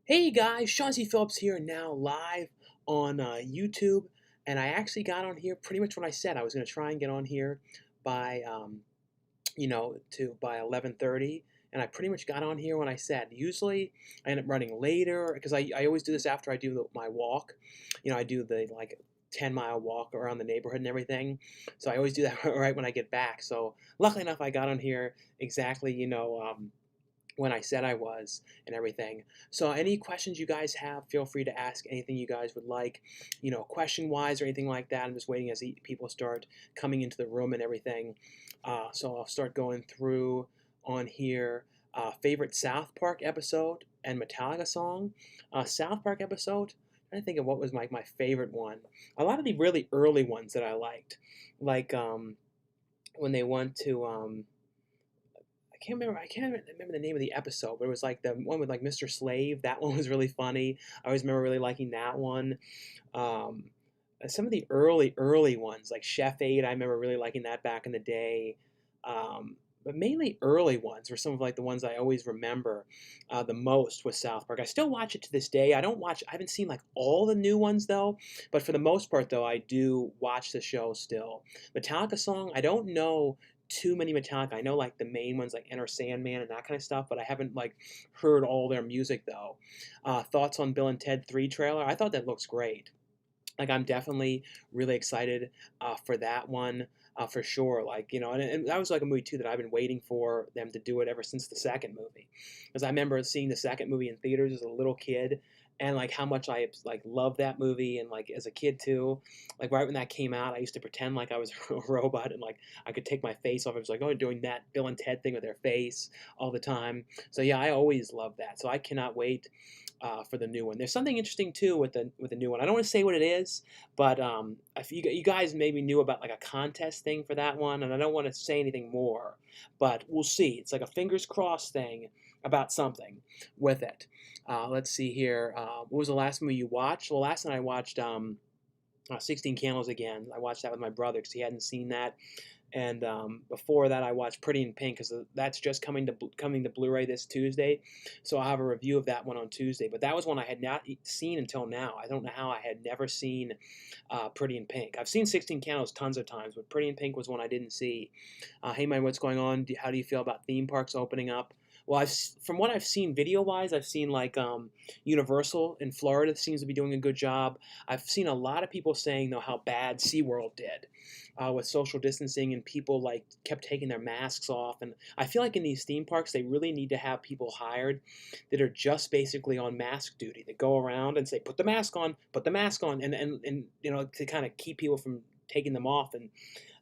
Hey guys, Sean C. Phillips here now live on YouTube, and I actually got on here pretty much when I said I was going to try and get on here by by 11:30, and I pretty much got on here when I said. Usually I end up running later because I always do this after I do my walk. I do the like 10-mile walk around the neighborhood and everything. So I always do that right when I get back. So luckily enough, I got on here exactly, when I said I was and everything. So any questions you guys have, feel free to ask anything you guys would like, question-wise or anything like that. I'm just waiting as people start coming into the room and everything. So I'll start going through on here. Favorite South Park episode and Metallica song. South Park episode, I'm trying to think of what was my favorite one. A lot of the really early ones that I liked, like when they went to I can't remember the name of the episode, but it was like the one with like Mr. Slave. That one was really funny. I always remember really liking that one. Um, some of the early ones, like Chef Aid, I remember really liking that back in the day. But mainly early ones were some of like the ones I always remember the most with South Park. I still watch it to this day. I haven't seen like all the new ones though, but for the most part though, I do watch the show still. Metallica song, I don't know too many Metallica. I know like the main ones like Enter Sandman and that kind of stuff, but I haven't like heard all their music though. Thoughts on Bill and Ted 3 trailer? I thought that looks great. Like I'm definitely really excited for that one for sure. Like and that was like a movie too that I've been waiting for them to do it ever since the second movie, because I remember seeing the second movie in theaters as a little kid, and like how much I like loved that movie, and like as a kid too, like right when that came out, I used to pretend like I was a robot and like I could take my face off. I was like, oh, doing that Bill and Ted thing with their face all the time. So yeah, I always loved that. So I cannot wait for the new one. There's something interesting too with the new one. I don't want to say what it is, but if you guys maybe knew about like a contest thing for that one, and I don't want to say anything more, but we'll see. It's like a fingers crossed thing about something with it. Let's see here. What was the last movie you watched? Well, last night I watched 16 Candles again. I watched that with my brother because he hadn't seen that. And before that, I watched Pretty in Pink because that's just coming to Blu-ray this Tuesday. So I'll have a review of that one on Tuesday. But that was one I had not seen until now. I don't know how I had never seen Pretty in Pink. I've seen 16 Candles tons of times, but Pretty in Pink was one I didn't see. Hey man, what's going on? How do you feel about theme parks opening up? Well, from what I've seen video-wise, I've seen like Universal in Florida seems to be doing a good job. I've seen a lot of people saying though how bad SeaWorld did with social distancing, and people like kept taking their masks off. And I feel like in these theme parks, they really need to have people hired that are just basically on mask duty, that go around and say, put the mask on, put the mask on, and to kind of keep people from taking them off.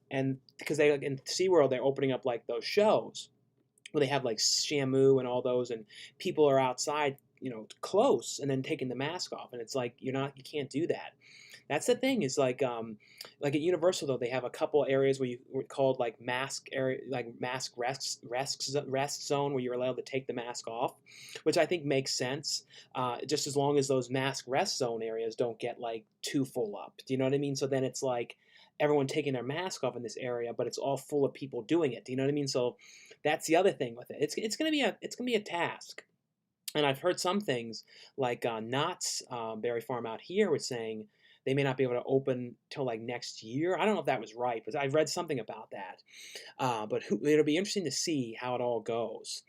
And because they like in SeaWorld, they're opening up like those shows where they have like Shamu and all those, and people are outside, close, and then taking the mask off, and it's like you can't do that. That's the thing. Is like at Universal though, they have a couple areas where you were called like mask area, like mask rest zone, where you're allowed to take the mask off, which I think makes sense. Just as long as those mask rest zone areas don't get like too full up. Do you know what I mean? So then it's like everyone taking their mask off in this area, but it's all full of people doing it. Do you know what I mean? So that's the other thing with it. It's gonna be a task. And I've heard some things like Knott's Berry Farm out here was saying they may not be able to open till like next year. I don't know if that was right, but I read something about that. But it'll be interesting to see how it all goes.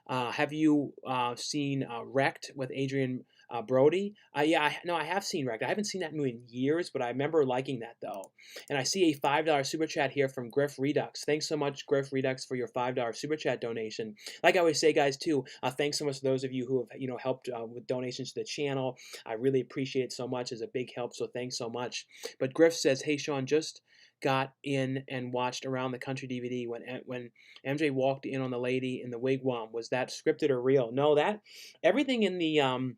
Have you seen Wrecked with Adrian Brody? Yeah, no, I have seen Wrecked. I haven't seen that movie in years, but I remember liking that though. And I see a $5 super chat here from Griff Redux. Thanks so much, Griff Redux, for your $5 super chat donation. Like I always say, guys, too, thanks so much to those of you who have helped with donations to the channel. I really appreciate it so much. It's a big help, so thanks so much. But Griff says, "Hey, Sean, just got in and watched Around the Country DVD when MJ walked in on the lady in the wigwam. Was that scripted or real?" No, that everything in the Around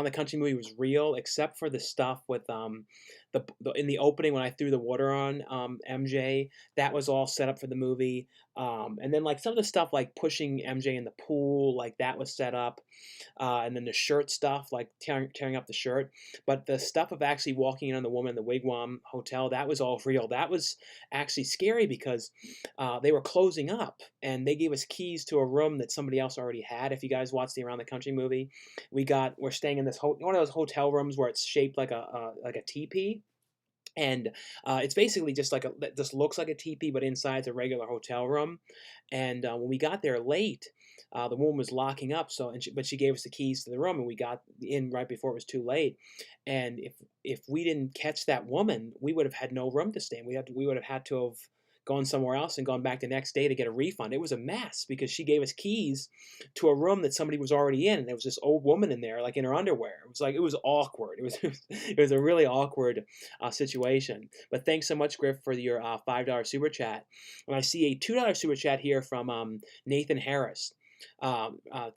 the Country movie was real, except for the stuff with the in the opening when I threw the water on MJ, that was all set up for the movie. And then like some of the stuff like pushing MJ in the pool, like that was set up. And then the shirt stuff, like tearing up the shirt. But the stuff of actually walking in on the woman in the Wigwam Hotel, that was all real. That was actually scary because they were closing up and they gave us keys to a room that somebody else already had. If you guys watched the Around the Country movie, we're staying in this one of those hotel rooms where it's shaped like a teepee. And it's basically just like this looks like a teepee, but inside's a regular hotel room. And when we got there late, the woman was locking up. But she gave us the keys to the room, and we got in right before it was too late. And if we didn't catch that woman, we would have had no room to stay in. We would have had to have gone somewhere else and gone back the next day to get a refund. It was a mess because she gave us keys to a room that somebody was already in, and there was this old woman in there, like in her underwear. It was awkward. It was a really awkward situation. But thanks so much, Griff, for your $5 super chat. And I see a $2 super chat here from Nathan Harris.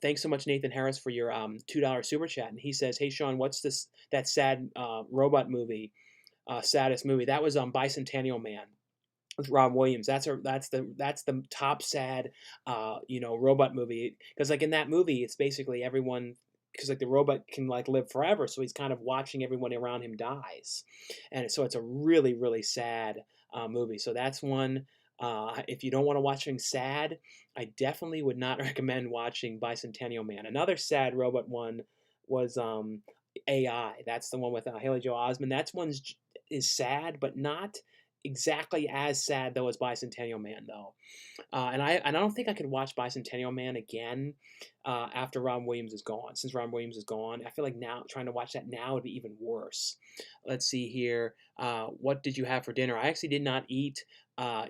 Thanks so much, Nathan Harris, for your $2 super chat. And he says, "Hey Sean, what's that sad robot movie? Saddest movie? That was Bicentennial Man with Rob Williams. That's the top sad robot movie, because like in that movie it's basically everyone, because like the robot can like live forever, so he's kind of watching everyone around him dies, and so it's a really really sad movie. So that's one. If you don't want to watch something sad, I definitely would not recommend watching Bicentennial Man. Another sad robot one was AI. That's the one with Haley Joel Osment. Is sad, but not exactly as sad though as Bicentennial Man though. And I don't think I could watch Bicentennial Man again after Robin Williams is gone. Since Robin Williams is gone, I feel like now trying to watch that now would be even worse. Let's see here. What did you have for dinner? I actually did not eat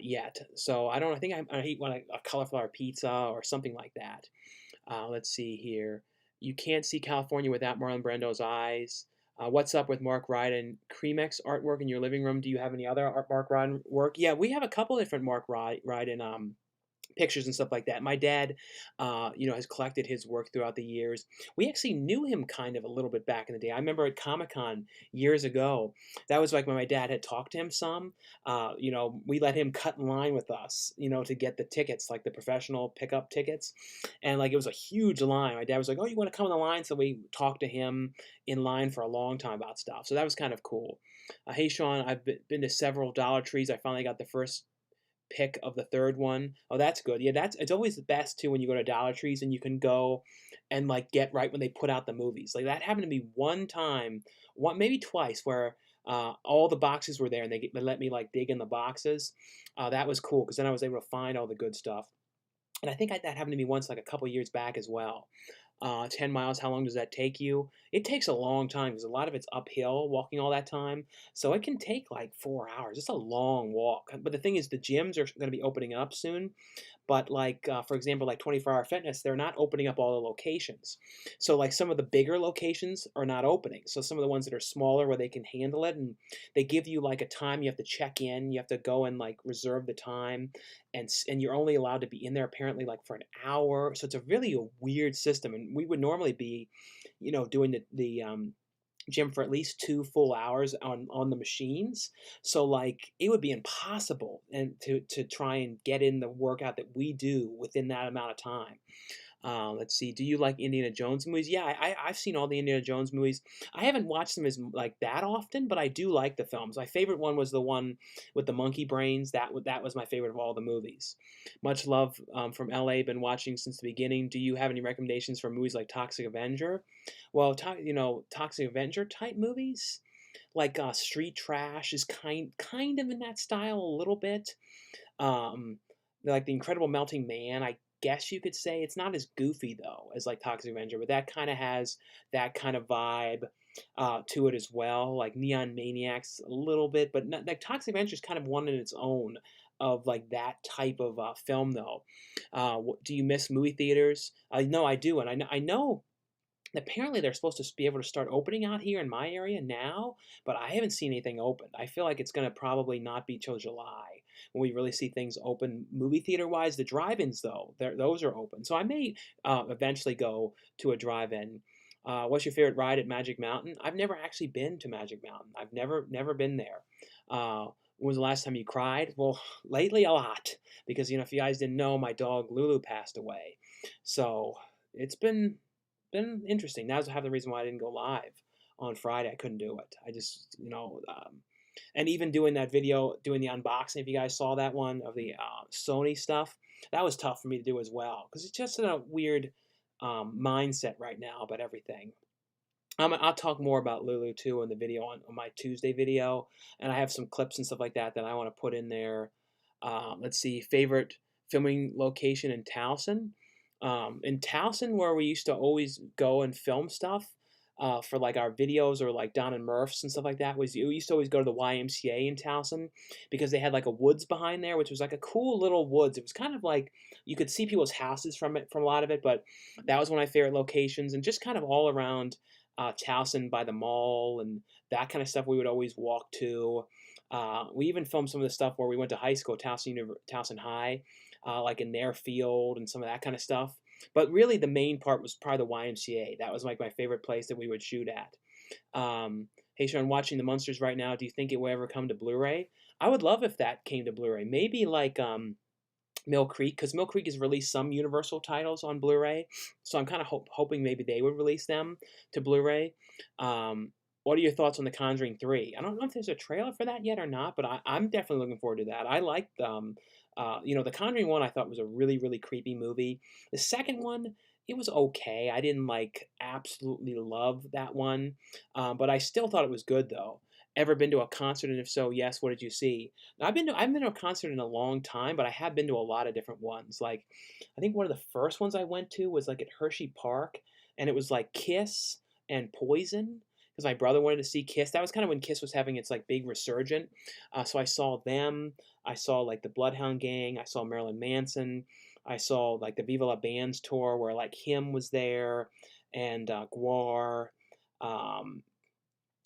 yet, so I don't. I think I eat a cauliflower pizza or something like that. Let's see here. You can't see California without Marlon Brando's eyes. What's up with Mark Ryden Cremex artwork in your living room? Do you have any other Mark Ryden work? Yeah, we have a couple different Mark Ryden pictures and stuff like that. My dad, has collected his work throughout the years. We actually knew him kind of a little bit back in the day. I remember at Comic-Con years ago, that was like when my dad had talked to him some. We let him cut in line with us, to get the tickets, like the professional pickup tickets. And like it was a huge line. My dad was like, "Oh, you want to come on the line?" So we talked to him in line for a long time about stuff. So that was kind of cool. Hey, Sean, I've been to several Dollar Trees. I finally got the first pick of the third one. Oh, that's good. Yeah, it's always the best too when you go to Dollar Trees and you can go and like get right when they put out the movies. Like that happened to me one time, maybe twice, where all the boxes were there and they let me like dig in the boxes. That was cool because then I was able to find all the good stuff. And I think that happened to me once, like a couple years back as well. 10 miles, how long does that take you? It takes a long time because a lot of it's uphill walking all that time. So it can take like 4 hours. It's a long walk. But the thing is, the gyms are going to be opening up soon. But like, for example, like 24-hour fitness, they're not opening up all the locations. So like some of the bigger locations are not opening. So some of the ones that are smaller where they can handle it, and they give you like a time you have to check in. You have to go and like reserve the time, and you're only allowed to be in there apparently like for an hour. So it's really a weird system. And we would normally be, doing the gym for at least 2 full hours on the machines. So like it would be impossible and to try and get in the workout that we do within that amount of time. Let's see. Do you like Indiana Jones movies? Yeah, I've seen all the Indiana Jones movies. I haven't watched them as like that often, but I do like the films. My favorite one was the one with the monkey brains. That was my favorite of all the movies. Much love from LA. Been watching since the beginning. Do you have any recommendations for movies like Toxic Avenger? Well, Toxic Avenger type movies like Street Trash is kind of in that style a little bit. Um, like The Incredible Melting Man, I guess you could say. It's not as goofy though as like Toxic Avenger, but that kind of has that kind of vibe to it as well. Like Neon Maniacs a little bit, but not, like Toxic Avenger is kind of one in its own of like that type of film though. Do you miss movie theaters? No, I do, and I know apparently they're supposed to be able to start opening out here in my area now, but I haven't seen anything open. I feel like it's going to probably not be till July when we really see things open movie theater wise. The drive-ins though, those are open, so I may eventually go to a drive-in. What's your favorite ride at Magic Mountain? I've never actually been to Magic Mountain. I've never been there. When was the last time you cried? Well, lately a lot because if you guys didn't know, my dog Lulu passed away. So it's been interesting. That's half the reason why I didn't go live on Friday. I couldn't do it. I just and even doing that video, doing the unboxing. If you guys saw that one of the Sony stuff, that was tough for me to do as well because it's just in a weird mindset right now about everything. I'll talk more about Lulu too in the video on my Tuesday video, and I have some clips and stuff like that that I want to put in there. Let's see, favorite filming location in Towson. In Towson, where we used to always go and film stuff for like our videos or like Don and Murph's and stuff like that, we used to always go to the YMCA in Towson because they had like a woods behind there, which was like a cool little woods. It was kind of like you could see people's houses from a lot of it, but that was one of my favorite locations, and just kind of all around Towson by the mall and that kind of stuff we would always walk to. We even filmed some of the stuff where we went to high school, Towson High, like in their field and some of that kind of stuff. But really, the main part was probably the YMCA. That was like my favorite place that we would shoot at. Hey, Sean, watching the Munsters right now. Do you think it will ever come to Blu-ray? I would love if that came to Blu-ray. Maybe like Mill Creek, because Mill Creek has released some Universal titles on Blu-ray, so I'm kind of hoping maybe they would release them to Blu-ray. What are your thoughts on The Conjuring 3? I don't know if there's a trailer for that yet or not, but I'm definitely looking forward to that. I liked The Conjuring 1 I thought was a really, really creepy movie. The second one, it was okay. I didn't like absolutely love that one, but I still thought it was good though. Ever been to a concert, and if so, yes, what did you see? Now, I haven't been to a concert in a long time, but I have been to a lot of different ones. Like, I think one of the first ones I went to was like at Hershey Park, and it was like Kiss and Poison because my brother wanted to see Kiss. That was kind of when Kiss was having its like big resurgent. So I saw them. I saw like the Bloodhound Gang. I saw Marilyn Manson. I saw like the Viva La Bands tour where like him was there, and Guar. Um,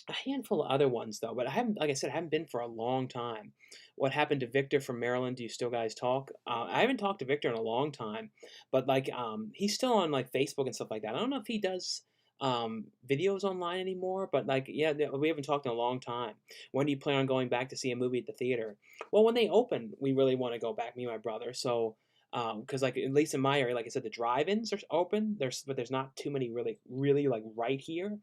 a handful of other ones though, but I haven't, like I said, I haven't been for a long time. What happened to Victor from Maryland? Do you still guys talk? I haven't talked to Victor in a long time, but like he's still on like Facebook and stuff like that. I don't know if he does videos online anymore, but like yeah, we haven't talked in a long time. When do you plan on going back to see a movie at the theater? Well, when they open, we really want to go back, me and my brother. So because like at least in my area, like I said, the drive-ins are open. There's not too many really like right here.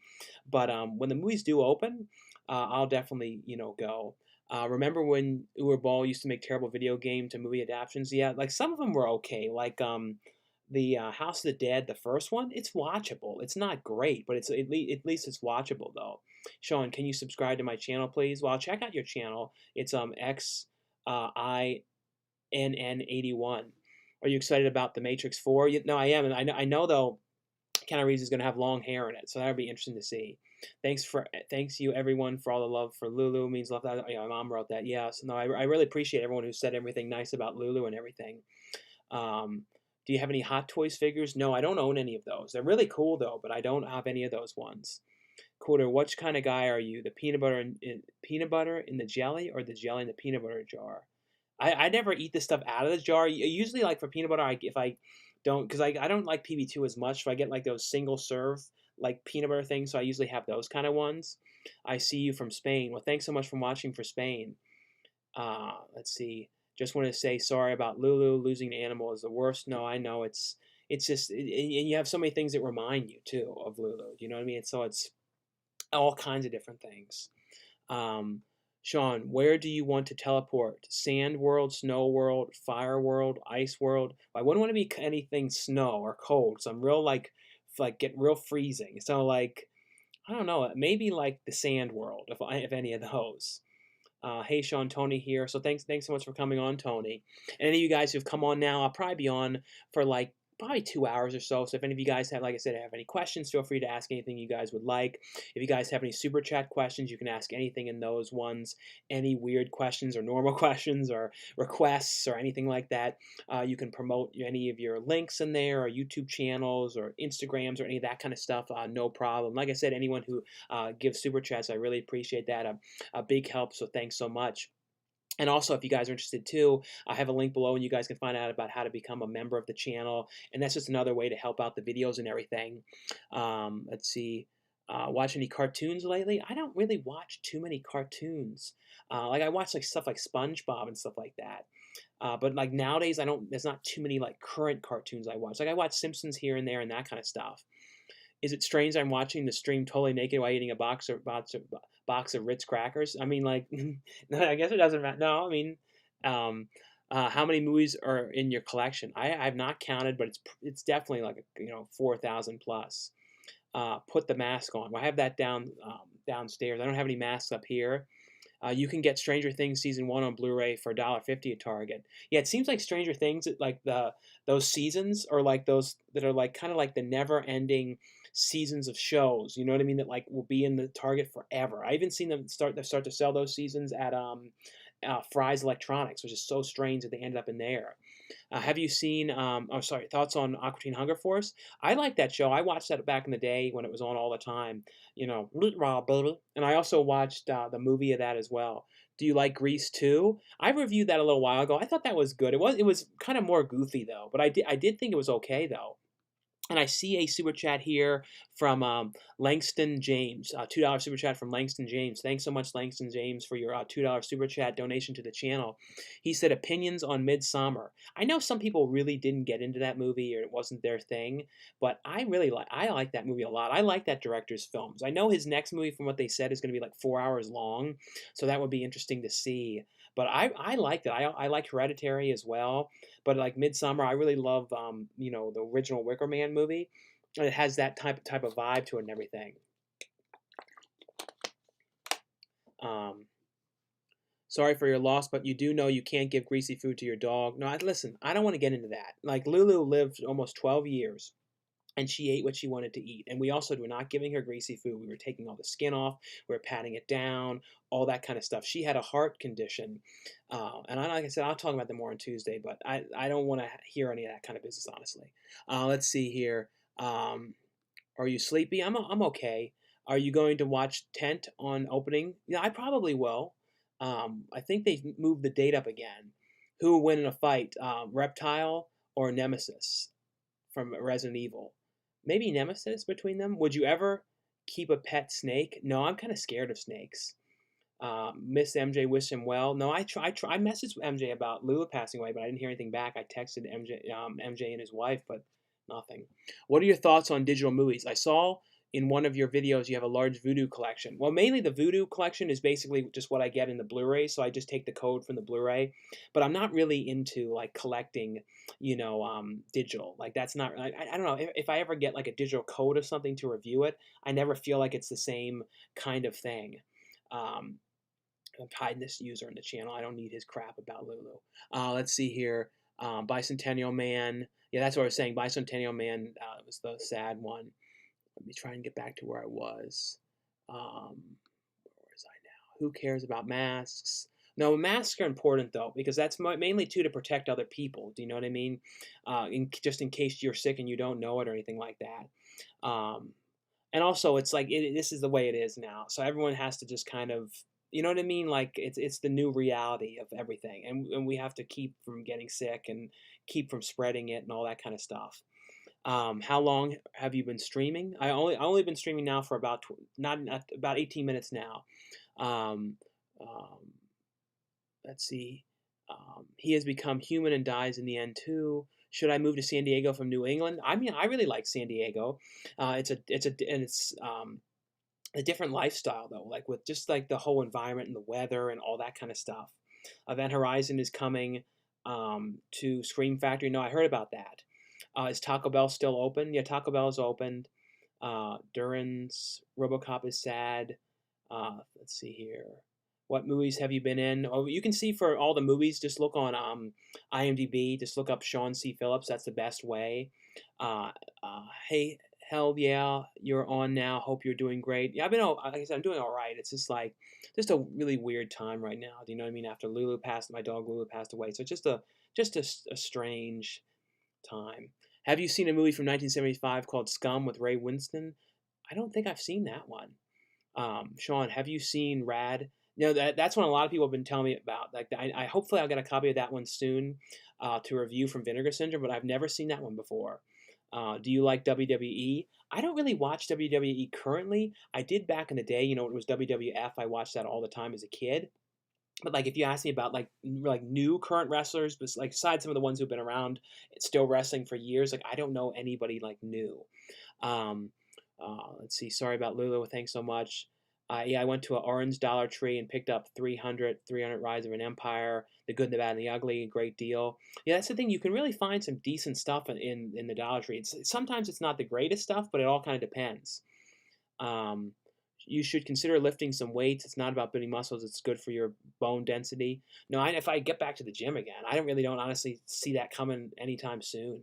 But when the movies do open, I'll definitely go. Remember when Uwe Ball used to make terrible video game to movie adaptations? Yeah, like some of them were okay. Like the House of the Dead, the first one, it's watchable. It's not great, but it's at least it's watchable though. Sean, can you subscribe to my channel, please? Well, check out your channel. It's XINN81. Are you excited about The Matrix 4? No, I am, and I know though Keanu Reeves is going to have long hair in it, so that'll be interesting to see. Thanks you everyone for all the love for Lulu. It means love. That yeah, my mom wrote that. Yeah, so no, I really appreciate everyone who said everything nice about Lulu and everything. Do you have any Hot Toys figures? No, I don't own any of those. They're really cool though, but I don't have any of those ones. Coolduder, what kind of guy are you? The peanut butter in the jelly, or the jelly in the peanut butter jar? I never eat this stuff out of the jar. Usually, like for peanut butter, if I don't, because I don't like PB2 as much, so I get like those single serve like peanut butter things. So I usually have those kind of ones. I see you from Spain. Well, thanks so much for watching for Spain. Let's see. Just want to say sorry about Lulu. Losing an animal is the worst. No, I know it's just, and you have so many things that remind you too of Lulu. You know what I mean? So it's all kinds of different things. Sean, where do you want to teleport? Sand world, snow world, fire world, ice world? I wouldn't want to be anything snow or cold, so I'm real like get real freezing. So like I don't know, maybe like the sand world if any of those. Hey Sean, Tony here. So thanks so much for coming on, Tony. And any of you guys who've come on now, I'll probably be on for like probably 2 hours or so. So if any of you guys have, like I said, have any questions, feel free to ask anything you guys would like. If you guys have any super chat questions, you can ask anything in those ones. Any weird questions or normal questions or requests or anything like that, you can promote any of your links in there or YouTube channels or Instagrams or any of that kind of stuff. No problem. Like I said, anyone who gives super chats, I really appreciate that. A big help. So thanks so much. And also, if you guys are interested too, I have a link below and you guys can find out about how to become a member of the channel. And that's just another way to help out the videos and everything. Let's see. Watch any cartoons lately? I don't really watch too many cartoons. Like I watch like stuff like SpongeBob and stuff like that. But like nowadays, I don't. There's not too many like current cartoons I watch. Like I watch Simpsons here and there and that kind of stuff. Is it strange I'm watching the stream totally naked while eating a box of Ritz crackers? I mean, like, no, I guess it doesn't matter. No, I mean, um, how many movies are in your collection? I've not counted, but it's definitely like 4,000 plus. Put the mask on. Well, I have that downstairs. I don't have any masks up here. You can get Stranger Things season one on Blu-ray for $1.50 at Target. Yeah, it seems like Stranger Things, like those seasons, are like those that are like kind of like the never-ending seasons of shows. You know what I mean? That like will be in the Target forever. I even seen them start to sell those seasons at Fry's Electronics, which is so strange that they ended up in there. Have you seen? Oh, sorry. Thoughts on Aqua Teen Hunger Force? I like that show. I watched that back in the day when it was on all the time. And I also watched the movie of that as well. Do you like Grease too? I reviewed that a little while ago. I thought that was good. It was kind of more goofy though, but I did think it was okay though. And I see a super chat here from Langston James, $2 super chat from Langston James. Thanks so much, Langston James, for your $2 super chat donation to the channel. He said opinions on Midsummer. I know some people really didn't get into that movie or it wasn't their thing, but I like that movie a lot. I like that director's films. I know his next movie, from what they said, is going to be like 4 hours long, so that would be interesting to see. But I liked it. I like Hereditary as well. But like Midsummer, I really love the original Wicker Man movie. It has that type of vibe to it and everything. Um, Sorry for your loss, but you do know you can't give greasy food to your dog. No, listen, I don't want to get into that. Like Lulu lived almost 12 years and she ate what she wanted to eat. And we also were not giving her greasy food. We were taking all the skin off, we were patting it down, all that kind of stuff. She had a heart condition. And like I said, I'll talk about that more on Tuesday, but I don't want to hear any of that kind of business, honestly. Let's see here. Um, are you sleepy? I'm okay. Are you going to watch Tent on opening? Yeah, I probably will. I think they moved the date up again. Who will win in a fight, Reptile or Nemesis from Resident Evil? Maybe Nemesis between them. Would you ever keep a pet snake? No, I'm kind of scared of snakes. Miss MJ, wish him well. No, I messaged MJ about Lula passing away, but I didn't hear anything back. I texted MJ and his wife, but nothing. What are your thoughts on digital movies? I saw in one of your videos you have a large Voodoo collection. Well, mainly the Voodoo collection is basically just what I get in the Blu-ray, so I just take the code from the Blu-ray. But I'm not really into like collecting, digital. Like that's not. I don't know if I ever get like a digital code of something to review it. I never feel like it's the same kind of thing. Um, I'm hiding this user in the channel. I don't need his crap about Lulu. Let's see here. Bicentennial Man. Yeah, that's what I was saying. Bicentennial Man was the sad one. Let me try and get back to where I was. Where was I now? Who cares about masks? No, masks are important though because that's mainly too to protect other people. Do you know what I mean? Just in case you're sick and you don't know it or anything like that. And also, it's like this is the way it is now, so everyone has to just kind of, you know what I mean? Like it's the new reality of everything, and we have to keep from getting sick and keep from spreading it and all that kind of stuff. How long have you been streaming? I only been streaming now for not about 18 minutes now. Um, um, let's see. He has become human and dies in the end too. Should I move to San Diego from New England? I mean, I really like San Diego. It's a different lifestyle though, like with just like the whole environment and the weather and all that kind of stuff. Event Horizon is coming to Scream Factory. No, I heard about that. Is Taco Bell still open? Yeah, Taco Bell is opened. Duran's RoboCop is sad. Let's see here. What movies have you been in? Oh, you can see for all the movies. Just look on IMDb. Just look up Sean C. Phillips. That's the best way. Uh, hey, hell yeah, you're on now. Hope you're doing great. Yeah, like I said, I'm doing all right. It's just like just a really weird time right now. Do you know what I mean? After my dog Lulu passed away. So just a strange time. Have you seen a movie from 1975 called Scum with Ray Winston? I don't think I've seen that one. Sean, have you seen Rad That's one a lot of people have been telling me about. Like, I hopefully I'll get a copy of that one soon to review from Vinegar Syndrome, but I've never seen that one before. Do you like WWE? I don't really watch WWE currently. I did back in the day. When it was WWF, I watched that all the time as a kid. But like, if you ask me about like new current wrestlers, but like besides some of the ones who've been around, still wrestling for years, like I don't know anybody like new. Um, let's see. Sorry about Lulu. Thanks so much. Yeah, I went to an Orange Dollar Tree and picked up 300 Rise of an Empire, The Good, the Bad, and the Ugly. Great deal. Yeah, that's the thing. You can really find some decent stuff in the Dollar Tree. Sometimes it's not the greatest stuff, but it all kind of depends. Um, you should consider lifting some weights. It's not about building muscles. It's good for your bone density. No, if I get back to the gym again, I don't honestly see that coming anytime soon.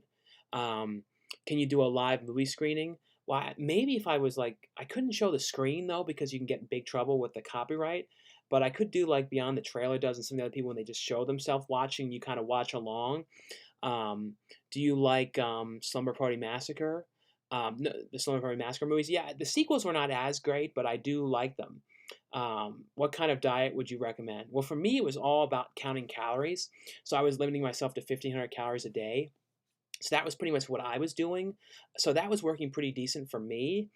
Um, can you do a live movie screening? Well, maybe if I was like, I couldn't show the screen though because you can get in big trouble with the copyright. But I could do like Beyond the Trailer does and some of the other people when they just show themselves watching, you kind of watch along. Um, do you like Slumber Party Massacre? No, the Slumber Party Massacre movies. Yeah, the sequels were not as great, but I do like them. What kind of diet would you recommend? Well, for me, it was all about counting calories. So I was limiting myself to 1,500 calories a day. So that was pretty much what I was doing. So that was working pretty decent for me.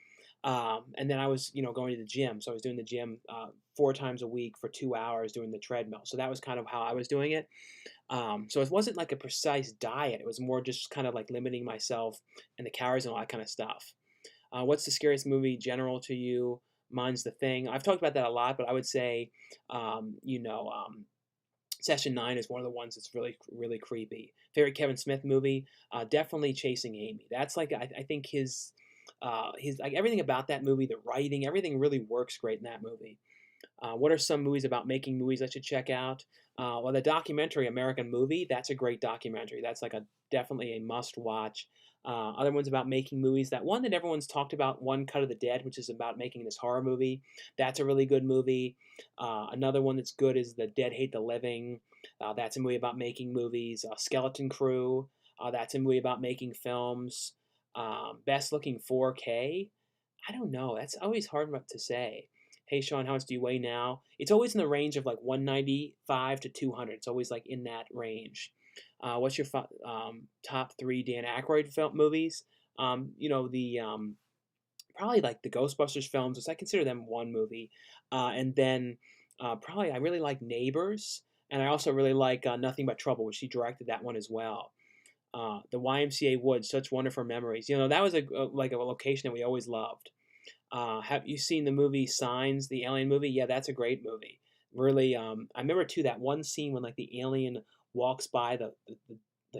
And then I was, going to the gym. So I was doing the gym 4 times a week for 2 hours doing the treadmill. So that was kind of how I was doing it. So it wasn't like a precise diet. It was more just kind of like limiting myself and the calories and all that kind of stuff. What's the scariest movie general to you? Mine's The Thing. I've talked about that a lot, but I would say, Session 9 is one of the ones that's really, really creepy. Favorite Kevin Smith movie? Definitely Chasing Amy. That's like, I think his like everything about that movie, the writing, everything really works great in that movie. What are some movies about making movies I should check out? Well, the documentary American Movie, that's a great documentary. That's like definitely a must watch. Other ones about making movies. That one that everyone's talked about, One Cut of the Dead, which is about making this horror movie. That's a really good movie. Another one that's good is The Dead Hate the Living. That's a movie about making movies. Skeleton Crew. That's a movie about making films. Best looking 4K. I don't know. That's always hard to say. Hey Sean, how much do you weigh now? It's always in the range of like 195 to 200. It's always like in that range. What's your top 3 Dan Aykroyd film movies? The probably like the Ghostbusters films, which I consider them one movie. And then probably I really like Neighbors, and I also really like Nothing But Trouble, which he directed that one as well. The YMCA Woods, such wonderful memories. That was like a location that we always loved. Have you seen the movie Signs, the alien movie? Yeah, that's a great movie. Really, I remember too that one scene when like the alien walks by the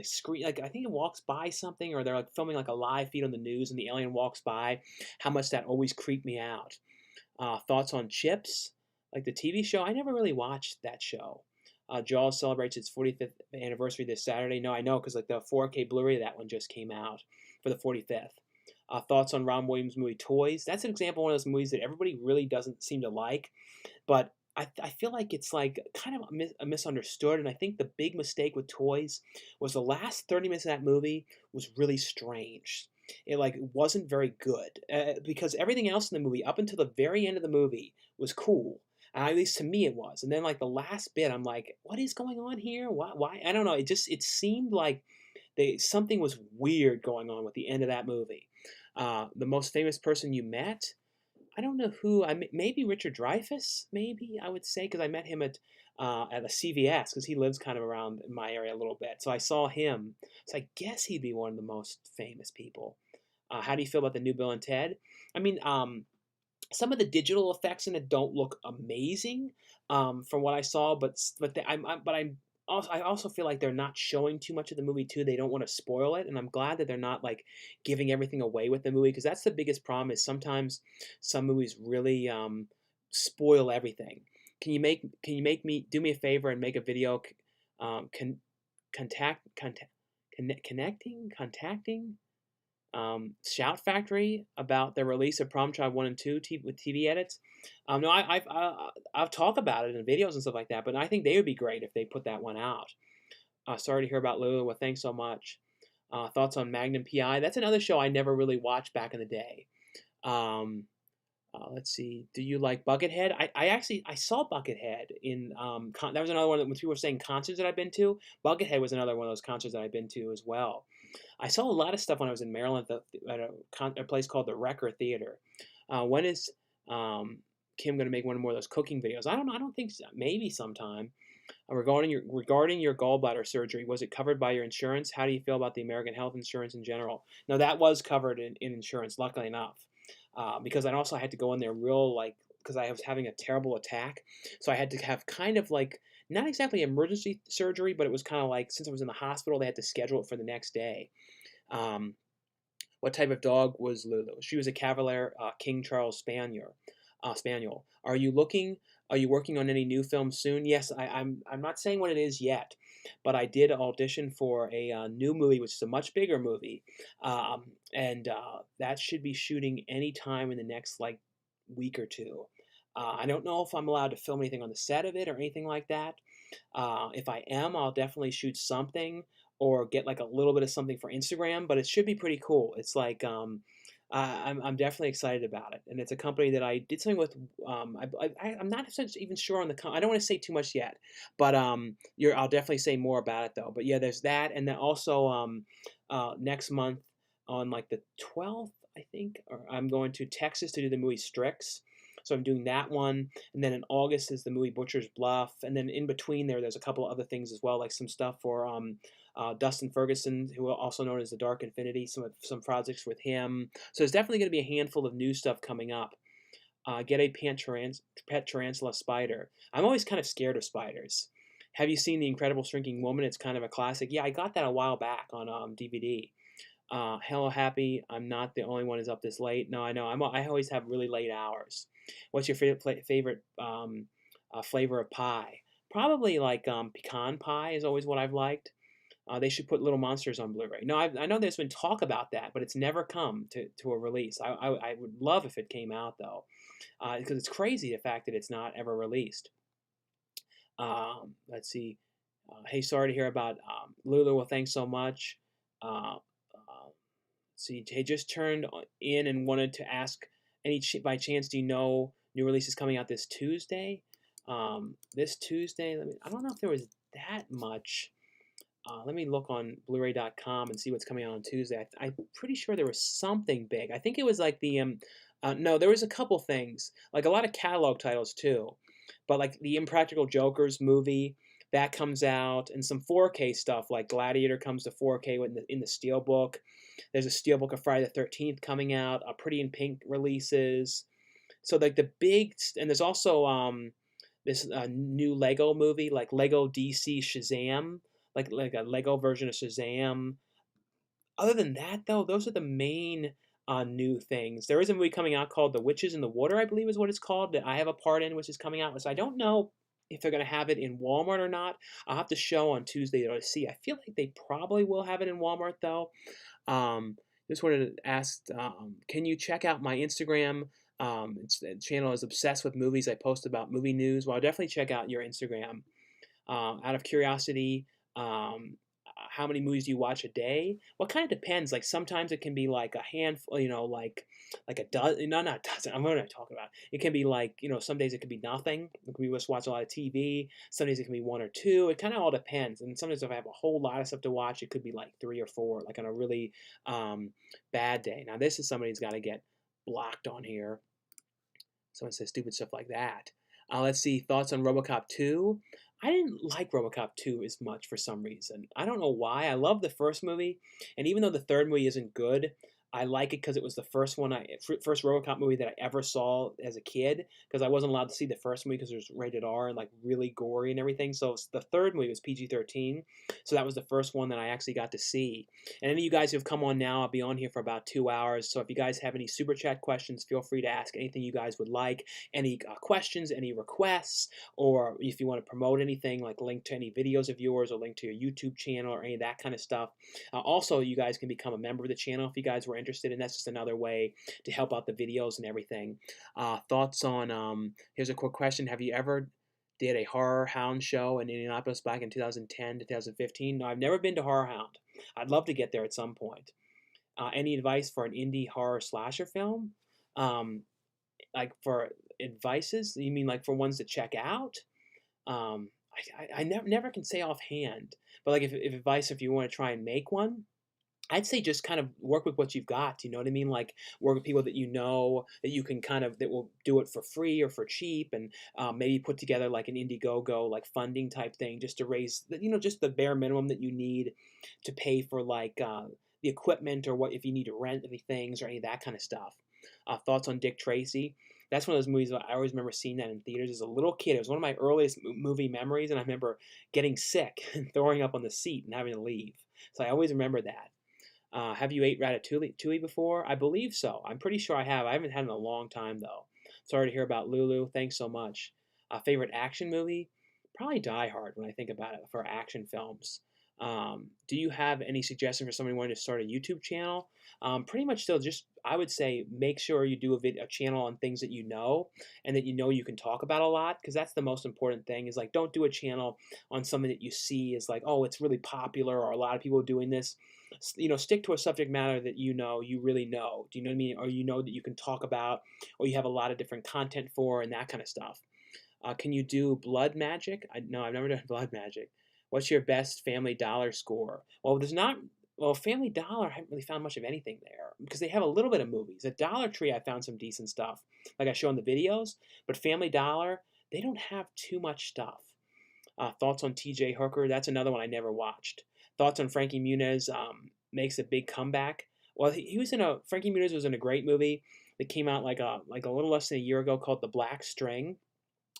screen, like I think it walks by something, or they're like filming like a live feed on the news, and the alien walks by. How much that always creeped me out. Thoughts on Chips, like the TV show? I never really watched that show. Jaws celebrates its 45th anniversary this Saturday. No, I know because like the 4K Blu-ray of that one just came out for the 45th. Thoughts on Ron Williams' movie Toys? That's an example of one of those movies that everybody really doesn't seem to like, but I feel like it's like kind of misunderstood. And I think the big mistake with Toys was the last 30 minutes of that movie was really strange. It like wasn't very good because everything else in the movie up until the very end of the movie was cool. At least to me it was. And then like the last bit, I'm like, what is going on here? Why? I don't know. It seemed like something was weird going on with the end of that movie. The most famous person you met? I don't know who. Maybe Richard Dreyfuss. Maybe I would say because I met him at a CVS because he lives kind of around in my area a little bit. So I saw him. So I guess he'd be one of the most famous people. How do you feel about the new Bill and Ted? I mean, some of the digital effects in it don't look amazing from what I saw, I also feel like they're not showing too much of the movie too. They don't want to spoil it, and I'm glad that they're not like giving everything away with the movie because that's the biggest problem. Is sometimes some movies really spoil everything. Can you make me do me a favor and make a video? Con, contact contact contacting Shout Factory about the release of Prom Child 1 and 2 with TV edits. No, I've talked about it in videos and stuff like that, but I think they would be great if they put that one out. Sorry to hear about Lulu. Well, thanks so much. Thoughts on Magnum PI? That's another show I never really watched back in the day. Um, Let's see. Do you like Buckethead? I actually I saw Buckethead in that was another one that when people were saying concerts that I've been to. Buckethead was another one of those concerts that I've been to as well. I saw a lot of stuff when I was in Maryland at a place called the Wrecker Theater. When is Kim going to make one more of those cooking videos? I don't know. I don't think so. Maybe sometime. Regarding your gallbladder surgery, was it covered by your insurance? How do you feel about the American health insurance in general? No, that was covered in insurance, luckily enough, because I also had to go in there real like because I was having a terrible attack, so I had to have kind of like not exactly emergency surgery, but it was kind of like since I was in the hospital, they had to schedule it for the next day. Um, what type of dog was Lulu? She was a Cavalier King Charles Spaniel. Spaniel. Are you looking? Are you working on any new films soon? Yes, I'm not saying what it is yet, but I did audition for a new movie, which is a much bigger movie, and that should be shooting anytime in the next like week or two. I don't know if I'm allowed to film anything on the set of it or anything like that. If I am, I'll definitely shoot something or get like a little bit of something for Instagram, but it should be pretty cool. It's like I'm definitely excited about it, and it's a company that I did something with. I'm not even sure on the. I don't want to say too much yet, but I'll definitely say more about it though. But yeah, there's that, and then also next month on like the 12th, I think, or I'm going to Texas to do the movie Strix. So I'm doing that one, and then in August is the movie Butcher's Bluff, and then in between there's a couple other things as well, like some stuff for Dustin Ferguson, who also known as the Dark Infinity, some projects with him. So there's definitely going to be a handful of new stuff coming up. Get a pet tarantula spider. I'm always kind of scared of spiders. Have you seen The Incredible Shrinking Woman? It's kind of a classic. Yeah, I got that a while back on DVD. Hello, Happy. I'm not the only one who's up this late. No, I know. I always have really late hours. What's your favorite flavor of pie? Probably like pecan pie is always what I've liked. They should put Little Monsters on Blu-ray. No, I know there's been talk about that, but it's never come to a release. I would love if it came out though, because it's crazy the fact that it's not ever released. Let's see. Hey, sorry to hear about Lulu. Well, thanks so much. See, he just turned in and wanted to ask by chance, do you know new releases coming out this Tuesday? This Tuesday, I don't know if there was that much. Let me look on Blu-ray.com and see what's coming out on Tuesday. I'm pretty sure there was something big. I think it was like no, there was a couple things, like a lot of catalog titles too, but like the Impractical Jokers movie that comes out, and some 4K stuff like Gladiator comes to 4K in the Steelbook. There's a Steelbook of Friday the 13th coming out. Pretty in Pink releases. So like the big, and there's also this new Lego movie, like Lego DC Shazam, like a Lego version of Shazam. Other than that, though, those are the main new things. There is a movie coming out called The Witches in the Water, I believe is what it's called, that I have a part in, which is coming out. So I don't know if they're going to have it in Walmart or not. I'll have to show on Tuesday to see. I feel like they probably will have it in Walmart, though. Um, just wanted to ask, can you check out my Instagram? The channel is obsessed with movies. I post about movie news. Well, I'll definitely check out your Instagram. Out of curiosity, how many movies do you watch a day? Well, it kind of depends. Like sometimes it can be like a handful, like a dozen. No, not a dozen. I'm going to talk about. It can be like some days it could be nothing. We just watch a lot of TV. Some days it can be one or two. It kind of all depends. And sometimes if I have a whole lot of stuff to watch, it could be like 3 or 4, like on a really bad day. Now this is somebody's got to get blocked on here. Someone says stupid stuff like that. Let's see. Thoughts on RoboCop 2? I didn't like RoboCop 2 as much for some reason. I don't know why. I love the first movie, and even though the third movie isn't good, I like it because it was the first RoboCop movie that I ever saw as a kid. Because I wasn't allowed to see the first movie because it was rated R and like really gory and everything. So the third movie was PG-13. So that was the first one that I actually got to see. And any of you guys who have come on now, I'll be on here for about 2 hours. So if you guys have any super chat questions, feel free to ask anything you guys would like. Any questions, any requests, or if you want to promote anything, like link to any videos of yours or link to your YouTube channel or any of that kind of stuff. Also, you guys can become a member of the channel if you guys were interested, and that's just another way to help out the videos and everything. Thoughts on, here's a quick question. Have you ever did a Horror Hound show in Indianapolis back in 2010 to 2015? No, I've never been to Horror Hound. I'd love to get there at some point. Any advice for an indie horror slasher film? like for advices? You mean like for ones to check out? I never can say offhand, but like if advice, if you want to try and make one, I'd say just kind of work with what you've got. You know what I mean? Like work with people that you know that you can kind of that will do it for free or for cheap, and maybe put together like an Indiegogo like funding type thing just to raise just the bare minimum that you need to pay for like the equipment or what if you need to rent any things or any of that kind of stuff. Thoughts on Dick Tracy? That's one of those movies that I always remember seeing that in theaters as a little kid. It was one of my earliest movie memories, and I remember getting sick and throwing up on the seat and having to leave. So I always remember that. Have you ate ratatouille before? I believe so. I'm pretty sure I have. I haven't had it in a long time though. Sorry to hear about Lulu. Thanks so much. Favorite action movie? Probably Die Hard when I think about it for action films. Do you have any suggestion for somebody wanting to start a YouTube channel? Pretty much still just I would say make sure you do a channel on things that you know and that you know you can talk about a lot, because that's the most important thing is like don't do a channel on something that you see is like, oh, it's really popular or a lot of people are doing this. Stick to a subject matter that you really know. Do you know what I mean? Or you know that you can talk about, or you have a lot of different content for, and that kind of stuff. Can you do blood magic? No, I've never done blood magic. What's your best Family Dollar score? Well, there's not. Well, Family Dollar, I haven't really found much of anything there because they have a little bit of movies. At Dollar Tree, I found some decent stuff, like I show in the videos. But Family Dollar, they don't have too much stuff. Thoughts on T.J. Hooker? That's another one I never watched. Thoughts on Frankie Muniz makes a big comeback. Well, he was in a Frankie Muniz was in a great movie that came out like a little less than a year ago called The Black String.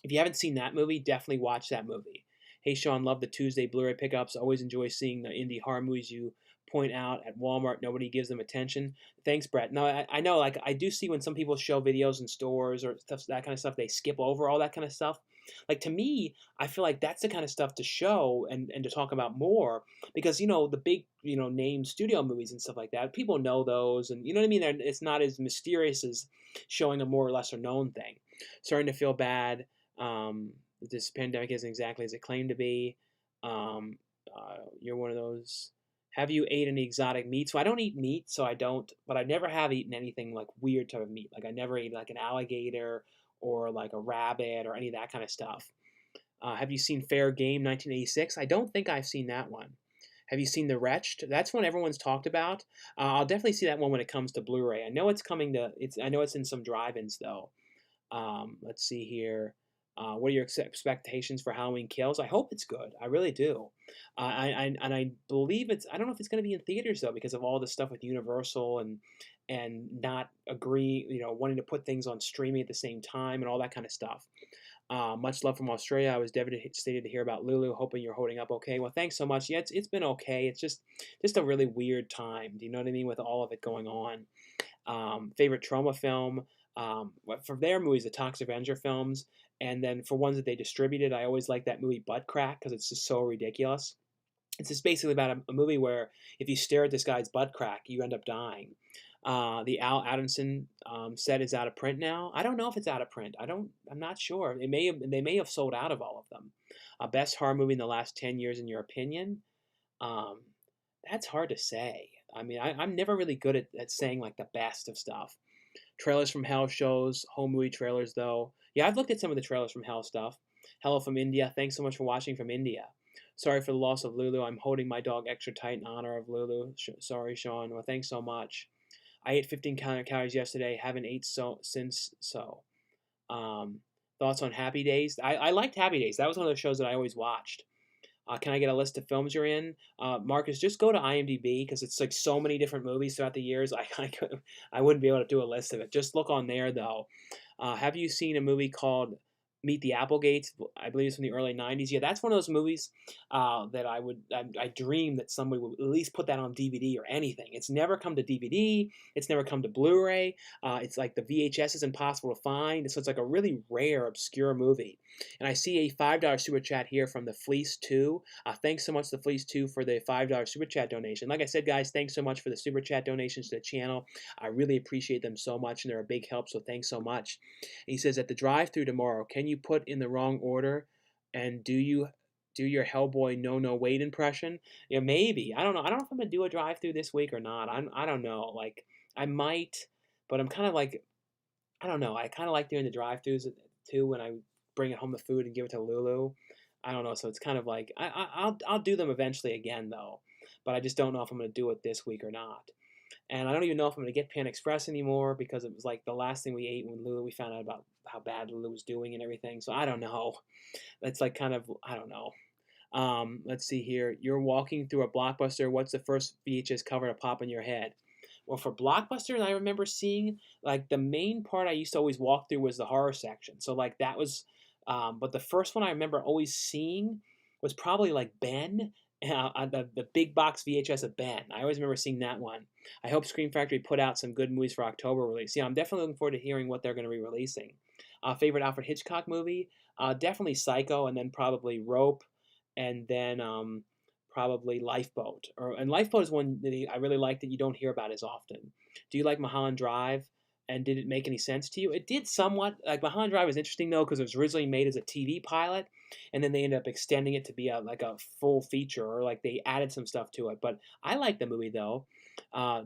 If you haven't seen that movie, definitely watch that movie. Hey Sean, love the Tuesday Blu-ray pickups. Always enjoy seeing the indie horror movies you point out at Walmart. Nobody gives them attention. Thanks, Brett. No, I know. Like I do see when some people show videos in stores or stuff, that kind of stuff, they skip over all that kind of stuff. Like to me, I feel like that's the kind of stuff to show and to talk about more because the big name studio movies and stuff like that. People know those, and you know what I mean. It's not as mysterious as showing a more or lesser known thing. Starting to feel bad. This pandemic isn't exactly as it claimed to be. You're one of those. Have you ate any exotic meat? So I don't eat meat, so I don't. But I never have eaten anything like weird type of meat. Like I never ate like an alligator or like a rabbit or any of that kind of stuff. Have you seen Fair Game 1986? I don't think I've seen that one. Have you seen The Wretched? That's one everyone's talked about. I'll definitely see that one when it comes to Blu-ray. I know it's coming to. I know it's in some drive-ins though. Let's see here. What are your expectations for Halloween Kills? I hope it's good. I really do. I believe it's. I don't know if it's going to be in theaters though because of all the stuff with Universal and not agree. Wanting to put things on streaming at the same time and all that kind of stuff. Much love from Australia. I was devastated to hear about Lulu. Hoping you're holding up okay. Well, thanks so much. Yeah, it's been okay. It's just a really weird time. Do you know what I mean with all of it going on? Favorite trauma film. For their movies, the Toxic Avenger films, and then for ones that they distributed, I always like that movie Butt Crack because it's just so ridiculous. It's just basically about a movie where if you stare at this guy's butt crack, you end up dying. The Al Adamson set is out of print now. I don't know if it's out of print. I'm not sure. They may have sold out of all of them. Best horror movie in the last 10 years, in your opinion? Um, that's hard to say. I mean, I'm never really good at saying like the best of stuff. Trailers from Hell shows, home movie trailers though. Yeah, I've looked at some of the trailers from Hell stuff. Hello from India. Thanks so much for watching from India. Sorry for the loss of Lulu. I'm holding my dog extra tight in honor of Lulu. Sorry, Sean. Well, thanks so much. I ate 15 calories yesterday. Haven't ate since. Um, Thoughts on Happy Days? I liked Happy Days. That was one of the shows that I always watched. Can I get a list of films you're in? Marcus, just go to IMDb because it's like so many different movies throughout the years. I wouldn't be able to do a list of it. Just look on there though. Have you seen a movie called Meet the Applegates? I believe it's from the early '90s. Yeah, that's one of those movies that I dream that somebody would at least put that on DVD or anything. It's never come to DVD. It's never come to Blu-ray. It's like the VHS is impossible to find. So it's like a really rare, obscure movie. And I see a $5 super chat here from the Fleece 2. Thanks so much, the Fleece 2, for the $5 super chat donation. Like I said, guys, thanks so much for the super chat donations to the channel. I really appreciate them so much, and they're a big help, so thanks so much. And he says, at the drive-thru tomorrow, can you put in the wrong order, and do your Hellboy no wait impression? Yeah, maybe. I don't know. I don't know if I'm going to do a drive-thru this week or not. I don't know. Like, I might, but I'm kind of like, I don't know. I kind of like doing the drive-throughs too when I bring it home the food and give it to Lulu. I don't know. So it's kind of like I'll do them eventually again though, but I just don't know if I'm going to do it this week or not. And I don't even know if I'm going to get Pan Express anymore because it was like the last thing we ate when Lulu. We found out about how bad Lulu was doing and everything. So I don't know. That's like kind of I don't know. Let's see here. You're walking through a Blockbuster. What's the first VHS cover to pop in your head? Well, for Blockbuster, I remember seeing like the main part I used to always walk through was the horror section. So like that was, but the first one I remember always seeing was probably like Ben, the big box VHS of Ben. I always remember seeing that one. I hope Scream Factory put out some good movies for October release. Yeah, I'm definitely looking forward to hearing what they're going to be releasing. Favorite Alfred Hitchcock movie? Definitely Psycho, and then probably Rope, and then probably Lifeboat. And Lifeboat is one that I really like that you don't hear about as often. Do you like Mulholland Drive? And did it make any sense to you? It did somewhat. Like Mulholland Drive was interesting though because it was originally made as a TV pilot, and then they ended up extending it to be like a full feature, or like they added some stuff to it. But I like the movie though.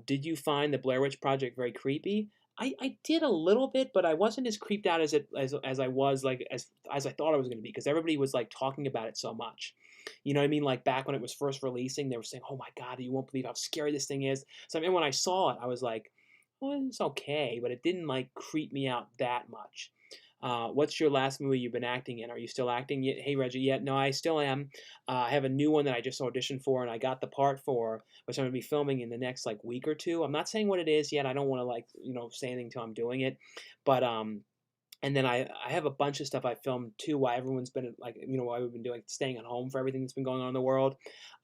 Did you find the Blair Witch Project very creepy? I did a little bit, but I wasn't as creeped out as I was like as I thought I was going to be because everybody was like talking about it so much. You know what I mean? Like back when it was first releasing, they were saying, "Oh my God, you won't believe how scary this thing is." So I mean, when I saw it, I was like, "Well, it's okay," but it didn't like creep me out that much. What's your last movie you've been acting in? Are you still acting? Yet? Hey Reggie, yeah, no, I still am. I have a new one that I just auditioned for and I got the part for, which I'm gonna be filming in the next like week or two. I'm not saying what it is yet. I don't want to like say anything until I'm doing it, but and then I have a bunch of stuff I filmed too while everyone's been like, while we've been doing staying at home for everything that's been going on in the world.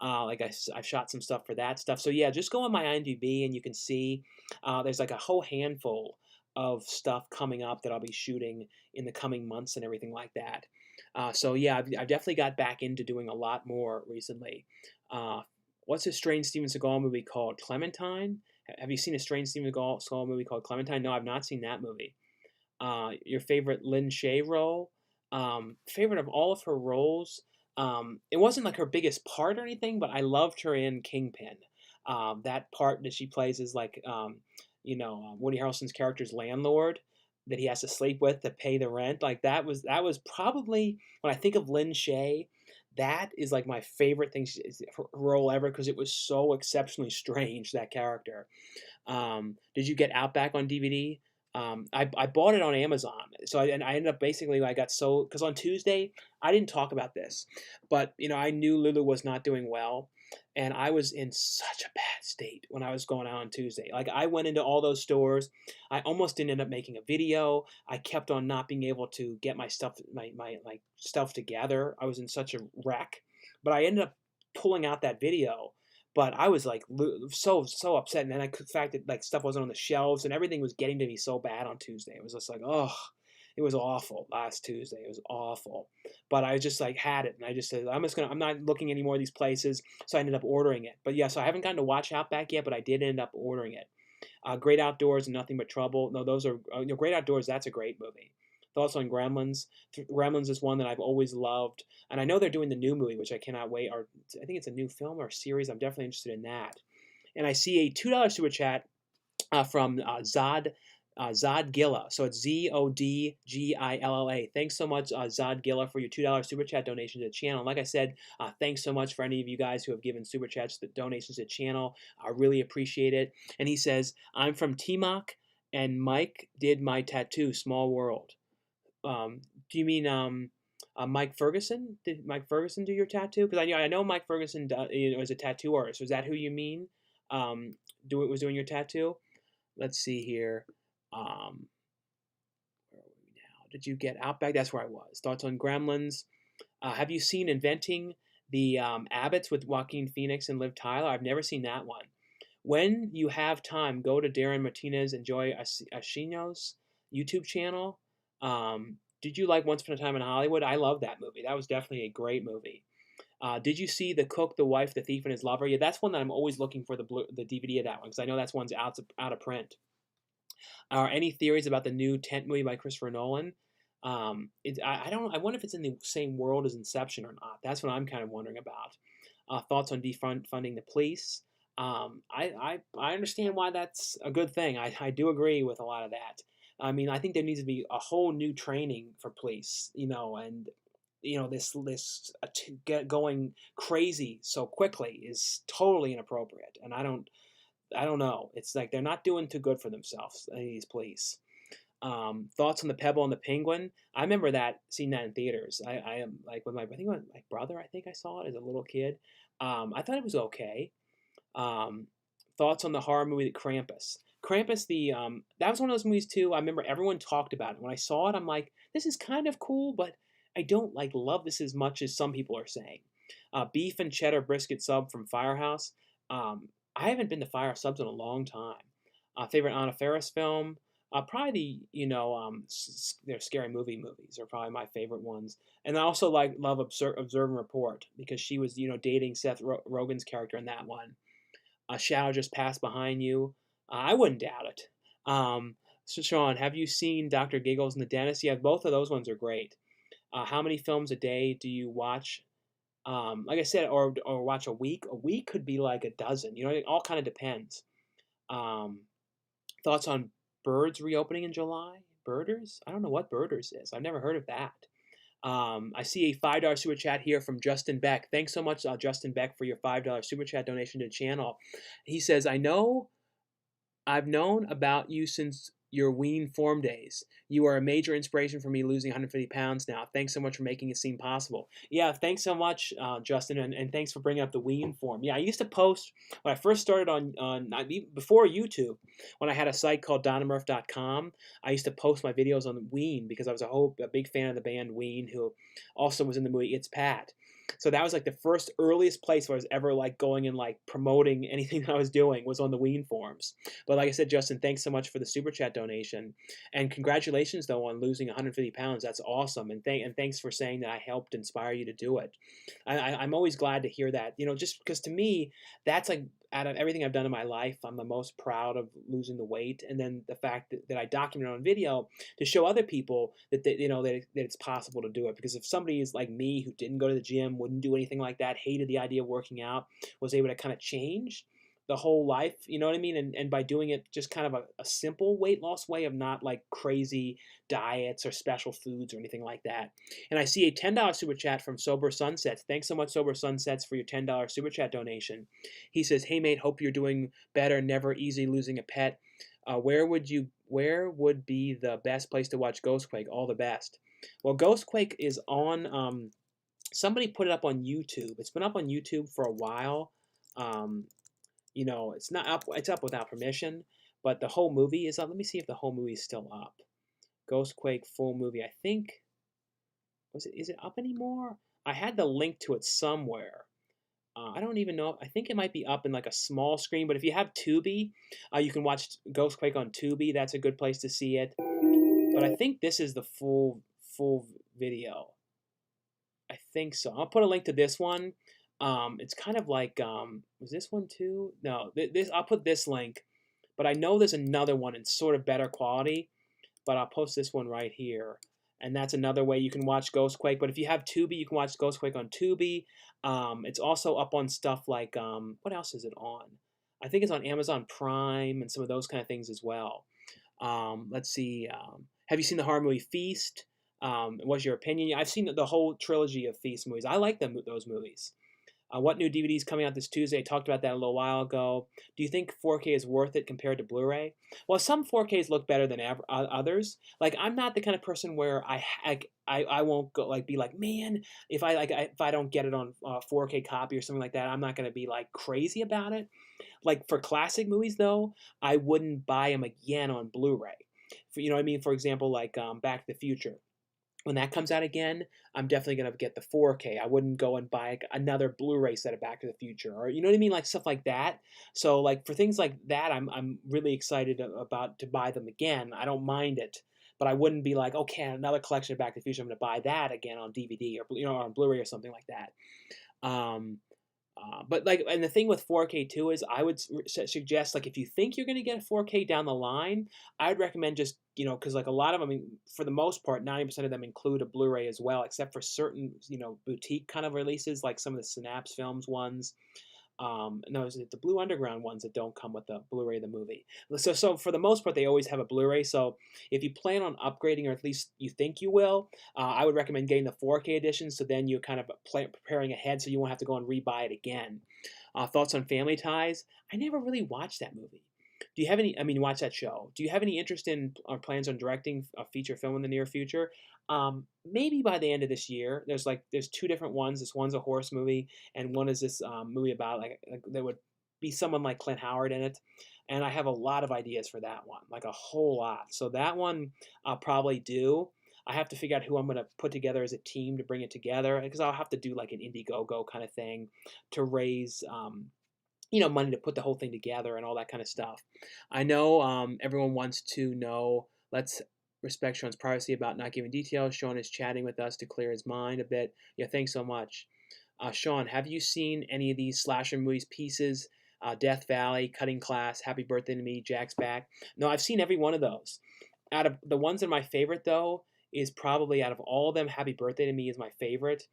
Like I've shot some stuff for that stuff. So yeah, just go on my IMDb and you can see there's like a whole handful of stuff coming up that I'll be shooting in the coming months and everything like that. So yeah, I've definitely got back into doing a lot more recently. Uh, what's a strange Steven Seagal movie called? Clementine? Have you seen a strange Steven Seagal movie called Clementine? No, I've not seen that movie. Your favorite Lin Shaye role? Favorite of all of her roles? It wasn't like her biggest part or anything, but I loved her in Kingpin. That part that she plays is like, Woody Harrelson's character's landlord that he has to sleep with to pay the rent. Like that was probably when I think of Lin Shaye, that is like my favorite thing her role ever because it was so exceptionally strange that character. Did you get Outback on DVD? I bought it on Amazon. And I ended up basically I got so because on Tuesday I didn't talk about this, but I knew Lulu was not doing well, and I was in such a bad state when I was going out on Tuesday. Like I went into all those stores. I almost didn't end up making a video. I kept on not being able to get my stuff my like stuff together. I was in such a wreck, but I ended up pulling out that video, but I was like so upset, and then the fact that like stuff wasn't on the shelves and everything was getting to me so bad on Tuesday. It was just like, oh, it was awful last Tuesday. It was awful, but I just like had it, and I just said I'm not looking any more of these places. So I ended up ordering it. But yeah, so I haven't gotten to watch Outback yet, but I did end up ordering it. Great Outdoors and Nothing But Trouble. No, those are Great Outdoors. That's a great movie. Thoughts on Gremlins? Gremlins is one that I've always loved, and I know they're doing the new movie, which I cannot wait. Or I think it's a new film or series. I'm definitely interested in that. And I see a $2 super chat from Zod Gilla. So it's Zodgilla. Thanks so much, Zod Gilla, for your $2 super chat donation to the channel. And like I said, thanks so much for any of you guys who have given super chats, the donations to the channel. I really appreciate it. And he says, I'm from Timok, and Mike did my tattoo, Small World. Do you mean Mike Ferguson? Did Mike Ferguson do your tattoo? Because I know Mike Ferguson is a tattoo artist. Was that who you mean? Was doing your tattoo? Let's see here. Where are we now? Did you get Outback? That's where I was. Thoughts on Gremlins? Have you seen Inventing the Abbots with Joaquin Phoenix and Liv Tyler? I've never seen that one. When you have time, go to Darren Martinez Enjoy Ashino's YouTube channel. Did you like Once Upon a Time in Hollywood? I love that movie. That was definitely a great movie. Did you see The Cook, the Wife, the Thief, and His Lover? Yeah, that's one that I'm always looking for the DVD of that one because I know that's one's out of print. Are any theories about the new Tent movie by Christopher Nolan? I don't. I wonder if it's in the same world as Inception or not. That's what I'm kind of wondering about. Thoughts on defunding the police? I understand why that's a good thing. I do agree with a lot of that. I mean, I think there needs to be a whole new training for police, and going crazy so quickly is totally inappropriate. And I don't know. It's like they're not doing too good for themselves, these police. Thoughts on the Pebble and the Penguin? I remember seeing that in theaters. I am like with I think my brother. I think I saw it as a little kid. I thought it was okay. Um, Thoughts on the horror movie The Krampus? Krampus, that was one of those movies too. I remember everyone talked about it. When I saw it, I'm like, this is kind of cool, but I don't like love this as much as some people are saying. Beef and cheddar brisket sub from Firehouse. I haven't been to Fire Subs in a long time. Favorite Anna Faris film? Probably their scary movies are probably my favorite ones. And I also love Observe and Report because she was dating Seth Rogen's character in that one. A shadow just passed behind you. I wouldn't doubt it. So Sean, have you seen Dr. Giggles and the Dentist? Yeah, both of those ones are great. How many films a day do you watch? Like I said, or watch a week. A week could be like a dozen. It all kind of depends. Um, Thoughts on Birds reopening in July? Birders? I don't know what Birders is. I've never heard of that. I see a $5 super chat here from Justin Beck. Thanks so much, Justin Beck, for your $5 super chat donation to the channel. He says, I've known about you since your wean form days. You are a major inspiration for me losing 150 pounds now. Thanks so much for making it seem possible. Yeah, thanks so much, Justin, and thanks for bringing up the wean form. Yeah, I used to post, when I first started before YouTube, when I had a site called donamurph.com, I used to post my videos on Ween because I was a big fan of the band Ween, who also was in the movie It's Pat. So that was like the first earliest place where I was ever like going and like promoting anything that I was doing was on the Ween forums. But like I said, Justin, thanks so much for the super chat donation, and congratulations though on losing 150 pounds. That's awesome, and thanks for saying that I helped inspire you to do it. I'm always glad to hear that. Just because to me, that's like out of everything I've done in my life, I'm the most proud of losing the weight, and then the fact that I document it on video to show other people that that it's possible to do it. Because if somebody is like me who didn't go to the gym, wouldn't do anything like that, hated the idea of working out, was able to kind of change the whole life, you know what I mean? And by doing it just kind of a simple weight loss way of not like crazy diets or special foods or anything like that. And I see a $10 super chat from Sober Sunsets. Thanks so much, Sober Sunsets, for your $10 super chat donation. He says, "Hey mate, hope you're doing better. Never easy losing a pet. Where would be the best place to watch Ghostquake? All the best." Well, Ghostquake is on. Somebody put it up on YouTube. It's been up on YouTube for a while. It's not up. It's up without permission, but the whole movie is up. Let me see if the whole movie is still up. Ghostquake full movie. I think is it up anymore? I had the link to it somewhere. I don't even know. I think it might be up in like a small screen, but if you have Tubi, you can watch Ghostquake on Tubi. That's a good place to see it. But I think this is the full video. I think so. I'll put a link to this one. It's kind of like was this one too? No, this I'll put this link, but I know there's another one in sort of better quality, but I'll post this one right here. And that's another way you can watch Ghostquake. But if you have Tubi, you can watch Ghostquake on Tubi. It's also up on stuff like what else is it on? I think it's on Amazon Prime and some of those kind of things as well. Let's see. Have you seen the horror movie Feast? What's your opinion? I've seen the whole trilogy of Feast movies. I like those movies. What new DVD is coming out this Tuesday? I talked about that a little while ago. Do you think 4K is worth it compared to Blu-ray? Well, some 4Ks look better than others. Like I'm not the kind of person where I won't go be like, man, if I don't get it on 4K copy or something like that, I'm not going to be like crazy about it. Like for classic movies though, I wouldn't buy them again on Blu-ray. You know what I mean? For example, like Back to the Future. When that comes out again, I'm definitely going to get the 4K. I wouldn't go and buy another Blu-ray set of Back to the Future, or you know what I mean, like stuff like that. So like for things like that, I'm really excited about to buy them again. I don't mind it, but I wouldn't be like, okay, another collection of Back to the Future, I'm going to buy that again on DVD or on Blu-ray or something like that. But like, and the thing with 4K too is, I would suggest like if you think you're going to get 4K down the line, I would recommend just because like a lot of them, I mean, for the most part, 90% of them include a Blu-ray as well, except for certain boutique kind of releases like some of the Synapse Films ones. No, is it the Blue Underground ones that don't come with the Blu-ray of the movie? So for the most part, they always have a Blu-ray. So if you plan on upgrading, or at least you think you will, I would recommend getting the 4K edition. So then you're kind of preparing ahead, so you won't have to go and rebuy it again. Thoughts on Family Ties? I never really watched that movie. Do you have any? I mean, watch that show. Do you have any interest in or plans on directing a feature film in the near future? Maybe by the end of this year. There's two different ones. This one's a horse movie, and one is this movie about like there would be someone like Clint Howard in it. And I have a lot of ideas for that one, like a whole lot. So that one I'll probably do. I have to figure out who I'm going to put together as a team to bring it together, because I'll have to do like an Indiegogo kind of thing to raise money to put the whole thing together and all that kind of stuff. I know everyone wants to know. Let's respect Sean's privacy about not giving details. Sean is chatting with us to clear his mind a bit. Yeah, thanks so much. Sean, have you seen any of these slasher movies, Pieces, Death Valley, Cutting Class, Happy Birthday to Me, Jack's Back? No, I've seen every one of those. Out of the ones that are my favorite, though, is probably out of all of them, Happy Birthday to Me is my favorite.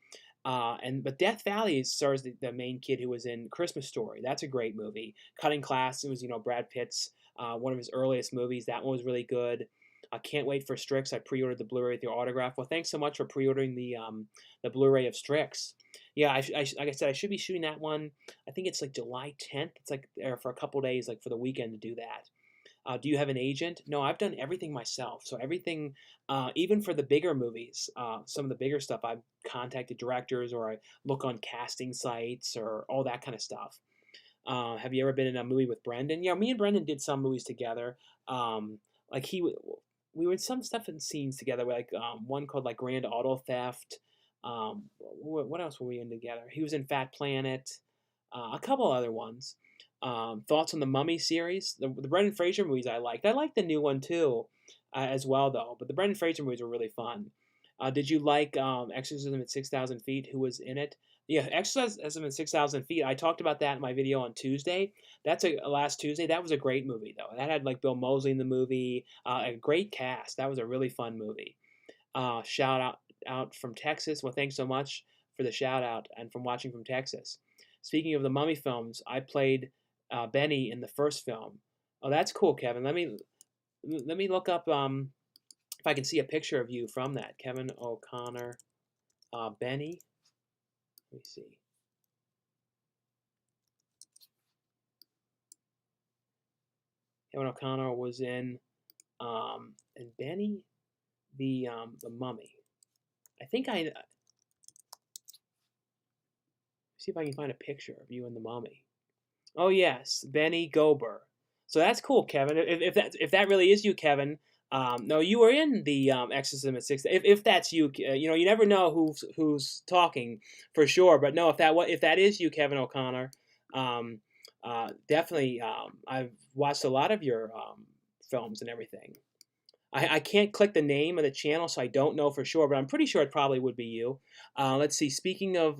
But Death Valley stars the main kid who was in Christmas Story. That's a great movie. Cutting Class, it was Brad Pitt's one of his earliest movies. That one was really good. I can't wait for Strix. I pre-ordered the Blu-ray with your autograph. Well, thanks so much for pre-ordering the Blu-ray of Strix. Yeah, like I said, I should be shooting that one. I think it's like July 10th. It's like for a couple days, like for the weekend to do that. Do you have an agent? No, I've done everything myself. So everything, even for the bigger movies, some of the bigger stuff, I've contacted directors, or I look on casting sites or all that kind of stuff. Have you ever been in a movie with Brendan? Yeah, me and Brendan did some movies together. Like we were in some stuff and scenes together. Like one called like Grand Auto Theft. What else were we in together? He was in Fat Planet. A couple other ones. Thoughts on the Mummy series? The Brendan Fraser movies I liked. I liked the new one too, as well though. But the Brendan Fraser movies were really fun. Did you like Exorcism at 6,000 Feet? Who was in it? Yeah, Exorcism at 6,000 Feet. I talked about that in my video on Tuesday. That's last Tuesday. That was a great movie though. That had like Bill Moseley in the movie. A great cast. That was a really fun movie. Shout out from Texas. Well, thanks so much for the shout out and from watching from Texas. Speaking of the Mummy films, I played Benny in the first film. Oh, that's cool, Kevin. Let me look up if I can see a picture of you from that. Kevin O'Connor, Benny. Let me see. Kevin O'Connor was in and Benny, the Mummy. I think see if I can find a picture of you in the Mummy. Oh yes, Benny Gober. So that's cool, Kevin. If that really is you, Kevin. No, you were in the Exorcism at 6. If that's you, you never know who's talking for sure. But no, if that is you, Kevin O'Connor, definitely. I've watched a lot of your films and everything. I can't click the name of the channel, so I don't know for sure, but I'm pretty sure it probably would be you. Let's see. Speaking of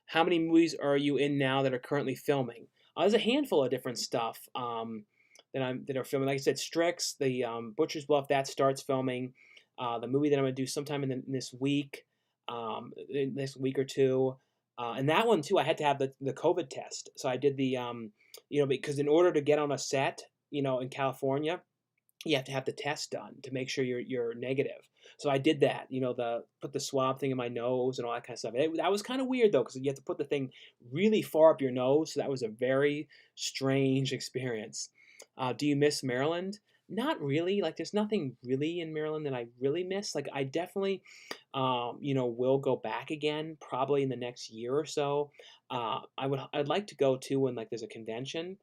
how many movies are you in now that are currently filming? There's a handful of different stuff that are filming. Like I said, Strix, the Butcher's Bluff, that starts filming. The movie that I'm going to do sometime in this week or two. And that one, too, I had to have the COVID test. So I did the, because in order to get on a set, in California, you have to have the test done to make sure you're negative. So I did that, put the swab thing in my nose and all that kind of stuff. That was kind of weird though, because you have to put the thing really far up your nose. So that was a very strange experience. Do you miss Maryland? Not really. Like, there's nothing really in Maryland that I really miss. Like, I definitely, will go back again probably in the next year or so. I'd like to go too when like there's a convention.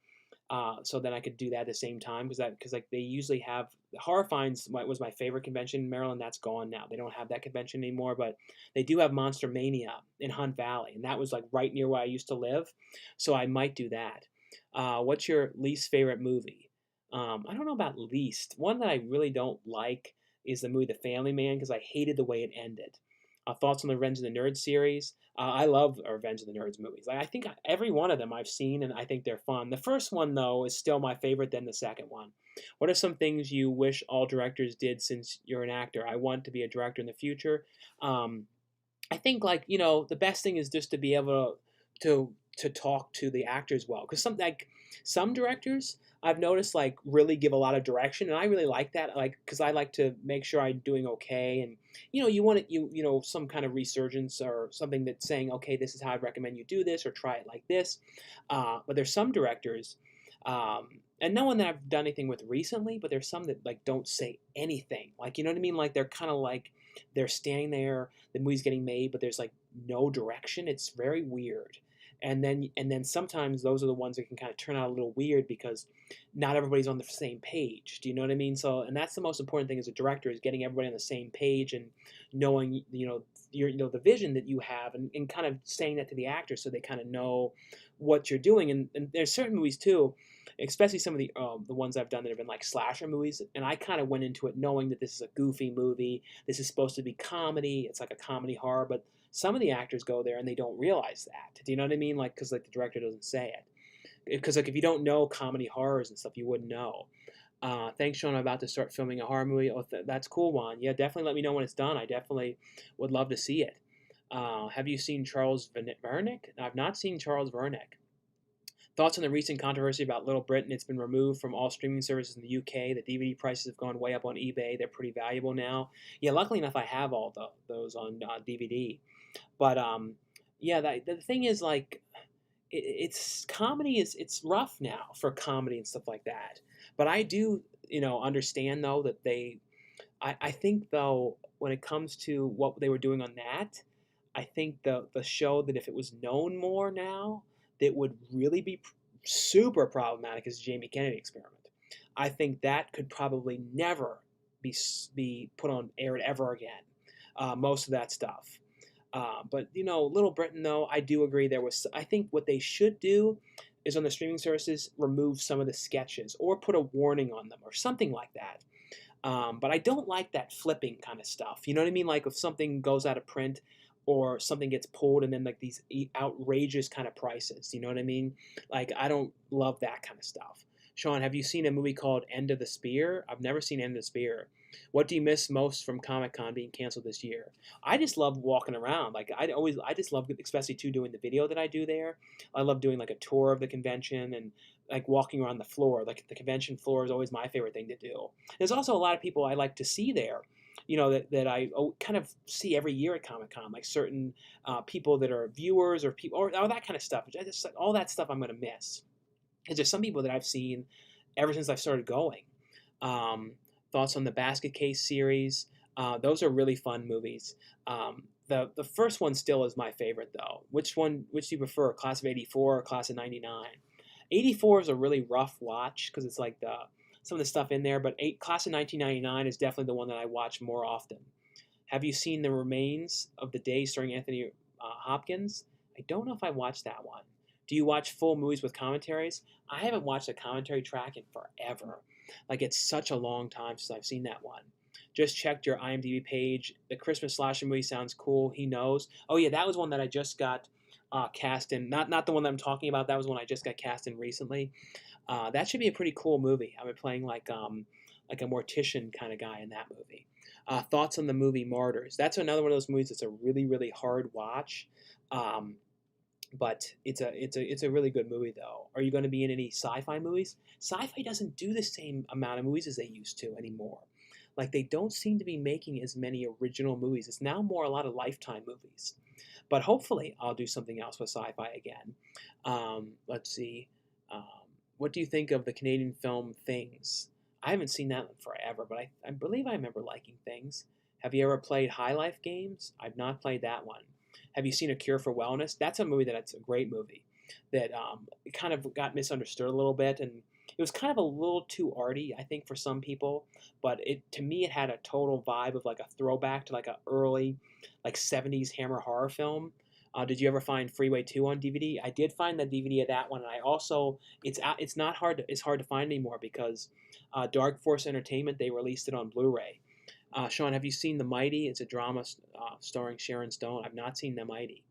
So then I could do that at the same time, because like they usually have Horror Finds was my favorite convention in Maryland. That's gone now. They don't have that convention anymore, but they do have Monster Mania in Hunt Valley, and that was like right near where I used to live. So I might do that. What's your least favorite movie? I don't know about least. One that I really don't like is the movie The Family Man, because I hated the way it ended. Thoughts on the Revenge of the Nerds series? I love Revenge of the Nerds movies. I think every one of them I've seen, and I think they're fun. The first one, though, is still my favorite than the second one. What are some things you wish all directors did since you're an actor? I want to be a director in the future. I think, the best thing is just to be able to talk to the actors well. Because some directors I've noticed like really give a lot of direction, and I really like that. Like because I like to make sure I'm doing okay, and you want it, some kind of resurgence or something that's saying, okay, this is how I'd recommend you do this or try it like this. But there's some directors. And no one that I've done anything with recently, but there's some that like don't say anything. Like you know what I mean? Like they're kind of like they're standing there, the movie's getting made, but there's like no direction. It's very weird. And then sometimes those are the ones that can kind of turn out a little weird because not everybody's on the same page. Do you know what I mean? So and that's the most important thing as a director is getting everybody on the same page and knowing the vision that you have and kind of saying that to the actors so they kind of know what you're doing. And there's certain movies too, especially some of the ones I've done that have been like slasher movies, and I kind of went into it knowing that this is a goofy movie. This is supposed to be comedy. It's like a comedy horror, but some of the actors go there and they don't realize that. Do you know what I mean? Like, because like the director doesn't say it. Because like if you don't know comedy horrors and stuff, you wouldn't know. Thanks, Sean. I'm about to start filming a horror movie. Oh, that's cool, Juan. Yeah, definitely let me know when it's done. I definitely would love to see it. Have you seen Charles Vernick? I've not seen Charles Vernick. Thoughts on the recent controversy about Little Britain? It's been removed from all streaming services in the UK. The DVD prices have gone way up on eBay. They're pretty valuable now. Yeah, luckily enough, I have all those on DVD. But yeah, the thing is like, it's comedy is it's rough now for comedy and stuff like that. But I do understand though that I think though when it comes to what they were doing on that, I think the show that if it was known more now, that would really be super problematic is the Jamie Kennedy Experiment. I think that could probably never be put on air ever again. Most of that stuff. But Little Britain though, I do agree there was. I think what they should do is on the streaming services remove some of the sketches or put a warning on them or something like that. But I don't like that flipping kind of stuff. You know what I mean? Like if something goes out of print or something gets pulled and then like these outrageous kind of prices. You know what I mean? Like I don't love that kind of stuff. Sean, have you seen a movie called End of the Spear? I've never seen End of the Spear. What do you miss most from Comic Con being canceled this year? I just love walking around. Like I just love, especially too, doing the video that I do there. I love doing like a tour of the convention and like walking around the floor. Like the convention floor is always my favorite thing to do. There's also a lot of people I like to see there. That I kind of see every year at Comic Con, like certain people that are viewers or people or all that kind of stuff. Just like all that stuff I'm going to miss. Because there's some people that I've seen ever since I've started going. Thoughts on the Basket Case series? Those are really fun movies. The first one still is my favorite though. Which do you prefer, Class of '84 or Class of '99? '84 is a really rough watch because it's like some of the stuff in there, but Class of 1999 is definitely the one that I watch more often. Have you seen The Remains of the Day starring Anthony Hopkins? I don't know if I watched that one. Do you watch full movies with commentaries? I haven't watched a commentary track in forever. Like it's such a long time since I've seen that one. Just checked your IMDb page. The Christmas slasher movie sounds cool. He Knows. Oh yeah, that was one that I just got cast in. Not the one that I'm talking about. That was one I just got cast in recently. That should be a pretty cool movie. I'm playing like a mortician kind of guy in that movie. Thoughts on the movie Martyrs? That's another one of those movies that's a really really hard watch. But it's a really good movie though. Are you going to be in any sci-fi movies? Sci-fi doesn't do the same amount of movies as they used to anymore. Like they don't seem to be making as many original movies. It's now more a lot of Lifetime movies. But hopefully I'll do something else with sci-fi again. Let's see. What do you think of the Canadian film Things? I haven't seen that one forever, but I believe I remember liking Things. Have you ever played High Life games? I've not played that one. Have you seen A Cure for Wellness? That's a movie that's a great movie that it kind of got misunderstood a little bit, and it was kind of a little too arty, I think, for some people. But to me, it had a total vibe of like a throwback to like a early, like 70s Hammer horror film. Did you ever find Freeway 2 on DVD? I did find the DVD of that one, and I also it's hard to find anymore because Dark Force Entertainment, they released it on Blu-ray. Sean, have you seen The Mighty? It's a drama starring Sharon Stone. I've not seen The Mighty.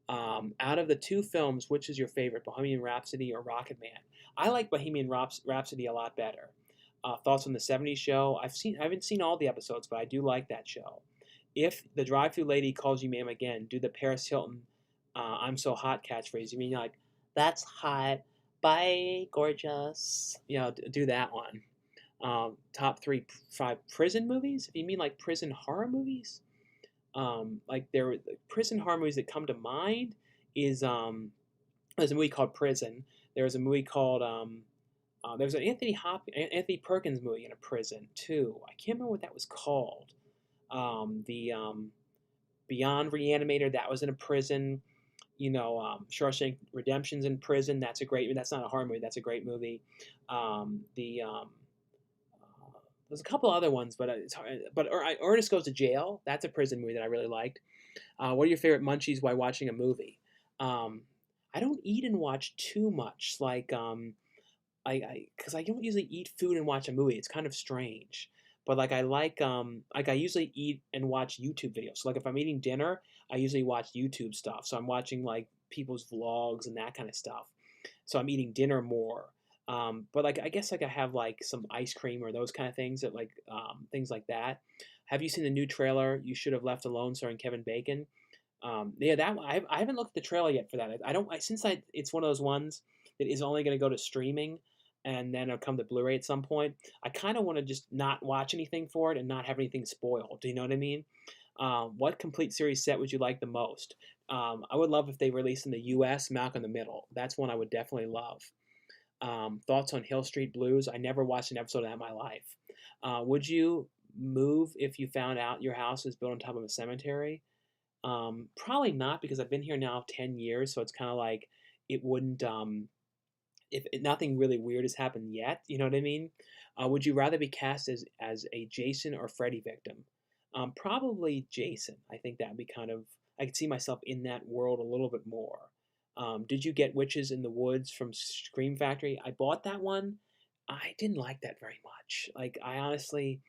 Out of the two films, which is your favorite, Bohemian Rhapsody or Rocket Man? I like Bohemian Rhapsody a lot better. Thoughts on the '70s show? I haven't seen all the episodes, but I do like that show. If the drive-thru lady calls you ma'am again, do the Paris Hilton "I'm so hot" catchphrase. You mean like That's hot. Bye, gorgeous. Do that one. Top three, five prison movies. If you mean like prison horror movies, like the prison horror movies that come to mind is there's a movie called Prison. There was a movie called there was an Anthony Perkins movie in a prison too. I can't remember what that was called. The Beyond Reanimator, that was in a prison. Shawshank Redemption's in prison. That's a great. That's not a horror movie. That's a great movie. The There's a couple other ones, but it's hard. But Ernest Goes to Jail. That's a prison movie that I really liked. What are your favorite munchies while watching a movie? Um, I don't eat and watch too much. Because I don't usually eat food and watch a movie. It's kind of strange. But like I usually eat and watch YouTube videos. So like if I'm eating dinner, I usually watch YouTube stuff. So I'm watching like people's vlogs and that kind of stuff. So I'm eating dinner more. But like I guess like I have like some ice cream or those kind of things things like that. Have you seen the new trailer? You Should Have Left Alone, starring Kevin Bacon. Yeah, that one, I haven't looked at the trailer yet for that. I don't I, since I it's one of those ones that is only going to go to streaming and then it'll come to Blu-ray at some point. I kind of want to just not watch anything for it and not have anything spoiled. Do you know what I mean? What complete series set would you like the most? I would love if they released in the U.S. Malcolm in the Middle. That's one I would definitely love. Thoughts on Hill Street Blues? I never watched an episode of that in my life. Would you move if you found out your house is built on top of a cemetery? Probably not because I've been here now 10 years, so it's kind of like it wouldn't. If nothing really weird has happened yet, you know what I mean? Would you rather be cast as a Jason or Freddy victim? Probably Jason. I think that'd be kind of. I could see myself in that world a little bit more. Did you get Witches in the Woods from Scream Factory? I bought that one. I didn't like that very much. Like I honestly,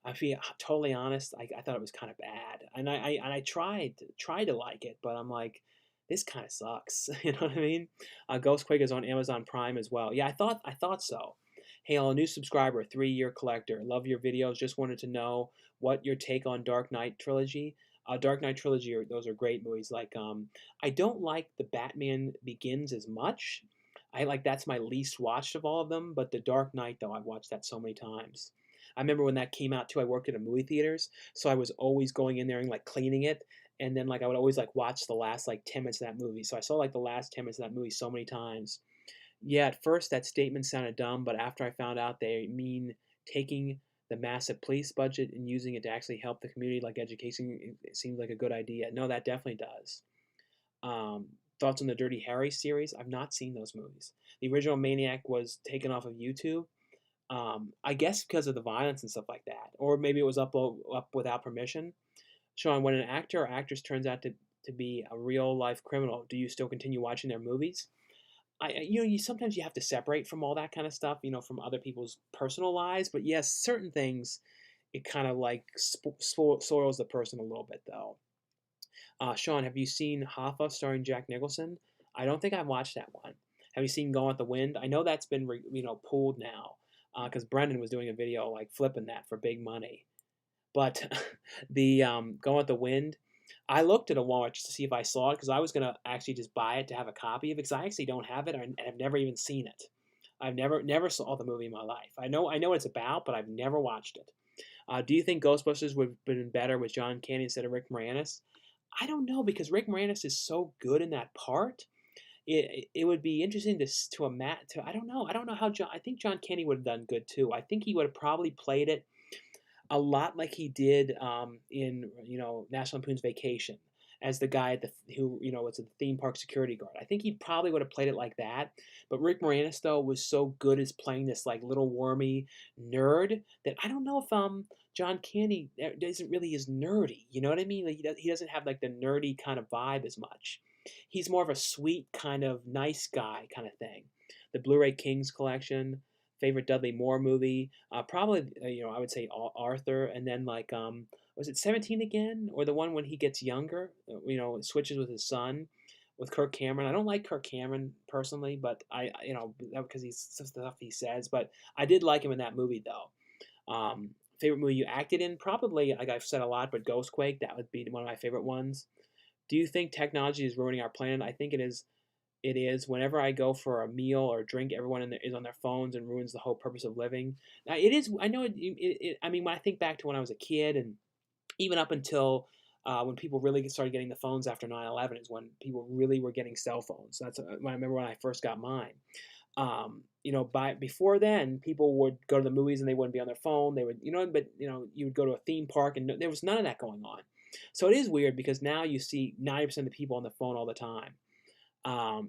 I feel totally honest. I thought it was kind of bad, and I tried to like it, but I'm like, this kind of sucks. You know what I mean? Ghostquake is on Amazon Prime as well. Yeah, I thought so. Hey, a new subscriber, 3-year collector. Love your videos. Just wanted to know what your take on Dark Knight trilogy. Dark Knight trilogy, those are great movies. I don't like the Batman Begins as much. I like that's my least watched of all of them. But the Dark Knight, though, I've watched that so many times. I remember when that came out too. I worked at a movie theaters, so I was always going in there and like cleaning it, and then like I would always like watch the last like 10 minutes of that movie. So I saw like the last 10 minutes of that movie so many times. Yeah, at first that statement sounded dumb, but after I found out they mean taking the massive police budget and using it to actually help the community, like education, it seems like a good idea. No, that definitely does. Um, Thoughts on the Dirty Harry series? I've not seen those movies. The original Maniac was taken off of YouTube. I guess because of the violence and stuff like that, or maybe it was up without permission. Sean, when an actor or actress turns out to be a real life criminal, do you still continue watching their movies? You sometimes you have to separate from all that kind of stuff, from other people's personal lives. But yes, certain things it kind of like soils the person a little bit, though. Sean, have you seen Hoffa starring Jack Nicholson? I don't think I've watched that one. Have you seen Gone with the Wind? I know that's been pulled now because Brendan was doing a video like flipping that for big money. But the Gone with the Wind, I looked at a Walmart just to see if I saw it because I was gonna actually just buy it to have a copy of it because I actually don't have it and I've never even seen it. I've never saw the movie in my life. I know what it's about, but I've never watched it. Do you think Ghostbusters would have been better with John Candy instead of Rick Moranis? I don't know because Rick Moranis is so good in that part. It would be interesting to I don't know how John. I think John Candy would have done good too. I think he would have probably played it a lot like he did in National Lampoon's Vacation as the guy who was a theme park security guard. I think he probably would have played it like that. But Rick Moranis though was so good as playing this like little wormy nerd that I don't know if John Candy isn't really as nerdy. You know what I mean? Like he doesn't have like the nerdy kind of vibe as much. He's more of a sweet kind of nice guy kind of thing. The Blu-ray Kings collection, favorite Dudley Moore movie, probably I would say Arthur, and then was it 17 again, or the one when he gets younger, switches with his son, with Kirk Cameron. I don't like Kirk Cameron personally, but because he's some stuff he says, but I did like him in that movie though. Favorite movie you acted in? Probably, like I've said a lot, but Ghostquake, that would be one of my favorite ones. Do you think technology is ruining our planet? I think it is It is. Whenever I go for a meal or a drink, everyone is on their phones and ruins the whole purpose of living. Now, it is. I know. I mean, when I think back to when I was a kid, and even up until when people really started getting the phones after 9/11, is when people really were getting cell phones. That's when I remember when I first got mine. By before then, people would go to the movies and they wouldn't be on their phone. They would, but you would go to a theme park and there was none of that going on. So it is weird because now you see 90% of the people on the phone all the time.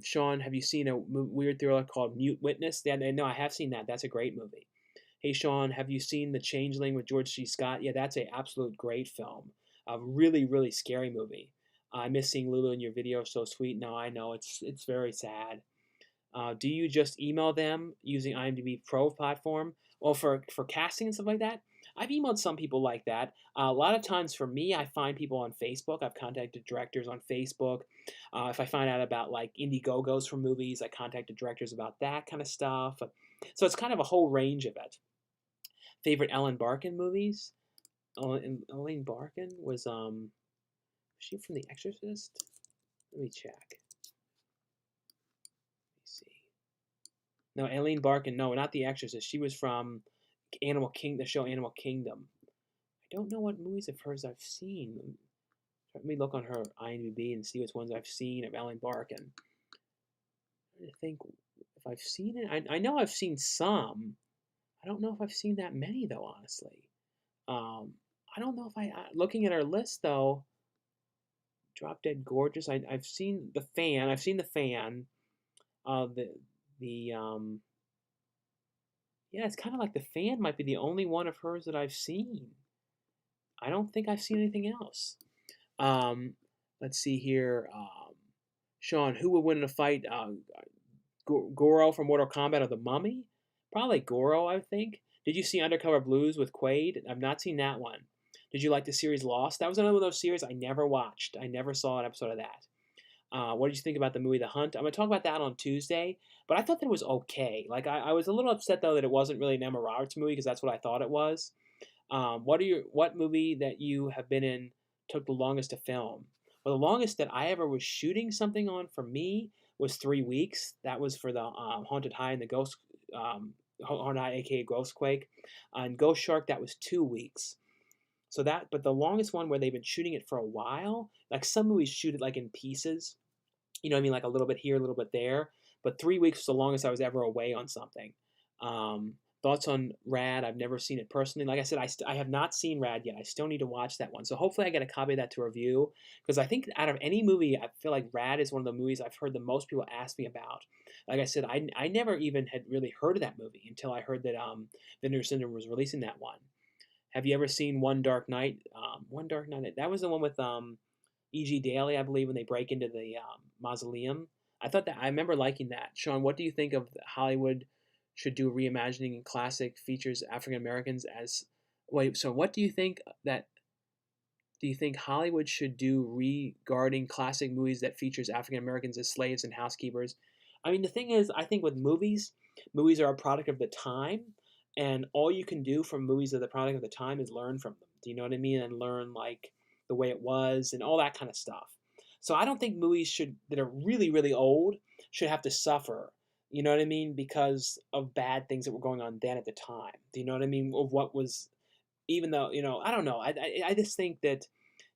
Sean, have you seen a weird thriller called Mute Witness? Yeah, no, I have seen that. That's a great movie. Hey, Sean, have you seen The Changeling with George C. Scott? Yeah, that's a absolute great film. A really, really scary movie. I miss seeing Lulu in your video. So sweet. No, I know it's very sad. Do you just email them using IMDb Pro platform? Well, for casting and stuff like that, I've emailed some people like that. A lot of times for me, I find people on Facebook. I've contacted directors on Facebook. If I find out about like Indiegogos for movies, I contacted directors about that kind of stuff. So it's kind of a whole range of it. Favorite Ellen Barkin movies? Ellen Barkin was she from The Exorcist? Let me check. See. No, Aileen Barkin. No, not The Exorcist. She was from Animal King, the show Animal Kingdom. I don't know what movies of hers I've seen. Let me look on her IMDb and see which ones I've seen of Ellen Barkin. I think if I've seen it. I know I've seen some. I don't know if I've seen that many though, honestly. I don't know if looking at her list though. Drop Dead Gorgeous. I've seen The Fan. I've seen The Fan. The Yeah, it's kind of like The Fan might be the only one of hers that I've seen. I don't think I've seen anything else. Let's see here. Sean, who would win in a fight? Goro from Mortal Kombat or the Mummy? Probably Goro, I think. Did you see Undercover Blues with Quaid? I've not seen that one. Did you like the series Lost? That was another one of those series I never watched. I never saw an episode of that. What did you think about the movie The Hunt? I'm going to talk about that on Tuesday, but I thought that it was okay. Like, I was a little upset, though, that it wasn't really an Emma Roberts movie because that's what I thought it was. What movie that you have been in took the longest to film? Well, the longest that I ever was shooting something on for me was 3 weeks. That was for the Haunted High and the Ghost, Haunted High, aka Ghostquake. And Ghost Shark, that was 2 weeks. But the longest one where they've been shooting it for a while, like some movies shoot it like in pieces, you know what I mean, like a little bit here, a little bit there. But 3 weeks was the longest I was ever away on something. Thoughts on Rad? I've never seen it personally. Like I said, I have not seen Rad yet. I still need to watch that one. So hopefully I get a copy of that to review because I think out of any movie, I feel like Rad is one of the movies I've heard the most people ask me about. Like I said, I never even had really heard of that movie until I heard that Vinegar Syndrome was releasing that one. Have you ever seen One Dark Night? One Dark Night. That was the one with E.G. Daily, I believe, when they break into the mausoleum. I remember liking that. Sean, what do you think of Hollywood should do reimagining classic features African Americans as? Wait, so what do you think that? Do you think Hollywood should do regarding classic movies that features African Americans as slaves and housekeepers? I mean, the thing is, I think with movies are a product of the time, and all you can do from movies that are the product of the time is learn from them. Do you know what I mean? And learn like the way it was and all that kind of stuff. So I don't think movies that are really, really old should have to suffer. You know what I mean? Because of bad things that were going on then at the time. Do you know what I mean? Of what was, even though, I don't know. I just think that,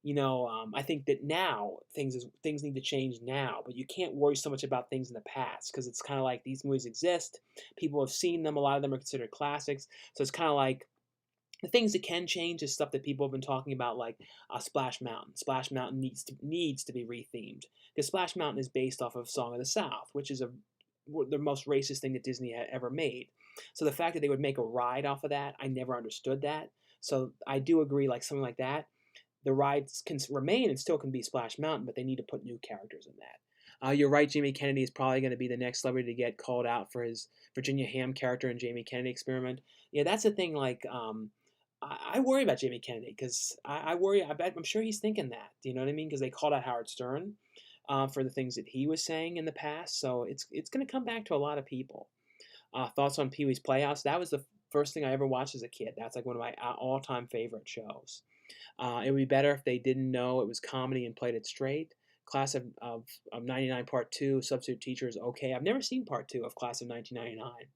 I think that now things need to change now, but you can't worry so much about things in the past because it's kind of like these movies exist. People have seen them. A lot of them are considered classics. So it's kind of like the things that can change is stuff that people have been talking about, like Splash Mountain. Splash Mountain needs to be rethemed because Splash Mountain is based off of Song of the South, which is the most racist thing that Disney had ever made. So the fact that they would make a ride off of that, I never understood that. So I do agree, like something like that, the rides can remain and still can be Splash Mountain, but they need to put new characters in that. You're right, Jamie Kennedy is probably going to be the next celebrity to get called out for his Virginia Ham character in Jamie Kennedy Experiment. Yeah, that's the thing. Like, I worry about Jamie Kennedy because I worry. I'm sure he's thinking that. Do you know what I mean? Because they called out Howard Stern for the things that he was saying in the past. So it's going to come back to a lot of people. Thoughts on Pee Wee's Playhouse? That was the first thing I ever watched as a kid. That's like one of my all-time favorite shows. It would be better if they didn't know it was comedy and played it straight. Class of 99 Part 2, Substitute Teacher is okay. I've never seen Part 2 of Class of 1999.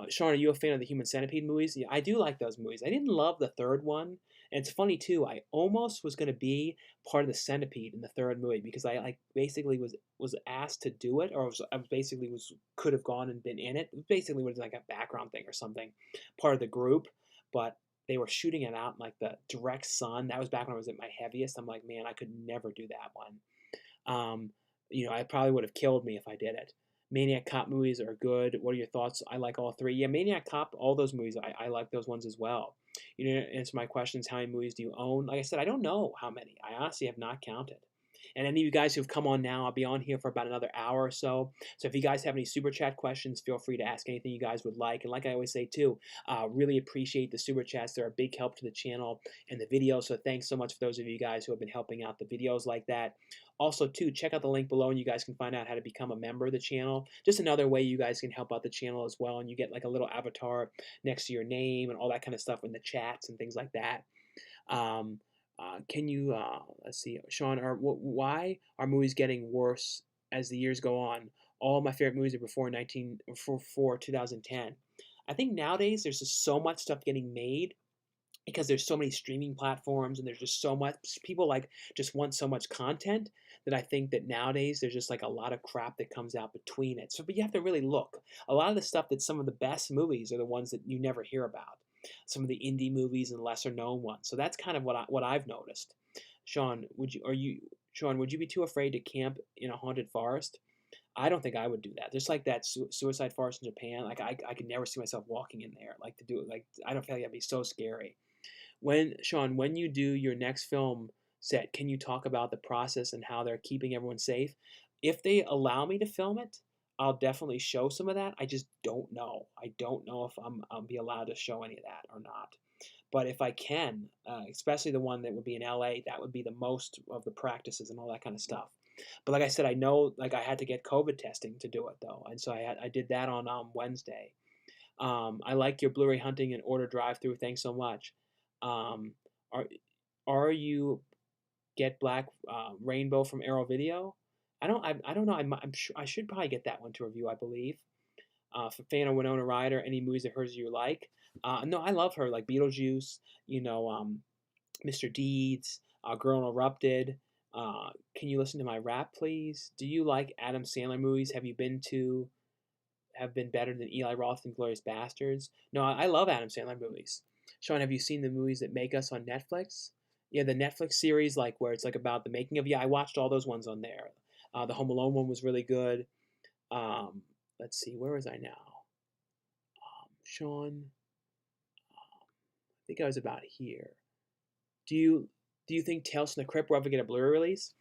Sean, are you a fan of the Human Centipede movies? Yeah, I do like those movies. I didn't love the third one, and it's funny too. I almost was going to be part of the Centipede in the third movie because I like basically was asked to do it, or I basically was could have gone and been in it. It basically was like a background thing or something, part of the group, but they were shooting it out in like the direct sun. That was back when I was at my heaviest. I'm like, man, I could never do that one. I probably would have killed me if I did it. Maniac Cop movies are good. What are your thoughts? I like all three. Yeah, Maniac Cop, all those movies, I like those ones as well. Answer my questions. How many movies do you own? Like I said, I don't know how many. I honestly have not counted. And any of you guys who've come on now, I'll be on here for about another hour or so. So if you guys have any super chat questions, feel free to ask anything you guys would like. And like I always say too, really appreciate the super chats. They're a big help to the channel and the videos. So thanks so much for those of you guys who have been helping out the videos like that. Also too, check out the link below and you guys can find out how to become a member of the channel. Just another way you guys can help out the channel as well. And you get like a little avatar next to your name and all that kind of stuff in the chats and things like that. Can you let's see, Sean? Why are movies getting worse as the years go on? All my favorite movies are before 2010. I think nowadays there's just so much stuff getting made because there's so many streaming platforms and there's just so much people like just want so much content that I think that nowadays there's just like a lot of crap that comes out between it. So, but you have to really look. A lot of the stuff that some of the best movies are the ones that you never hear about. Some of the indie movies and lesser known ones. So that's kind of what I've noticed. Sean, Sean, would you be too afraid to camp in a haunted forest? I don't think I would do that. Just like that suicide forest in Japan, like I could never see myself walking in there. Like to do it, like I don't feel like that'd be so scary. When you do your next film set, can you talk about the process and how they're keeping everyone safe? If they allow me to film it, I'll definitely show some of that. I just don't know. I don't know if I'll be allowed to show any of that or not. But if I can, especially the one that would be in LA, that would be the most of the practices and all that kind of stuff. But like I said, I know like I had to get COVID testing to do it though, and so I did that on Wednesday. I like your Blu-ray hunting and order drive-through. Thanks so much. Um, are are you get Black Rainbow from Arrow Video? I don't know. I'm sure I should probably get that one to review. I believe. For fan of Winona Ryder, any movies of hers you like? No, I love her. Like Beetlejuice. Mr. Deeds. Girl Interrupted. Can you listen to my rap, please? Do you like Adam Sandler movies? Have been better than Eli Roth and Glorious Bastards? No, I love Adam Sandler movies. Sean, have you seen the movies that make us on Netflix? Yeah, the Netflix series, like where it's like about the making of. Yeah, I watched all those ones on there. The Home Alone one was really good. Um, let's see, where was I now? Sean, I think I was about here. Do you think Tales from the Crypt will ever get a Blu-ray release?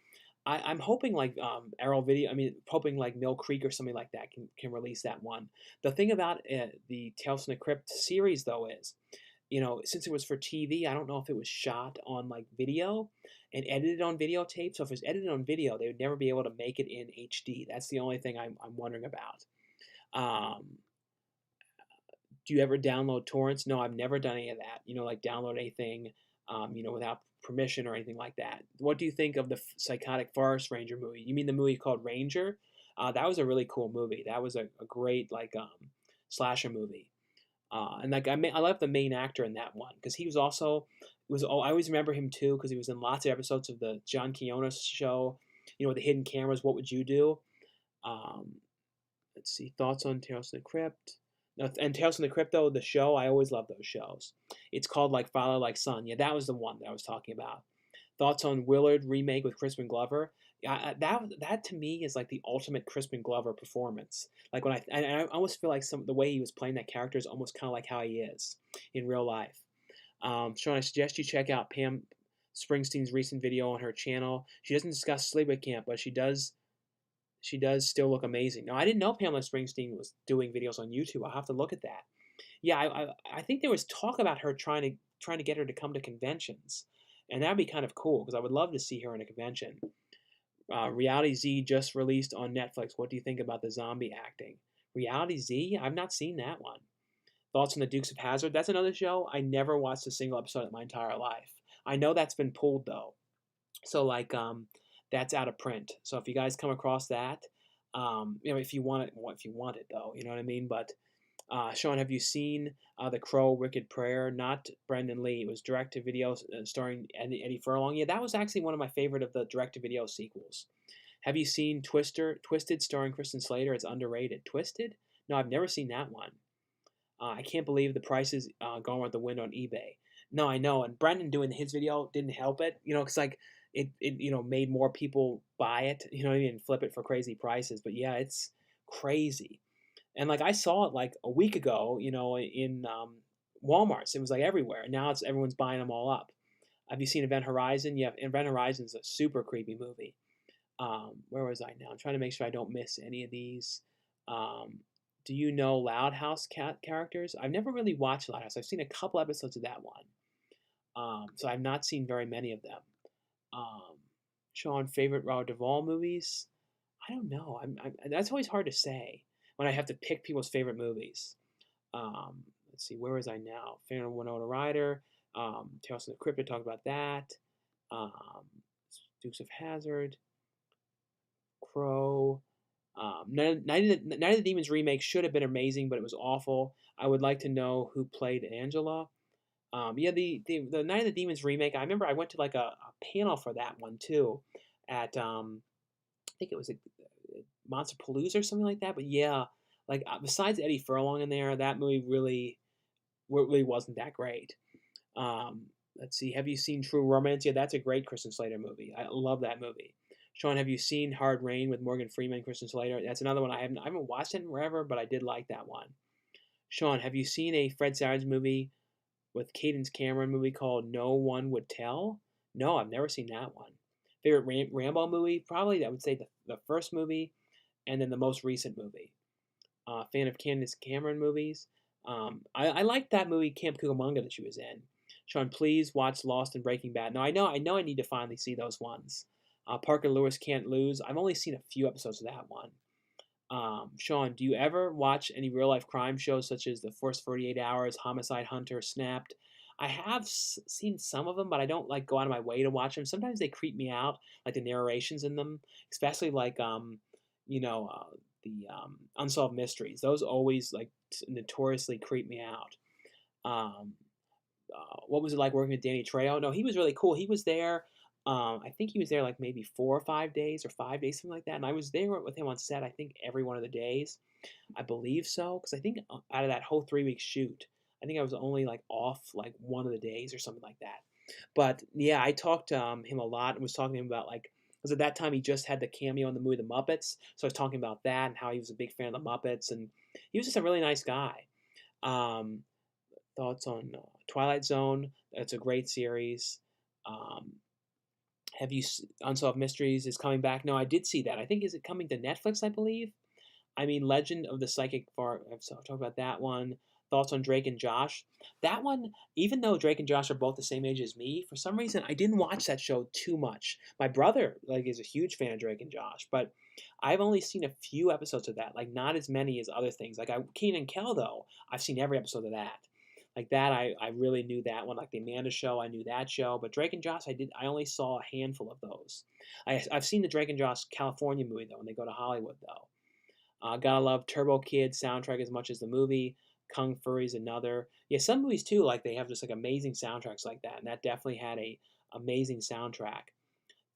I'm hoping like Arrow Video. I mean, hoping like Mill Creek or something like that can release that one. The thing about the Tales from the Crypt series though is, since it was for TV, I don't know if it was shot on like video and edited on videotape. So if it was edited on video, they would never be able to make it in HD. That's the only thing I'm wondering about. Um, do you ever download torrents? No, I've never done any of that. Like download anything, without permission or anything like that. What do you think of the Psychotic Forest Ranger movie? You mean the movie called Ranger? That was a really cool movie. That was a great like slasher movie. And like I love the main actor in that one because he was also I always remember him too because he was in lots of episodes of the John Quinones show. With the hidden cameras. What would you do? Um, let's see. Thoughts on Tales from the Crypt? No, and Tales from the Crypt though, the show. I always love those shows. It's called like Father Like Son. Yeah, that was the one that I was talking about. Thoughts on Willard remake with Crispin Glover? Yeah, that to me is like the ultimate Crispin Glover performance. Like when I almost feel like the way he was playing that character is almost kind of like how he is in real life. Sean, I suggest you check out Pam Springsteen's recent video on her channel. She doesn't discuss sleepaway camp, but she does still look amazing. Now, I didn't know Pamela Springsteen was doing videos on YouTube. I'll have to look at that. Yeah, I think there was talk about her trying to get her to come to conventions, and that'd be kind of cool because I would love to see her in a convention. Reality Z just released on Netflix. What do you think about the zombie acting? Reality Z? I've not seen that one. Thoughts on the Dukes of Hazzard? That's another show. I never watched a single episode of my entire life. I know that's been pulled though. So like That's out of print. So if you guys come across that, if you want it, well, if you want it though, you know what I mean. But Sean, have you seen The Crow, Wicked Prayer? Not Brendan Lee. It was direct to video, starring Eddie Furlong. Yeah, that was actually one of my favorite of the direct to video sequels. Have you seen Twisted, starring Kristen Slater? It's underrated. Twisted? No, I've never seen that one. I can't believe the price is going out the window on eBay. No, I know. And Brendan doing his video didn't help it, because like it made more people buy it, what I mean, and flip it for crazy prices. But yeah, it's crazy. And like I saw it like a week ago, in Walmart's. It was like everywhere. And now everyone's buying them all up. Have you seen Event Horizon? Yeah, Event Horizon's a super creepy movie. Where was I now? I'm trying to make sure I don't miss any of these. Um, do you know Loud House characters? I've never really watched Loud House. I've seen a couple episodes of that one. So I've not seen very many of them. Um, Sean, favorite Raoul Duvall movies? I don't know. That's always hard to say when I have to pick people's favorite movies. Let's see, where was I now? Phantom Winona Ryder, Tales from the Crypt, talk about that. Um, Dukes of Hazzard, Crow. Night of the Demons remake should have been amazing, but it was awful. I would like to know who played Angela. Yeah, the Night of the Demons remake. I remember I went to like a panel for that one too, at I think it was a Monster Palooza or something like that. But yeah, like besides Eddie Furlong in there, that movie really wasn't that great. Um, let's see. Have you seen True Romance? Yeah, that's a great Kristen Slater movie. I love that movie. Sean, have you seen Hard Rain with Morgan Freeman and Kristen Slater? That's another one I haven't watched it in forever, but I did like that one. Sean, have you seen a Fred Savage movie with Cadence Cameron movie called No One Would Tell? No, I've never seen that one. Favorite Rambo movie? Probably I would say the first movie, and then the most recent movie. Fan of Candace Cameron movies. I liked that movie Camp Cucamonga that she was in. Sean, please watch Lost and Breaking Bad. No, I know I need to finally see those ones. Parker Lewis Can't Lose. I've only seen a few episodes of that one. Sean, do you ever watch any real life crime shows such as The First 48 Hours, Homicide Hunter, Snapped? I have seen some of them, but I don't like go out of my way to watch them. Sometimes they creep me out, like the narrations in them, especially like you know, the unsolved mysteries. Those always like notoriously creep me out. Um, what was it like working with Danny Trejo? No, he was really cool. He was there. I think he was there like maybe 4 or 5 days or 5 days, something like that. And I was there with him on set. I think every one of the days. I believe so, because I think out of that whole 3 week shoot, I think I was only like off like one of the days or something like that. But yeah, I talked to him a lot and was talking to him about like, because at that time he just had the cameo in the movie The Muppets, so I was talking about that and how he was a big fan of the Muppets, and he was just a really nice guy. Um, Thoughts on Twilight Zone? That's a great series. Um, have you Unsolved Mysteries is coming back? No, I did see that. I think is it coming to Netflix? I believe. I mean, Legend of the Psychic Far. I've talked about that one. Thoughts on Drake and Josh? That one, even though Drake and Josh are both the same age as me, for some reason I didn't watch that show too much. My brother like is a huge fan of Drake and Josh, but I've only seen a few episodes of that. Like not as many as other things. Like Kenan and Kel though, I've seen every episode of that. Like that, I really knew that one. Like the Amanda Show, I knew that show. But Drake and Josh, I only saw a handful of those. I've seen the Drake and Josh California movie though, when they go to Hollywood though. Gotta love Turbo Kid soundtrack as much as the movie. Kung Fury's another. Yeah, some movies too, like they have just like amazing soundtracks like that, and that definitely had a amazing soundtrack.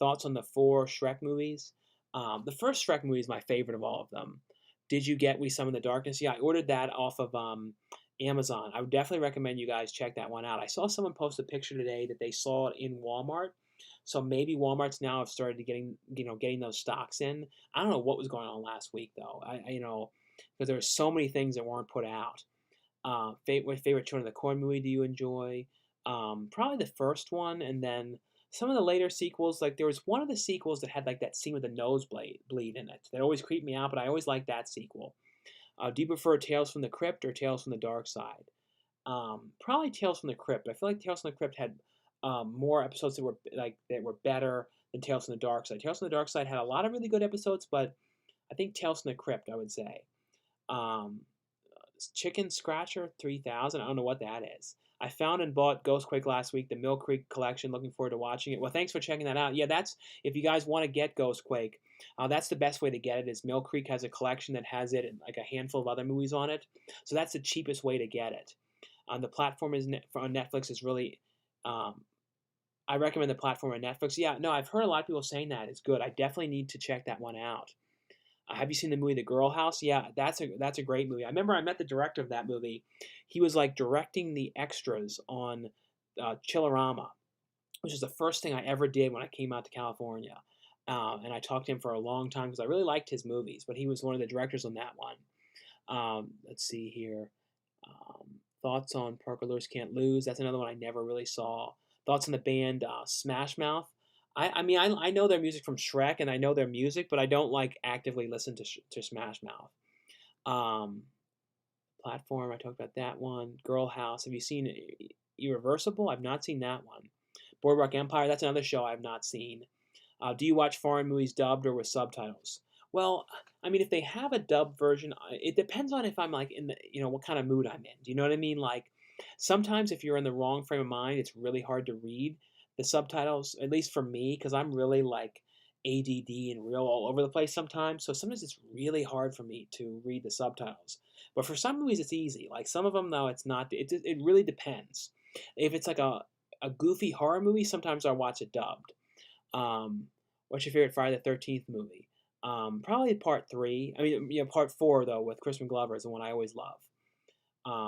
Thoughts on the 4 Shrek movies? The first Shrek movie is my favorite of all of them. Did you get We Summon the Darkness? Yeah, I ordered that off of Amazon. I would definitely recommend you guys check that one out. I saw someone post a picture today that they saw it in Walmart. So maybe Walmart's now have started to getting those stocks in. I don't know what was going on last week though. Because there were so many things that weren't put out. What favorite Children of the Corn movie do you enjoy? Probably the first one, and then some of the later sequels. Like there was one of the sequels that had like that scene with the nosebleed bleed in it. That always creeped me out, but I always liked that sequel. Do you prefer Tales from the Crypt or Tales from the Dark Side? Probably Tales from the Crypt. I feel like Tales from the Crypt had more episodes that were better than Tales from the Dark Side. Tales from the Dark Side had a lot of really good episodes, but I think Tales from the Crypt, I would say. Um, Chicken Scratcher 3000. I don't know what that is. I found and bought Ghostquake last week, the Mill Creek collection. Looking forward to watching it. Well, thanks for checking that out. Yeah, that's if you guys want to get Ghostquake, that's the best way to get it. Is Mill Creek has a collection that has it and like a handful of other movies on it. So that's the cheapest way to get it. The platform is on Netflix is really. I recommend the platform on Netflix. Yeah, no, I've heard a lot of people saying that it's good. I definitely need to check that one out. Have you seen the movie The Girl House? Yeah, that's a great movie. I remember I met the director of that movie. He was like directing the extras on Chillerama, which is the first thing I ever did when I came out to California. And I talked to him for a long time because I really liked his movies, but he was one of the directors on that one. Let's see here. Thoughts on Parker Lewis Can't Lose. That's another one I never really saw. Thoughts on the band Smash Mouth. I mean, I know their music from Shrek, and I know their music, but I don't like actively listen to Smash Mouth. Platform, I talked about that one. Girl House. Have you seen Irreversible? I've not seen that one. Boardwalk Empire. That's another show I've not seen. Do you watch foreign movies dubbed or with subtitles? Well, I mean, if they have a dubbed version, it depends on if I'm like in the, what kind of mood I'm in. Do you know what I mean? Like, sometimes if you're in the wrong frame of mind, it's really hard to read the subtitles, at least for me, because I'm really like ADD and real all over the place sometimes. So sometimes it's really hard for me to read the subtitles. But for some movies, it's easy. Like some of them, though, it's not. It really depends. If it's like a goofy horror movie, sometimes I watch it dubbed. What's your favorite Friday the 13th movie? Probably part 3. I mean, part 4 though with Crispin Glover is the one I always love.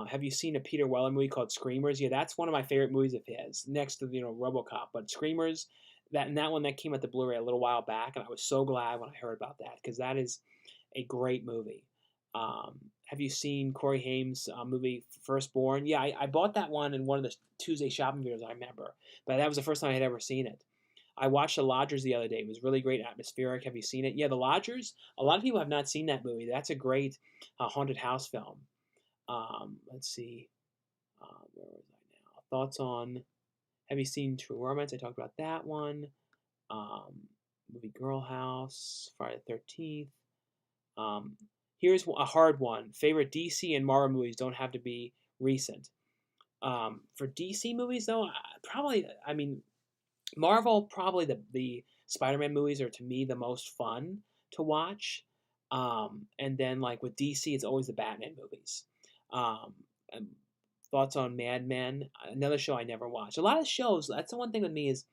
Have you seen a Peter Weller movie called Screamers? Yeah, that's one of my favorite movies of his, next to RoboCop. But Screamers, that one that came at the Blu-ray a little while back, and I was so glad when I heard about that because that is a great movie. Have you seen Corey Haim's movie Firstborn? Yeah, I bought that one in one of the Tuesday shopping videos I remember, but that was the first time I had ever seen it. I watched The Lodgers the other day. It was really great, atmospheric. Have you seen it? Yeah, The Lodgers. A lot of people have not seen that movie. That's a great haunted house film. Let's see. Where was I now? Thoughts on? Have you seen True Romance? I talked about that one. Movie Girl House, Friday the 13th. Here's a hard one. Favorite DC and Marvel movies don't have to be recent. For DC movies, though, probably. I mean, Marvel, probably the Spider-Man movies are to me the most fun to watch. And then like with DC, it's always the Batman movies. And thoughts on Mad Men? Another show I never watched. A lot of shows. That's the one thing with me is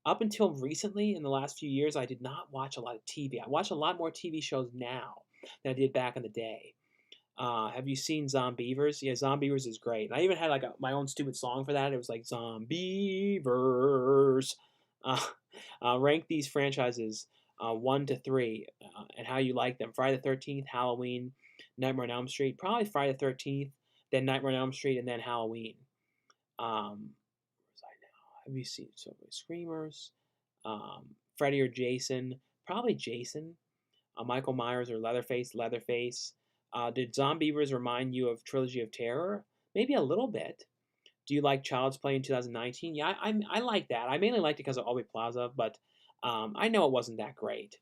up until recently, in the last few years, I did not watch a lot of TV. I watch a lot more TV shows now than I did back in the day. Have you seen Zombievers? Yeah, Zombievers is great. And I even had like my own stupid song for that. It was like Zombievers. Rank these franchises 1 to 3 and how you like them. Friday the 13th, Halloween, Nightmare on Elm Street. Probably Friday the 13th, then Nightmare on Elm Street, and then Halloween. Where's I now? Have you seen Screamers? Freddy or Jason? Probably Jason. Michael Myers or Leatherface? Leatherface. Did Zombievers remind you of Trilogy of Terror? Maybe a little bit. Do you like Child's Play in 2019? Yeah, I like that. I mainly liked it because of Aubrey Plaza, but I know it wasn't that great.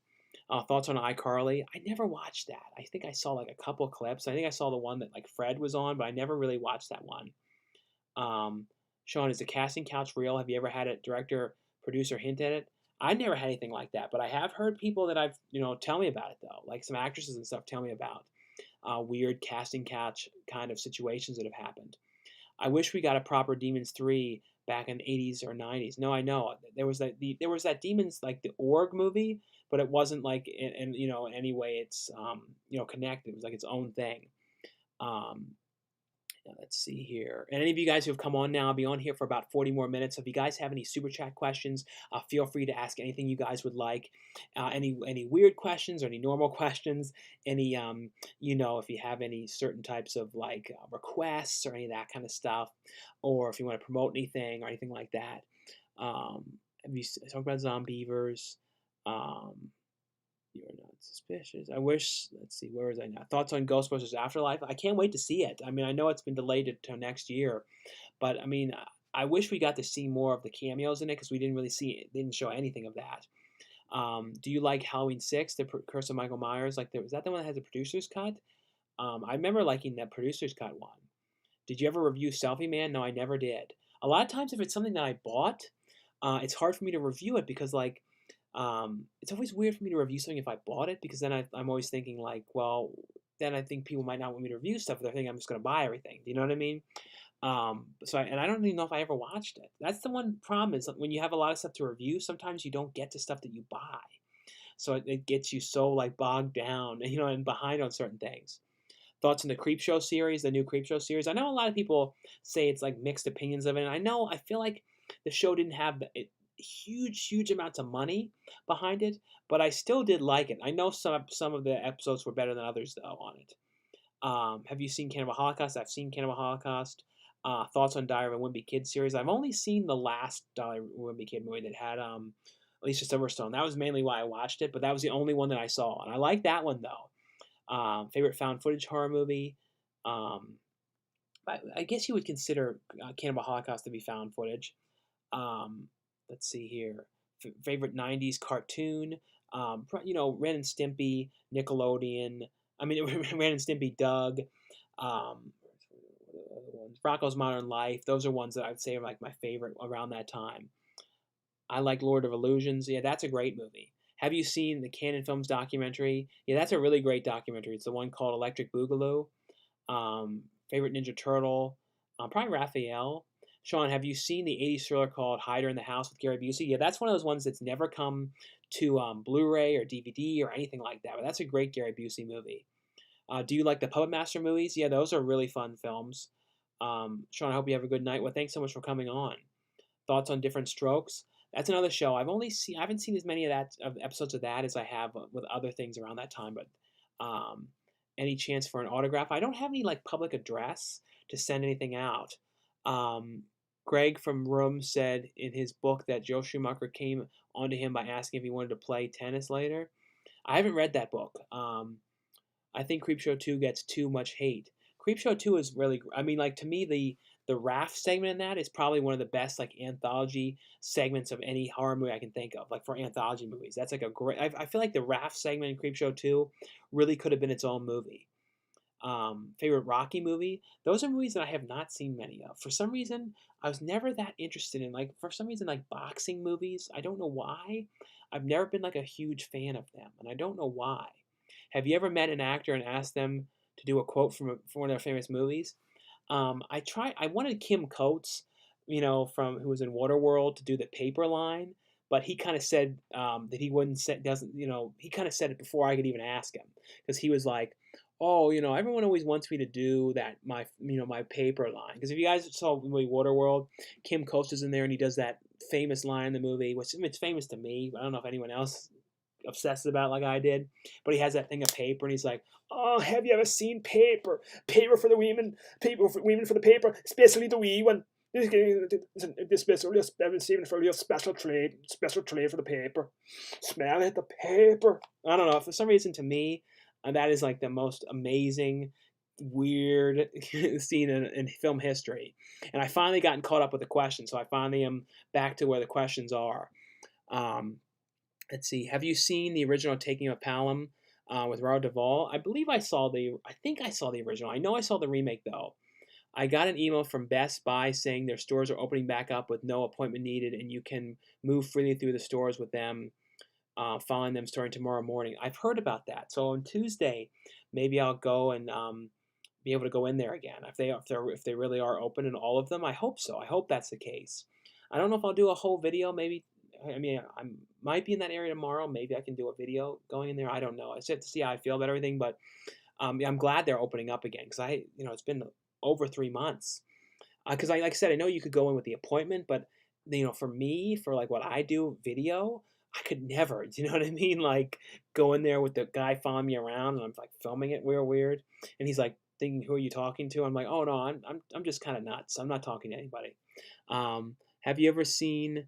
Thoughts on iCarly? I never watched that. I think I saw like a couple clips. I think I saw the one that like Fred was on, but I never really watched that one. Sean, is the casting couch real? Have you ever had a director, producer hint at it? I never had anything like that, but I have heard people that I've tell me about it though, like some actresses and stuff tell me about weird casting couch kind of situations that have happened. I wish we got a proper Demons 3 back in the 80s or 90s. No, I know there was that Demons like the Org movie, but it wasn't like in any way it's connected. It was like its own thing. Let's see here. And any of you guys who have come on now, I'll be on here for about 40 more minutes. So if you guys have any super chat questions, feel free to ask anything you guys would like. Any weird questions or any normal questions. Any, if you have any certain types of like requests or any of that kind of stuff. Or if you want to promote anything or anything like that. Have you talked about Zombievers? You're not suspicious. I wish, let's see, where is I now? Thoughts on Ghostbusters Afterlife? I can't wait to see it. I mean, I know it's been delayed until next year, but I mean, I wish we got to see more of the cameos in it because we didn't really see it. They didn't show anything of that. Do you like Halloween 6, The Curse of Michael Myers? Like, is that the one that has a producer's cut? I remember liking that producer's cut one. Did you ever review Selfie Man? No, I never did. A lot of times, if it's something that I bought, it's hard for me to review it because like it's always weird for me to review something if I bought it because then I'm always thinking like, well, then I think people might not want me to review stuff if they're thinking I'm just going to buy everything. Do you know what I mean? And I don't even know if I ever watched it. That's the one problem is when you have a lot of stuff to review, sometimes you don't get to stuff that you buy. So it gets you so like bogged down, and behind on certain things. Thoughts on the Creepshow series, the new Creepshow series? I know a lot of people say it's like mixed opinions of it. And I feel like the show didn't have huge amounts of money behind it, but I still did like it. I know some of the episodes were better than others though on it. Have you seen Cannibal Holocaust? I've seen Cannibal Holocaust. Thoughts on Diary of a Wimpy Kid series? I've only seen the last Diary of a Wimpy Kid movie that had Alicia Silverstone. That was mainly why I watched it, but that was the only one that I saw, and I like that one though. Favorite found footage horror movie? Um, I guess you would consider Cannibal Holocaust to be found footage. Um, let's see here. Favorite '90s cartoon? Ren and Stimpy, Nickelodeon. I mean, Ren and Stimpy, Doug. Um, Rocko's Modern Life. Those are ones that I'd say are like my favorite around that time. I like Lord of Illusions. Yeah, that's a great movie. Have you seen the Canon Films documentary? Yeah, that's a really great documentary. It's the one called Electric Boogaloo. Favorite Ninja Turtle? Probably Raphael. Sean, have you seen the '80s thriller called Hider in the House with Gary Busey? Yeah, that's one of those ones that's never come to Blu-ray or DVD or anything like that. But that's a great Gary Busey movie. Do you like the Puppet Master movies? Yeah, those are really fun films. Sean, I hope you have a good night. Well, thanks so much for coming on. Thoughts on Different Strokes? That's another show. I haven't seen as many of episodes of that as I have with other things around that time. But um, any chance for an autograph? I don't have any like public address to send anything out. Um, Greg from Room said in his book that Joe Schumacher came onto him by asking if he wanted to play tennis later. I haven't read that book. I think Creepshow 2 gets too much hate. Creepshow 2 is really, I mean, like to me, the raft segment in that is probably one of the best like anthology segments of any horror movie I can think of. Like for anthology movies, that's like a great. I feel like the raft segment in Creepshow 2 really could have been its own movie. Favorite Rocky movie? Those are movies that I have not seen many of. For some reason, I was never that interested in like for some reason like boxing movies. I don't know why. I've never been like a huge fan of them, and I don't know why. Have you ever met an actor and asked them to do a quote from one of their famous movies? I wanted Kim Coates, from who was in Waterworld, to do the paper line, but he kind of said that he wouldn't say doesn't he kind of said it before I could even ask him because he was like, oh, everyone always wants me to do that my paper line because if you guys saw the movie Waterworld, Kim Coates is in there and he does that famous line in the movie, which it's famous to me, but I don't know if anyone else obsessed about it like I did. But he has that thing of paper, and he's like, "Oh, have you ever seen paper? Paper for the women, paper for women for the paper, especially the wee one. This special, I've been saving for a special tray for the paper. Smell it, the paper." I don't know. For some reason, to me, that is like the most amazing, weird scene in film history. And I finally gotten caught up with the questions, so I finally am back to where the questions are. Um, Let's see. Have you seen the original Taking of Pelham with Robert Duvall? I believe I saw the. I think I saw the original. I know I saw the remake though. I got an email from Best Buy saying their stores are opening back up with no appointment needed, and you can move freely through the stores with them, following them starting tomorrow morning. I've heard about that. So on Tuesday, maybe I'll go and be able to go in there again if they really are open in all of them. I hope so. I hope that's the case. I don't know if I'll do a whole video. Maybe I mean, I might be in that area tomorrow. Maybe I can do a video going in there. I don't know. I just have to see how I feel about everything. But yeah, I'm glad they're opening up again because it's been over 3 months. Because like I said, I know you could go in with the appointment, but for me, for like what I do, video, I could never. Do you know what I mean? Like go in there with the guy following me around, and I'm like filming it weird, and he's like thinking, "Who are you talking to?" I'm like, "Oh no, I'm just kind of nuts. I'm not talking to anybody." Have you ever seen?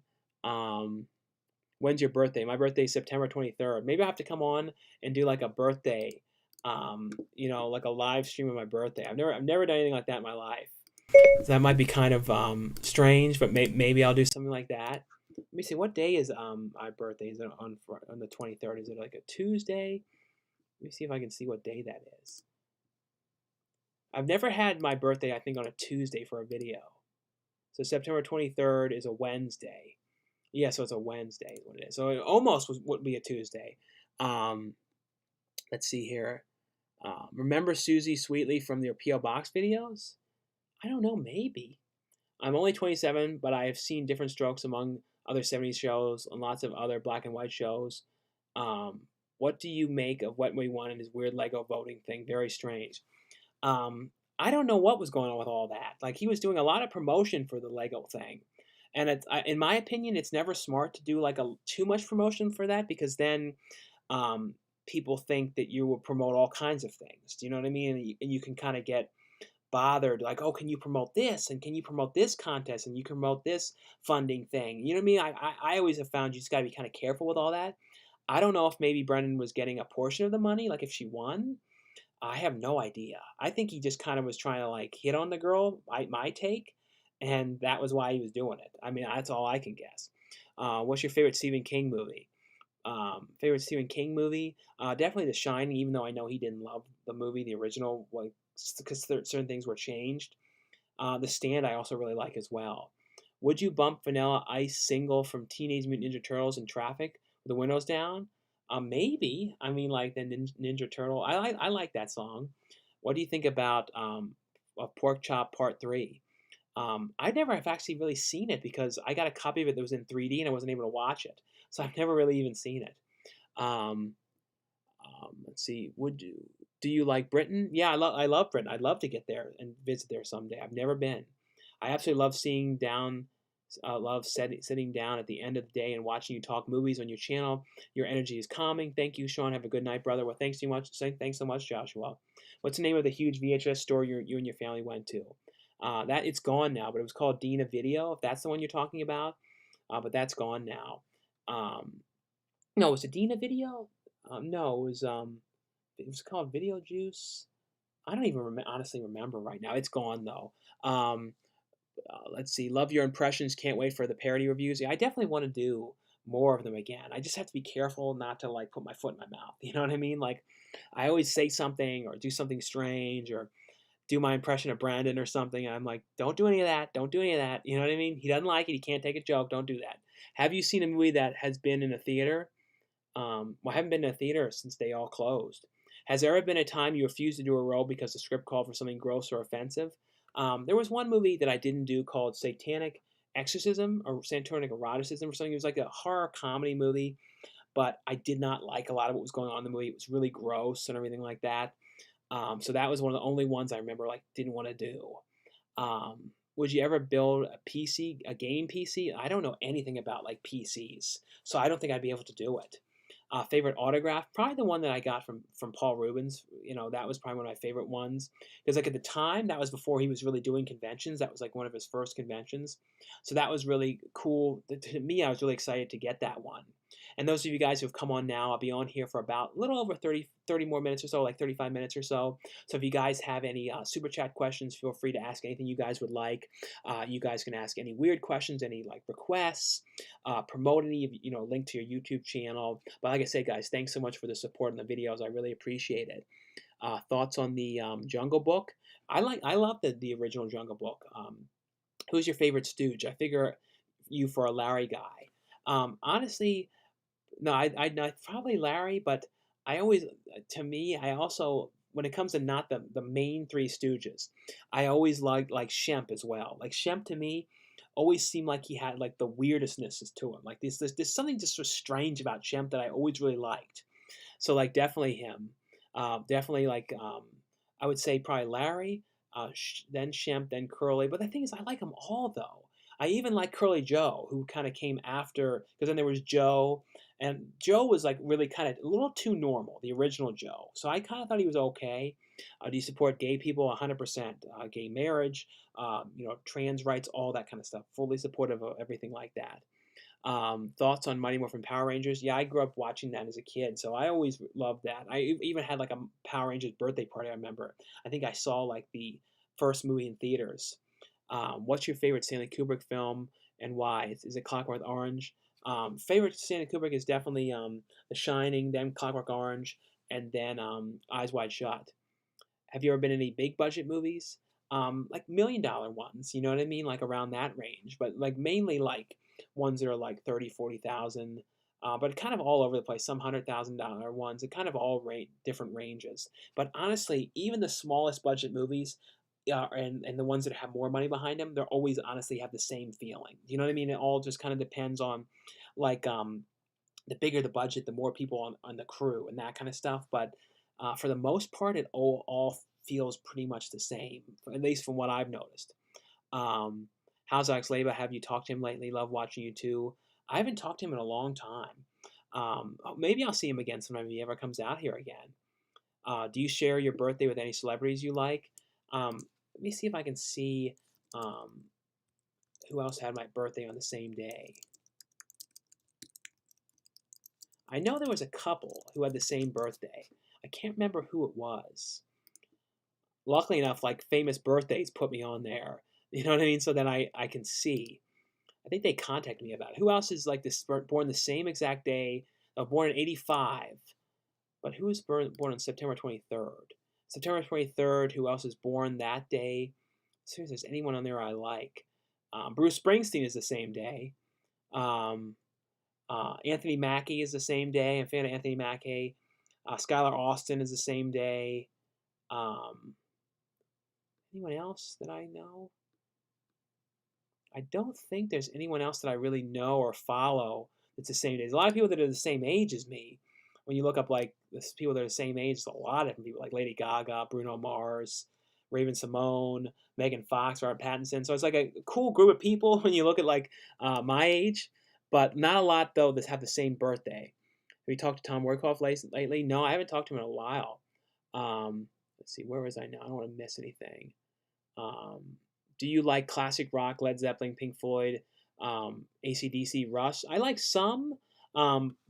When's your birthday? My birthday is September 23rd. Maybe I have to come on and do like a birthday, like a live stream of my birthday. I've never done anything like that in my life. So that might be kind of strange, but maybe I'll do something like that. Let me see. What day is my birthday? Is it on the 23rd? Is it like a Tuesday? Let me see if I can see what day that is. I've never had my birthday, I think, on a Tuesday for a video. So September 23rd is a Wednesday. Yeah, so it's a Wednesday is what it is. So it almost would be a Tuesday. Um, let's see here. Remember Susie Sweetly from your P.O. Box videos? I don't know, maybe. I'm only 27, but I have seen different strokes among other 70s shows and lots of other black and white shows. Um, what do you make of What We Want and his weird Lego voting thing? Very strange. Um, I don't know what was going on with all that. Like he was doing a lot of promotion for the Lego thing, and in my opinion, it's never smart to do like a too much promotion for that because then um, people think that you will promote all kinds of things. Do you know what I mean? And you can kind of get bothered like, oh, can you promote this and can you promote this contest and you can promote this funding thing? You know what I mean? I always have found you just got to be kind of careful with all that. I don't know if maybe Brendan was getting a portion of the money, like if she won. I have no idea. I think he just kind of was trying to like hit on the girl, my take, and that was why he was doing it. I mean, that's all I can guess. What's your favorite Stephen King movie? Favorite Stephen King movie? Definitely The Shining, even though I know he didn't love the movie, the original, like because certain things were changed. The Stand I also really like as well. Would you bump Vanilla Ice single from Teenage Mutant Ninja Turtles in traffic with the windows down? Maybe. I mean, like the Ninja Turtle. I like that song. What do you think about Pork Chop Part Three? I never have actually really seen it because I got a copy of it that was in 3D and I wasn't able to watch it, so I've never really even seen it. Um, let's see. Do you like Britain? Yeah, I love Britain. I'd love to get there and visit there someday. I've never been. I absolutely love seeing down. Love sitting down at the end of the day and watching you talk movies on your channel. Your energy is calming. Thank you, Sean. Have a good night, brother. Well, thanks so much. Thanks so much, Joshua. What's the name of the huge VHS store you and your family went to? That it's gone now, but it was called Dina Video. If that's the one you're talking about, but that's gone now. Um, no, was it Dina Video? No, it was called Video Juice. I don't even honestly remember right now. It's gone though. Let's see. Love your impressions. Can't wait for the parody reviews. Yeah, I definitely want to do more of them again. I just have to be careful not to like put my foot in my mouth. You know what I mean? Like, I always say something or do something strange or do my impression of Brandon or something. And I'm like, don't do any of that. Don't do any of that. You know what I mean? He doesn't like it. He can't take a joke. Don't do that. Have you seen a movie that has been in a theater? Well, I haven't been to a theater since they all closed. Has there ever been a time you refused to do a role because the script called for something gross or offensive? There was one movie that I didn't do called Satanic Exorcism or Satanic Eroticism or something. It was like a horror comedy movie, but I did not like a lot of what was going on in the movie. It was really gross and everything like that. So that was one of the only ones I remember like didn't want to do. Would you ever build a PC, a game PC? I don't know anything about like PCs, so I don't think I'd be able to do it. Favorite autograph, probably the one that I got from Paul Rubens. You know, that was probably one of my favorite ones because like at the time that was before he was really doing conventions. That was like one of his first conventions, so that was really cool. To me, I was really excited to get that one. And those of you guys who have come on now, I'll be on here for about a little over 30 more minutes or so, like 35 minutes or so. So if you guys have any super chat questions, feel free to ask anything you guys would like. You guys can ask any weird questions, any like requests, promote any, link to your YouTube channel. But like I said, guys, thanks so much for the support in the videos. I really appreciate it. Thoughts on the Jungle Book? I love the original Jungle Book. Who's your favorite Stooge? I figure you for a Larry guy. Honestly, no, I probably Larry, but I always, to me, I also when it comes to not the main three Stooges, I always like Shemp as well. Like Shemp to me always seemed like he had like the weirdestnesses to him. Like there's something just so strange about Shemp that I always really liked. So like definitely him. Definitely like I would say probably Larry, then Shemp, then Curly. But the thing is, I like them all though. I even like Curly Joe, who kind of came after, because then there was Joe, and Joe was like really kind of a little too normal, the original Joe. So I kind of thought he was okay. Do you support gay people? 100%. Gay marriage, trans rights, all that kind of stuff. Fully supportive of everything like that. Thoughts on Mighty Morphin Power Rangers? Yeah, I grew up watching that as a kid, so I always loved that. I even had like a Power Rangers birthday party. I remember. I think I saw like the first movie in theaters. What's your favorite Stanley Kubrick film and why? Is it Clockwork Orange? Favorite Stanley Kubrick is definitely The Shining, then Clockwork Orange, and then Eyes Wide Shut. Have you ever been in any big budget movies? Like $1 million ones, you know what I mean? Like around that range, but like mainly like ones that are like 30, 40,000, but kind of all over the place. Some $100,000 ones, it kind of all different ranges. But honestly, even the smallest budget movies, and the ones that have more money behind them, they're always honestly have the same feeling. You know what I mean? It all just kind of depends on, like, the bigger the budget, the more people on the crew and that kind of stuff. But for the most part, it all feels pretty much the same, at least from what I've noticed. Um, how's Alex Leba? Have you talked to him lately? Love watching you too. I haven't talked to him in a long time. Maybe I'll see him again sometime if he ever comes out here again. Do you share your birthday with any celebrities you like? Let me see if I can see um, who else had my birthday on the same day. I know there was a couple who had the same birthday. I can't remember who it was. Luckily enough, like famous birthdays put me on there. You know what I mean? So then I can see. I think they contacted me about it. Who else is like this born the same exact day? Born in '85, but who was born on September 23rd? September 23rd. Who else is born that day? See if there's anyone on there I like. Bruce Springsteen is the same day. Um, Anthony Mackie is the same day. I'm a fan of Anthony Mackie. Skylar Austin is the same day. Um, anyone else that I know? I don't think there's anyone else that I really know or follow that's the same day. There's a lot of people that are the same age as me. When you look up like the people that are the same age, there's a lot of different people like Lady Gaga, Bruno Mars, Raven Simone, Megan Fox, Robert Pattinson. So it's like a cool group of people when you look at like my age, but not a lot though that have the same birthday. Have you talked to Tom Wyckoff lately? No, I haven't talked to him in a while. Let's see, where was I now? I don't want to miss anything. Um, do you like classic rock, Led Zeppelin, Pink Floyd, AC/DC, Rush? I like some.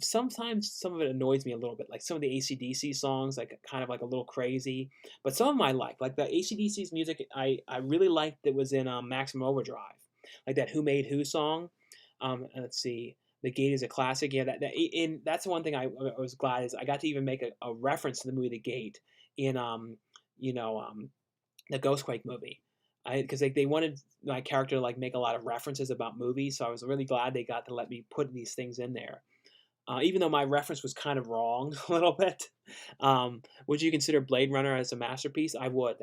Sometimes some of it annoys me a little bit, like some of the AC/DC songs, like kind of like a little crazy. But some of them I like the AC/DC's music. I really liked that was in Maximum Overdrive, like that "Who Made Who" song. Let's see, "The Gate" is a classic. Yeah, that's the one thing I was glad is I got to even make a reference to the movie The Gate in you know the Ghostquake movie. Because they wanted my character to like make a lot of references about movies, so I was really glad they got to let me put these things in there. Even though my reference was kind of wrong a little bit. Would you consider Blade Runner as a masterpiece? I would.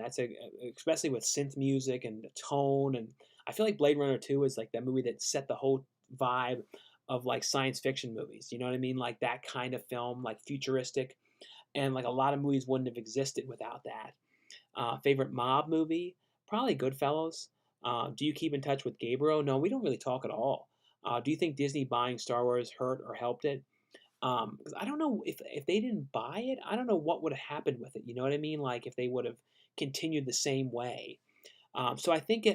Especially with synth music and the tone, and I feel like Blade Runner 2 is like that movie that set the whole vibe of like science fiction movies. You know what I mean? Like that kind of film, like futuristic, and like a lot of movies wouldn't have existed without that. Favorite mob movie? Probably Goodfellas. Do you keep in touch with Gabriel? No, we don't really talk at all. Do you think Disney buying Star Wars hurt or helped it? Because I don't know if they didn't buy it, I don't know what would have happened with it. You know what I mean? Like if they would have continued the same way. So I think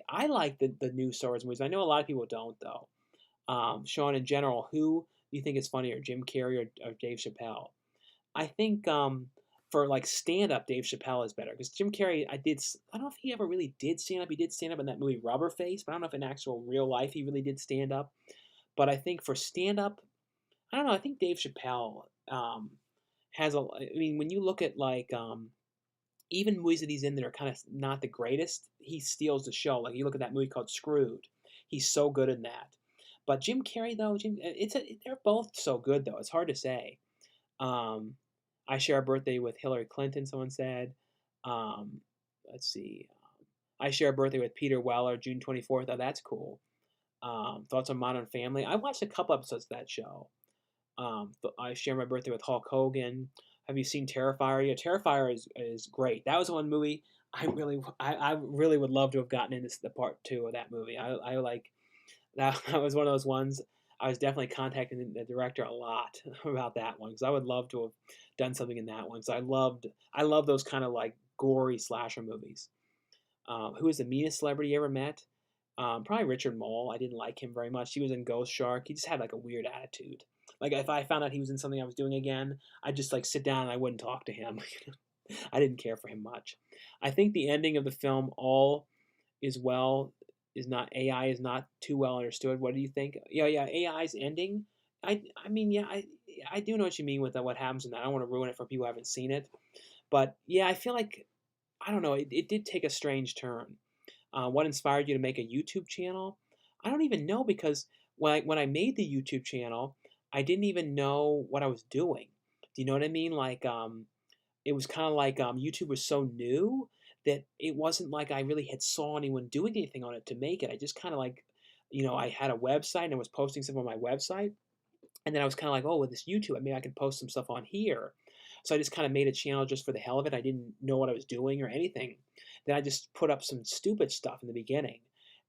I like the new Star Wars movies. I know a lot of people don't though. Sean, in general, who do you think is funnier, Jim Carrey or Dave Chappelle? I think for like stand up, Dave Chappelle is better because Jim Carrey, I don't know if he ever really did stand up. He did stand up in that movie Rubber Face, but I don't know if in actual real life he really did stand up. But I think for stand up, I don't know. I think Dave Chappelle has a. I mean, when you look at like even movies that he's in that are kind of not the greatest, he steals the show. Like you look at that movie called Screwed, he's so good in that. But Jim Carrey though, they're both so good though. It's hard to say. Um, I share a birthday with Hillary Clinton, someone said. Um, let's see. I share a birthday with Peter Weller, June 24th. Oh, that's cool. Thoughts on Modern Family. I watched a couple episodes of that show. I share my birthday with Hulk Hogan. Have you seen Terrifier? Yeah, Terrifier is great. That was one movie I really would love to have gotten into the part two of that movie. I like that. That was one of those ones. I was definitely contacting the director a lot about that one because I would love to have done something in that one. So I love those kind of like gory slasher movies. Who is the meanest celebrity you ever met? Probably Richard Mole. I didn't like him very much. He was in Ghost Shark. He just had like a weird attitude. Like if I found out he was in something I was doing again, I'd just like sit down and I wouldn't talk to him. I didn't care for him much. I think the ending of the film All is well is not AI is not too well understood. What do you think? Yeah, AI's ending. I mean, yeah, I do know what you mean with what happens in that. I don't want to ruin it for people who haven't seen it, but yeah, I feel like I don't know, it did take a strange turn. What inspired you to make a YouTube channel? I don't even know because when I made the YouTube channel, I didn't even know what I was doing. Do you know what I mean? Like, it was kind of like YouTube was so new that it wasn't like I really had saw anyone doing anything on it to make it. I just kind of like, I had a website and I was posting stuff on my website, and then I was kind of like, oh, with this YouTube, I mean, I can post some stuff on here. So I just kind of made a channel just for the hell of it. I didn't know what I was doing or anything. Then I just put up some stupid stuff in the beginning.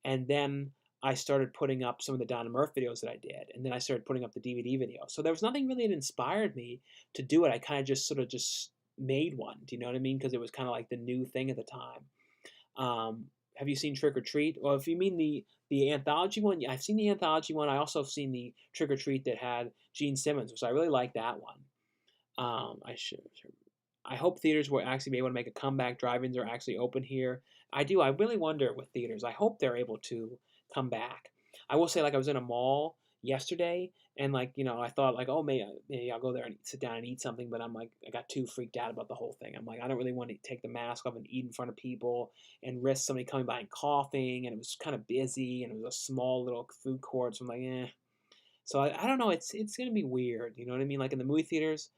And then I started putting up some of the Don and Murph videos that I did. And then I started putting up the DVD video. So there was nothing really that inspired me to do it. I kind of just sort of just made one. Do you know what I mean? Because it was kind of like the new thing at the time. Have you seen Trick or Treat? Well, if you mean the anthology one, yeah, I've seen the anthology one. I also have seen the Trick or Treat that had Gene Simmons, so I really like that one. I should. I hope theaters will actually be able to make a comeback. Drive-ins are actually open here. I do. I really wonder with theaters. I hope they're able to come back. I will say, like, I was in a mall yesterday, and like, I thought like, oh, maybe I'll go there and sit down and eat something, but I'm like, I got too freaked out about the whole thing. I'm like, I don't really want to take the mask off and eat in front of people and risk somebody coming by and coughing, and it was kind of busy, and it was a small little food court, so I'm like, eh. So I don't know. It's gonna be weird. You know what I mean? Like in the movie theaters,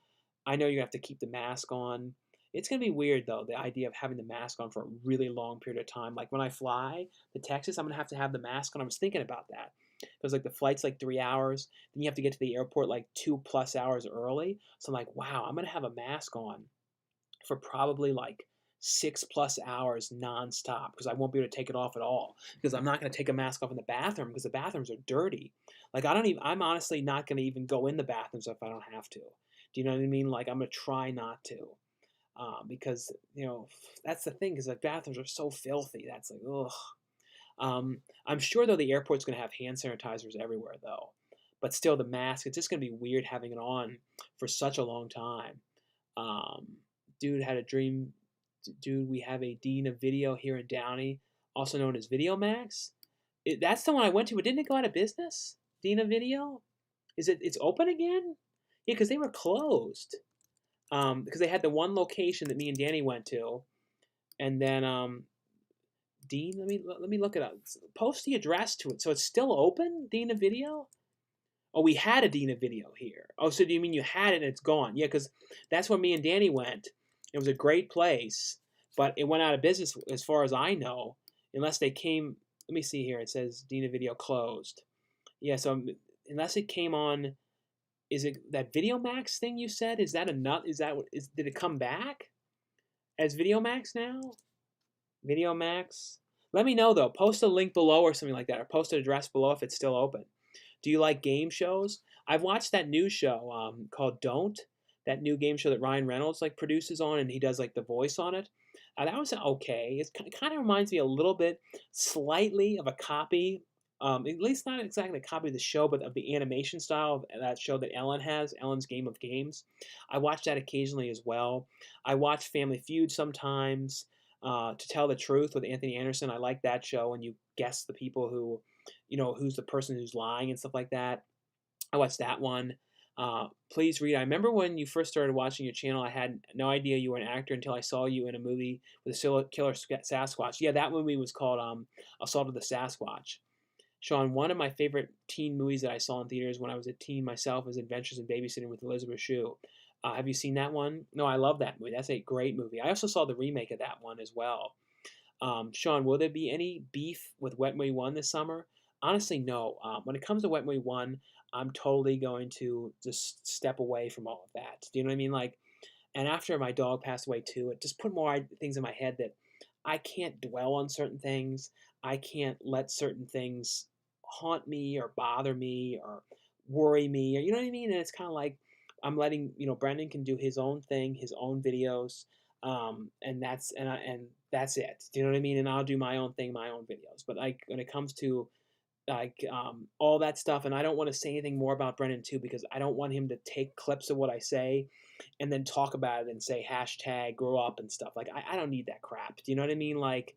I know you have to keep the mask on. It's gonna be weird though, the idea of having the mask on for a really long period of time. Like when I fly to Texas, I'm gonna have the mask on. I was thinking about that because like the flight's like 3 hours, then you have to get to the airport like 2+ hours early. So I'm like, wow, I'm gonna have a mask on for probably like 6+ hours nonstop because I won't be able to take it off at all because I'm not going to take a mask off in the bathroom because the bathrooms are dirty. Like I don't even. I'm honestly not going to even go in the bathrooms if I don't have to. Do you know what I mean? Like I'm going to try not to because that's the thing because the bathrooms are so filthy. That's like ugh. I'm sure though the airport's going to have hand sanitizers everywhere though, but still the mask. It's just going to be weird having it on for such a long time. Um, Dude had a dream. Dude, we have a Dean of Video here in Downey, also known as Video Max. That's the one I went to, but didn't it go out of business? Dean of Video? It's open again? Yeah, because they were closed. Because they had the one location that me and Danny went to, and then Dean. Let me look it up. Post the address to it. So it's still open, Dean of Video. Oh, we had a Dean of Video here. Oh, so do you mean you had it and it's gone? Yeah, because that's when me and Danny went. It was a great place, but it went out of business as far as I know, unless they came. Let me see here. It says Dina Video closed. Yeah, so unless it came on, is it that Video Max thing you said? Is that a nut? Did it come back as Video Max now? Video Max. Let me know though. Post a link below or something like that, or post an address below if it's still open. Do you like game shows? I've watched that new show called Don't. That new game show that Ryan Reynolds like produces on, and he does like the voice on it. That was okay. It kind of reminds me a little bit, slightly of a copy. At least not exactly a copy of the show, but of the animation style of that show that Ellen has, Ellen's Game of Games. I watch that occasionally as well. I watch Family Feud sometimes. To Tell the Truth with Anthony Anderson, I like that show, and you guess the people who, who's the person who's lying and stuff like that. I watched that one. Please read. I remember when you first started watching your channel, I had no idea you were an actor until I saw you in a movie with a killer Sasquatch. Yeah, that movie was called Assault of the Sasquatch. Sean, one of my favorite teen movies that I saw in theaters when I was a teen myself was Adventures in Babysitting with Elizabeth Shue. Have you seen that one? No, I love that movie. That's a great movie. I also saw the remake of that one as well. Sean, will there be any beef with Wet Movie 1 this summer? Honestly, no. When it comes to Wet Movie 1, I'm totally going to just step away from all of that. Do you know what I mean? Like, and after my dog passed away too, it just put more things in my head that I can't dwell on certain things. I can't let certain things haunt me or bother me or worry me. Or, you know what I mean? And it's kind of like I'm letting Brendan can do his own thing, his own videos, and that's it. Do you know what I mean? And I'll do my own thing, my own videos. But like when it comes to like all that stuff, and I don't want to say anything more about Brendan too because I don't want him to take clips of what I say and then talk about it and say hashtag grow up and stuff. Like I don't need that crap. Do you know what I mean? Like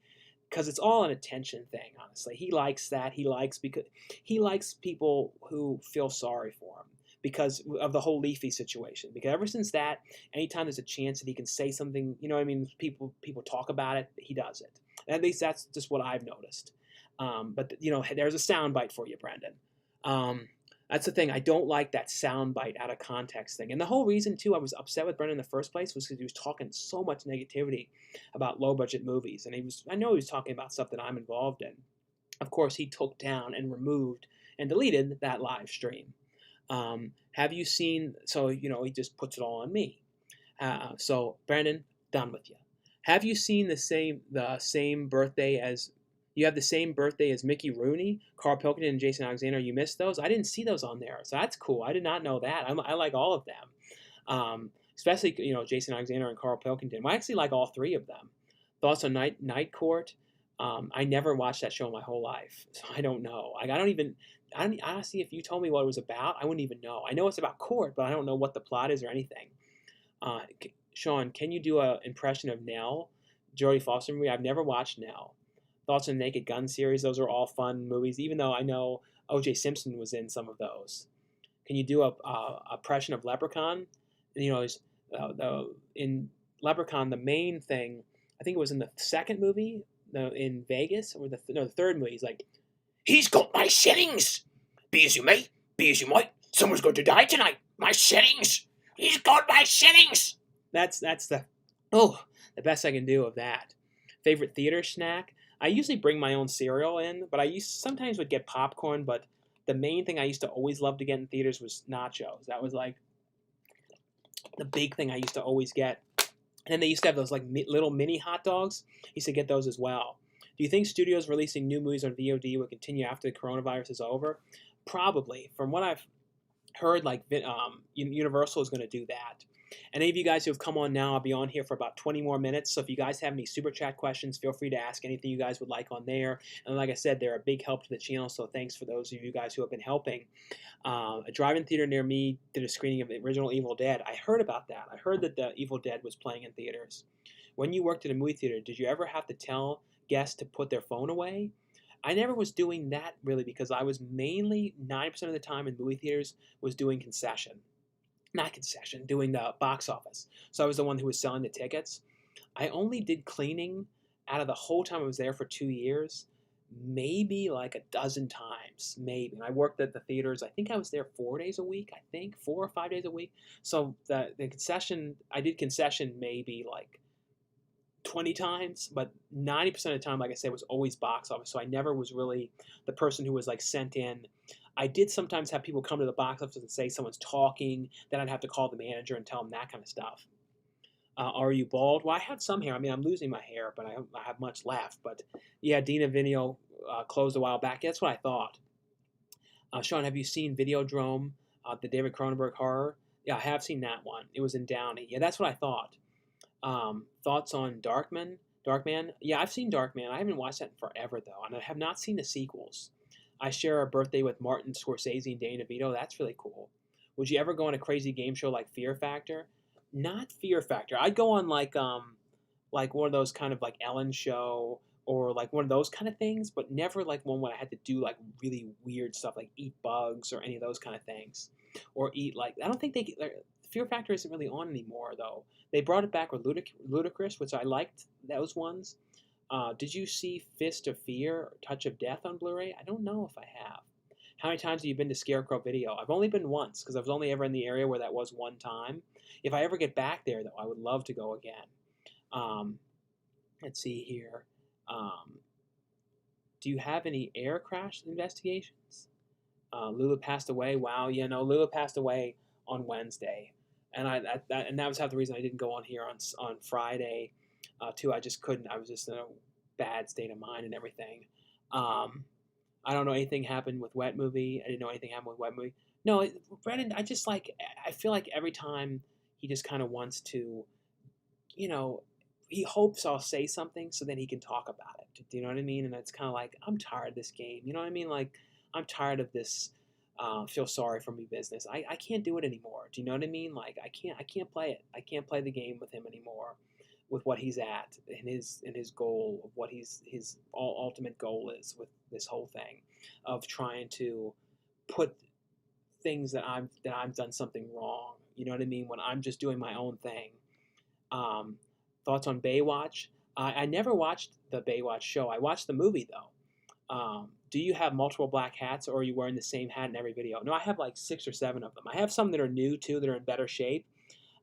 because it's all an attention thing. Honestly, he likes that. He likes because he likes people who feel sorry for him because of the whole Leafy situation. Because ever since that, anytime there's a chance that he can say something, you know what I mean, people talk about it, he does it. At least that's just what I've noticed. But you know, there's a soundbite for you, Brendan. That's the thing. I don't like that soundbite out of context thing. And the whole reason too I was upset with Brendan in the first place was because he was talking so much negativity about low budget movies, and I know he was talking about stuff that I'm involved in. Of course, he took down and removed and deleted that live stream. Have you seen? So you know, he just puts it all on me. So Brandon, done with you. Have you seen the same birthday as you have the same birthday as Mickey Rooney, Carl Pilkington, and Jason Alexander? You missed those? I didn't see those on there, so that's cool. I did not know that. I like all of them, especially you know Jason Alexander and Carl Pilkington. Well, I actually like all three of them. Thoughts on Night Court? I never watched that show in my whole life, so I don't know. Like, I don't honestly. If you told me what it was about, I wouldn't even know. I know it's about court, but I don't know what the plot is or anything. Uh, Sean, can you do an impression of Nell, Jodie Foster movie? I've never watched Nell. Thoughts on the Naked Gun series? Those are all fun movies, even though I know O.J. Simpson was in some of those. Can you do a impression of Leprechaun? You know, in Leprechaun, the main thing, I think it was in the second movie, in Vegas, or the third movie. He's like, "He's got my settings. Be as you may, be as you might. Someone's going to die tonight. My settings. He's got my settings." That's the best I can do of that. Favorite theater snack? I usually bring my own cereal in, but sometimes would get popcorn. But the main thing I used to always love to get in theaters was nachos. That was like the big thing I used to always get. And then they used to have those like little mini hot dogs. I used to get those as well. Do you think studios releasing new movies on VOD will continue after the coronavirus is over? Probably. From what I've heard, like Universal is going to do that. And any of you guys who have come on now, I'll be on here for about 20 more minutes. So if you guys have any super chat questions, feel free to ask anything you guys would like on there. And like I said, they're a big help to the channel. So thanks for those of you guys who have been helping. A drive-in theater near me did a screening of the original Evil Dead. I heard about that. I heard that the Evil Dead was playing in theaters. When you worked at a movie theater, did you ever have to tell guests to put their phone away? I never was doing that really, because I was mainly 90% of the time in movie theaters was doing doing the box office. So I was the one who was selling the tickets. I only did cleaning out of the whole time I was there for 2 years, maybe like a dozen times, maybe. And I worked at the theaters. I think I was there 4 days a week. I think 4 or 5 days a week. So the concession, I did concession maybe like 20 times, but 90% of the time, like I said, was always box office. So I never was really the person who was like sent in. I did sometimes have people come to the box office and say someone's talking. Then I'd have to call the manager and tell them that kind of stuff. Are you bald? Well, I have some hair. I mean, I'm losing my hair, but I have much left. But yeah, Dina Video closed a while back. That's what I thought. Sean, have you seen Videodrome, the David Cronenberg horror? Yeah, I have seen that one. It was in Downey. Yeah, that's what I thought. Thoughts on Darkman? Darkman? Yeah, I've seen Darkman. I haven't watched that in forever, though, and I have not seen the sequels. I share a birthday with Martin Scorsese and Danny DeVito. That's really cool. Would you ever go on a crazy game show like Fear Factor? Not Fear Factor. I'd go on like one of those kind of like Ellen show, or like one of those kind of things, but never like one where I had to do like really weird stuff like eat bugs or any of those kind of things, or eat like I don't think Fear Factor isn't really on anymore though. They brought it back with Ludacris, which I liked those ones. Did you see Fist of Fear or Touch of Death on Blu-ray? I don't know if I have. How many times have you been to Scarecrow Video? I've only been once, because I was only ever in the area where that was one time. If I ever get back there, though, I would love to go again. Let's see here. Do you have any air crash investigations? Lula passed away. Wow, yeah, no, Lula passed away on Wednesday, and that was half the reason I didn't go on here on Friday. Too, I just couldn't. I was just in a bad state of mind and everything. I don't know anything happened with Wet Movie. I didn't know anything happened with Wet Movie. No, Brennan, I feel like every time he just kind of wants to, you know, he hopes I'll say something so then he can talk about it. Do you know what I mean? And it's kind of like, I'm tired of this game. You know what I mean? Like, I'm tired of this feel sorry for me business. I can't do it anymore. Do you know what I mean? Like, I can't play it. I can't play the game with him anymore, with what he's at and his goal of what his ultimate goal is with this whole thing of trying to put things that I've done something wrong. You know what I mean? When I'm just doing my own thing. Um, Thoughts on Baywatch? I never watched the Baywatch show. I watched the movie though. Do you have multiple black hats, or are you wearing the same hat in every video? No, I have like 6 or 7 of them. I have some that are new too, that are in better shape.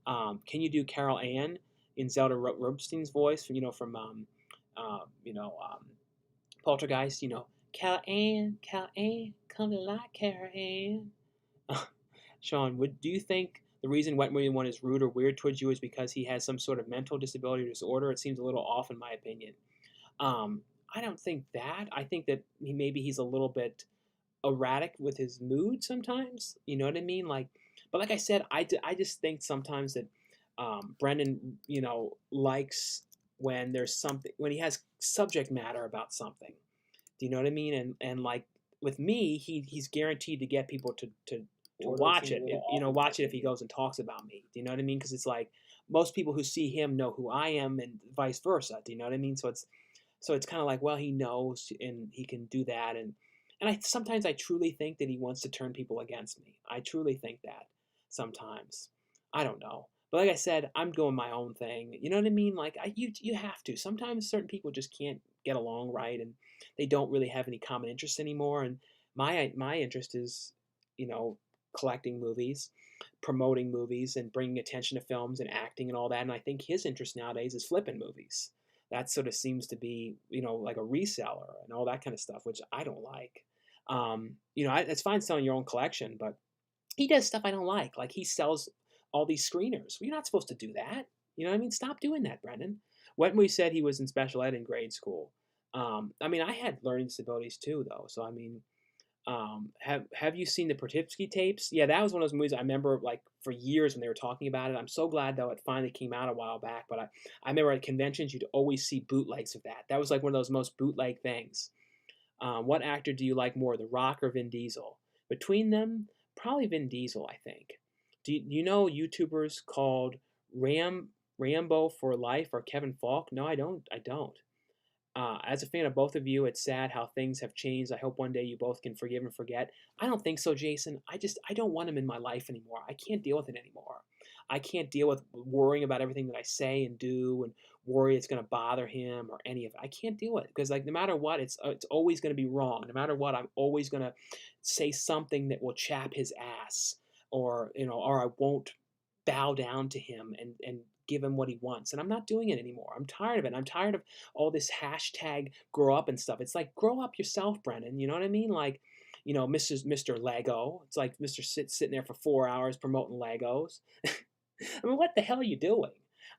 Can you do Carol Ann in Zelda Rubinstein's voice? From Poltergeist. Carol Ann, come to like Carol Ann. Sean, do you think the reason Wet William 1 is rude or weird towards you is because he has some sort of mental disability or disorder? It seems a little off, in my opinion. Um, I don't think that. I think that maybe he's a little bit erratic with his mood sometimes. You know what I mean? But like I said, I just think sometimes that Brendan, likes when there's something, when he has subject matter about something. Do you know what I mean? And like with me, he's guaranteed to get people to watch it. Watch it if he goes and talks about me. Do you know what I mean? Because it's like most people who see him know who I am, and vice versa. Do you know what I mean? So it's kind of like, well, he knows and he can do that, and sometimes I truly think that he wants to turn people against me. I truly think that sometimes. I don't know. But like I said, I'm doing my own thing. You know what I mean? Like you have to. Sometimes certain people just can't get along right, and they don't really have any common interests anymore. And my interest is, collecting movies, promoting movies, and bringing attention to films and acting and all that. And I think his interest nowadays is flipping movies. That sort of seems to be, like a reseller and all that kind of stuff, which I don't like. It's fine selling your own collection, but he does stuff I don't like. Like he sells all these screeners. Well, you're not supposed to do that. You know what I mean? Stop doing that, Brendan. Wetmore said he was in special ed in grade school. I had learning disabilities too, though. So have you seen the Pertipsky tapes? Yeah, that was one of those movies I remember like for years when they were talking about it. I'm so glad though it finally came out a while back. But I remember at conventions you'd always see bootlegs of that. That was like one of those most bootleg things. What actor do you like more, The Rock or Vin Diesel? Between them, probably Vin Diesel, I think. Do you know YouTubers called Rambo for Life or Kevin Falk? No, I don't. I don't. As a fan of both of you, it's sad how things have changed. I hope one day you both can forgive and forget. I don't think so, Jason. I don't want him in my life anymore. I can't deal with it anymore. I can't deal with worrying about everything that I say and do, and worry it's going to bother him or any of it. I can't deal with it because like no matter what, it's always going to be wrong. No matter what, I'm always going to say something that will chap his ass, or I won't bow down to him and give him what he wants. And I'm not doing it anymore. I'm tired of it. I'm tired of all this hashtag grow up and stuff. It's like, grow up yourself, Brennan. You know what I mean? Like, Mr. Lego. It's like Mr. Sitting there for 4 hours promoting Legos. I mean, what the hell are you doing?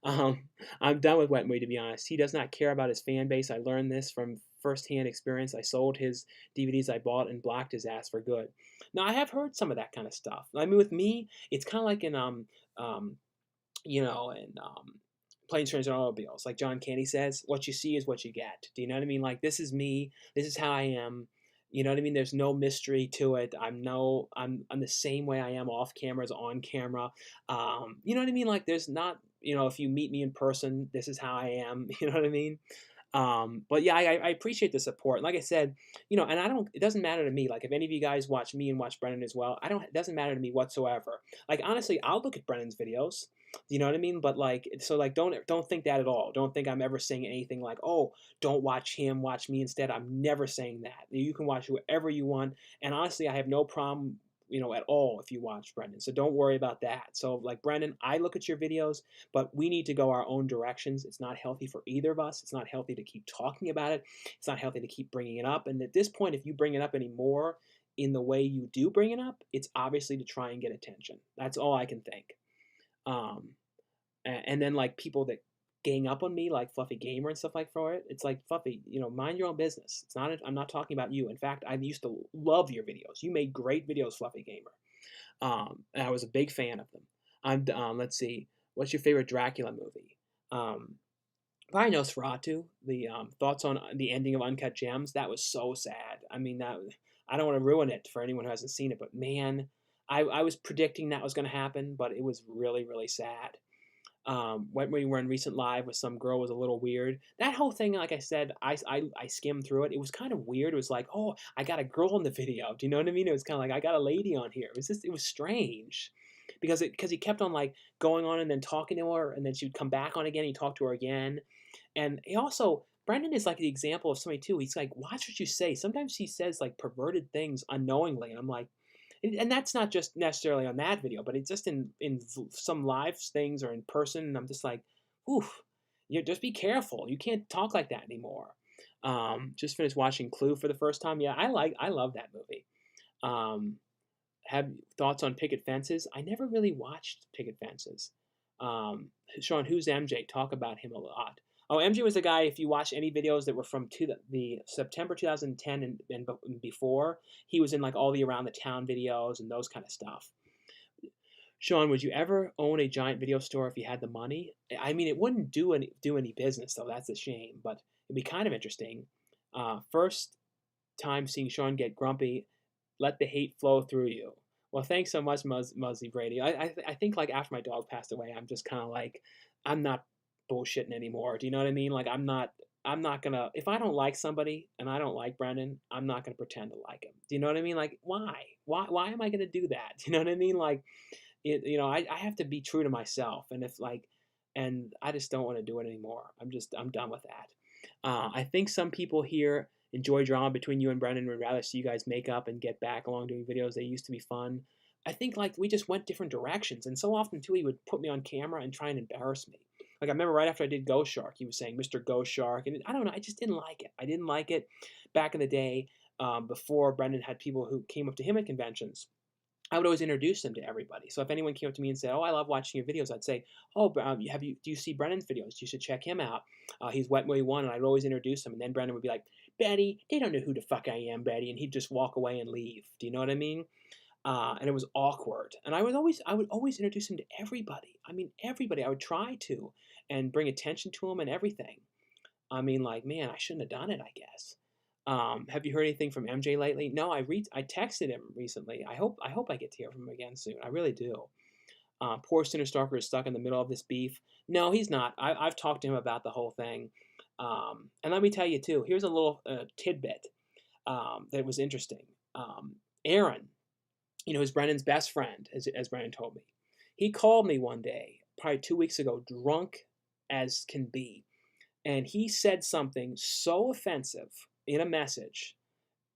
I'm done with Wetmore, to be honest. He does not care about his fan base. I learned this from firsthand experience. I sold his DVDs I bought and blocked his ass for good. Now, I have heard some of that kind of stuff. I mean, with me, it's kind of like in Planes, Trains, and Automobiles. Like John Candy says, what you see is what you get. Do you know what I mean? Like, this is me. This is how I am. You know what I mean? There's no mystery to it. I'm the same way I am off camera as on camera. You know what I mean? Like, there's not, if you meet me in person, this is how I am. You know what I mean? But yeah, I appreciate the support. Like I said, and it doesn't matter to me. Like if any of you guys watch me and watch Brennan as well, it doesn't matter to me whatsoever. Like honestly, I'll look at Brennan's videos. You know what I mean? But like, so like, don't think that at all. Don't think I'm ever saying anything like, oh, don't watch him, watch me instead. I'm never saying that. You can watch whoever you want. And honestly, I have no problem, at all if you watch Brendan. So don't worry about that. So like Brendan, I look at your videos, but we need to go our own directions. It's not healthy for either of us. It's not healthy to keep talking about it. It's not healthy to keep bringing it up. And at this point, if you bring it up anymore in the way you do bring it up, it's obviously to try and get attention. That's all I can think. And then like people that gang up on me like Fluffy Gamer and stuff like for it, it's like, Fluffy, mind your own business. I'm not talking about you. In fact, I used to love your videos. You made great videos, Fluffy Gamer. And I was a big fan of them. Let's see, what's your favorite Dracula movie? Probably Nosferatu. The thoughts on the ending of Uncut Gems. That was so sad. I mean, I don't want to ruin it for anyone who hasn't seen it, but man, I was predicting that was going to happen, but it was really, really sad. When we were in recent live with some girl was a little weird. That whole thing, like I said, I skimmed through it. It was kind of weird. It was like, oh, I got a girl in the video. Do you know what I mean? It was kind of like I got a lady on here. It was strange because he kept on like going on and then talking to her, and then she would come back on again. He talked to her again, and he also Brendan is like the example of somebody too. He's like, watch what you say. Sometimes he says like perverted things unknowingly, and I'm like, and that's not just necessarily on that video, but it's just in some live things or in person. And I'm just like, oof, you just be careful. You can't talk like that anymore. Just finished watching Clue for the first time. Yeah, I love that movie. Um, have thoughts on picket fences? I never really watched picket fences. Sean, who's MJ? Talk about him a lot. Oh, MJ was the guy. If you watch any videos that were from the September 2010 and before, he was in like all the around the town videos and those kind of stuff. Sean, would you ever own a giant video store if you had the money? I mean, it wouldn't do any business though. That's a shame, but it'd be kind of interesting. First time seeing Sean get grumpy, let the hate flow through you. Well, thanks so much, Muzzy Brady. I think like after my dog passed away, I'm just kind of like I'm not bullshitting anymore. Do you know what I mean? Like I'm not gonna if I don't like somebody and I don't like Brendan, I'm not gonna pretend to like him. Do you know what I mean? Like why am I gonna do that? Do you know what I mean? Like I have to be true to myself, and if like and I just don't want to do it anymore. I'm done with that. I think some people here enjoy drama between you and Brendan. Would rather see you guys make up and get back along doing videos. They used to be fun. I think like we just went different directions, and so often too he would put me on camera and try and embarrass me. Like I remember right after I did Ghost Shark, he was saying Mr. Ghost Shark, and I don't know, I just didn't like it. I didn't like it back in the day before Brendan had people who came up to him at conventions. I would always introduce them to everybody. So if anyone came up to me and said, "Oh, I love watching your videos," I'd say, "Oh, do you see Brennan's videos? You should check him out. He's Wet Willy One," and I'd always introduce him. And then Brendan would be like, "Betty, they don't know who the fuck I am, Betty," and he'd just walk away and leave. Do you know what I mean? And it was awkward. And I would always introduce him to everybody. I mean, everybody. I would try to and bring attention to him and everything. I mean, like, man, I shouldn't have done it, I guess. Have you heard anything from MJ lately? No, I texted him recently. I hope I get to hear from him again soon. I really do. Poor Sinner Stalker is stuck in the middle of this beef. No, he's not. I've talked to him about the whole thing. And let me tell you too. Here's a little tidbit that was interesting. Aaron, is Brennan's best friend, as Brennan told me. He called me one day, probably 2 weeks ago, drunk as can be, and he said something so offensive in a message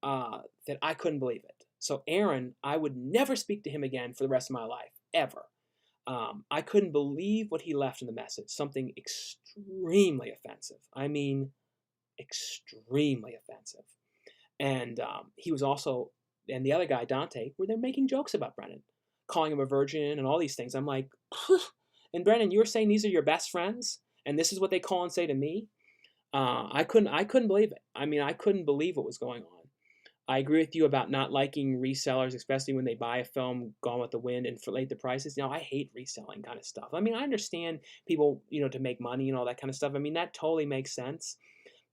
that I couldn't believe it. So Aaron, I would never speak to him again for the rest of my life, ever. I couldn't believe what he left in the message. Something extremely offensive. I mean, extremely offensive. And he was also, and the other guy, Dante, were there making jokes about Brennan, calling him a virgin and all these things. I'm like, and Brennan, you were saying these are your best friends, and this is what they call and say to me? I couldn't believe it. I mean, I couldn't believe what was going on. I agree with you about not liking resellers, especially when they buy a film Gone with the Wind and inflate the prices. I hate reselling kind of stuff. I mean, I understand people, to make money and all that kind of stuff. I mean, that totally makes sense.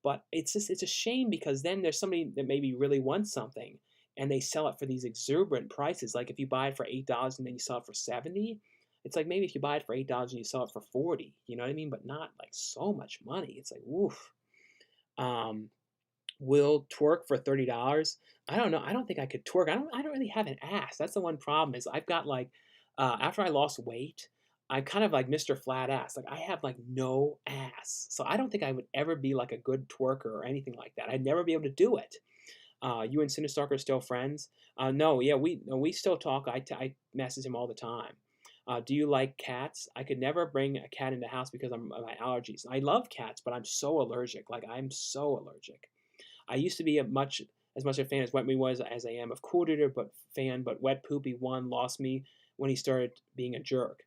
But it's a shame because then there's somebody that maybe really wants something and they sell it for these exuberant prices. Like if you buy it for $8 and then you sell it for $70, it's like maybe if you buy it for $8 and you sell it for $40, you know what I mean? But not like so much money. It's like, woof. Will twerk for $30? I don't know. I don't think I could twerk. I don't really have an ass. That's the one problem is I've got like after I lost weight, I'm kind of like Mr. Flat Ass. Like I have like no ass. So I don't think I would ever be like a good twerker or anything like that. I'd never be able to do it. You and Sinistalker are still friends? No, yeah, we still talk. I message him all the time. Do you like cats? I could never bring a cat in the house because of my allergies. I love cats, but I'm so allergic. Like I'm so allergic. I used to be as much a fan as Wet Me was as I am of Coolduder, but Wet Poopy one lost me when he started being a jerk.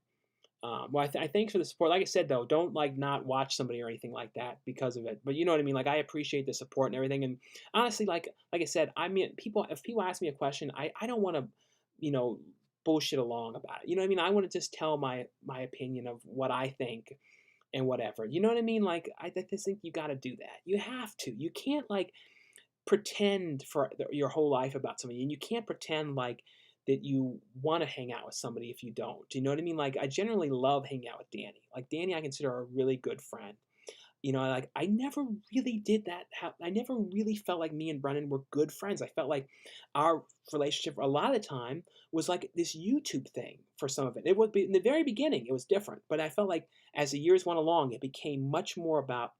Well, I thanks for the support. Like I said, though, don't like not watch somebody or anything like that because of it. But you know what I mean. Like I appreciate the support and everything. And honestly, like I said, I mean, if people ask me a question, I don't want to, bullshit along about it. You know what I mean? I want to just tell my opinion of what I think and whatever. You know what I mean? Like I just think you got to do that. You have to. You can't like pretend for your whole life about something, and you can't pretend like that you want to hang out with somebody if you don't. Do you know what I mean? Like I generally love hanging out with Danny. Like Danny, I consider a really good friend. Like I never really did that. I never really felt like me and Brennan were good friends. I felt like our relationship a lot of the time was like this YouTube thing for some of it. It would be in the very beginning, it was different, but I felt like as the years went along, it became much more about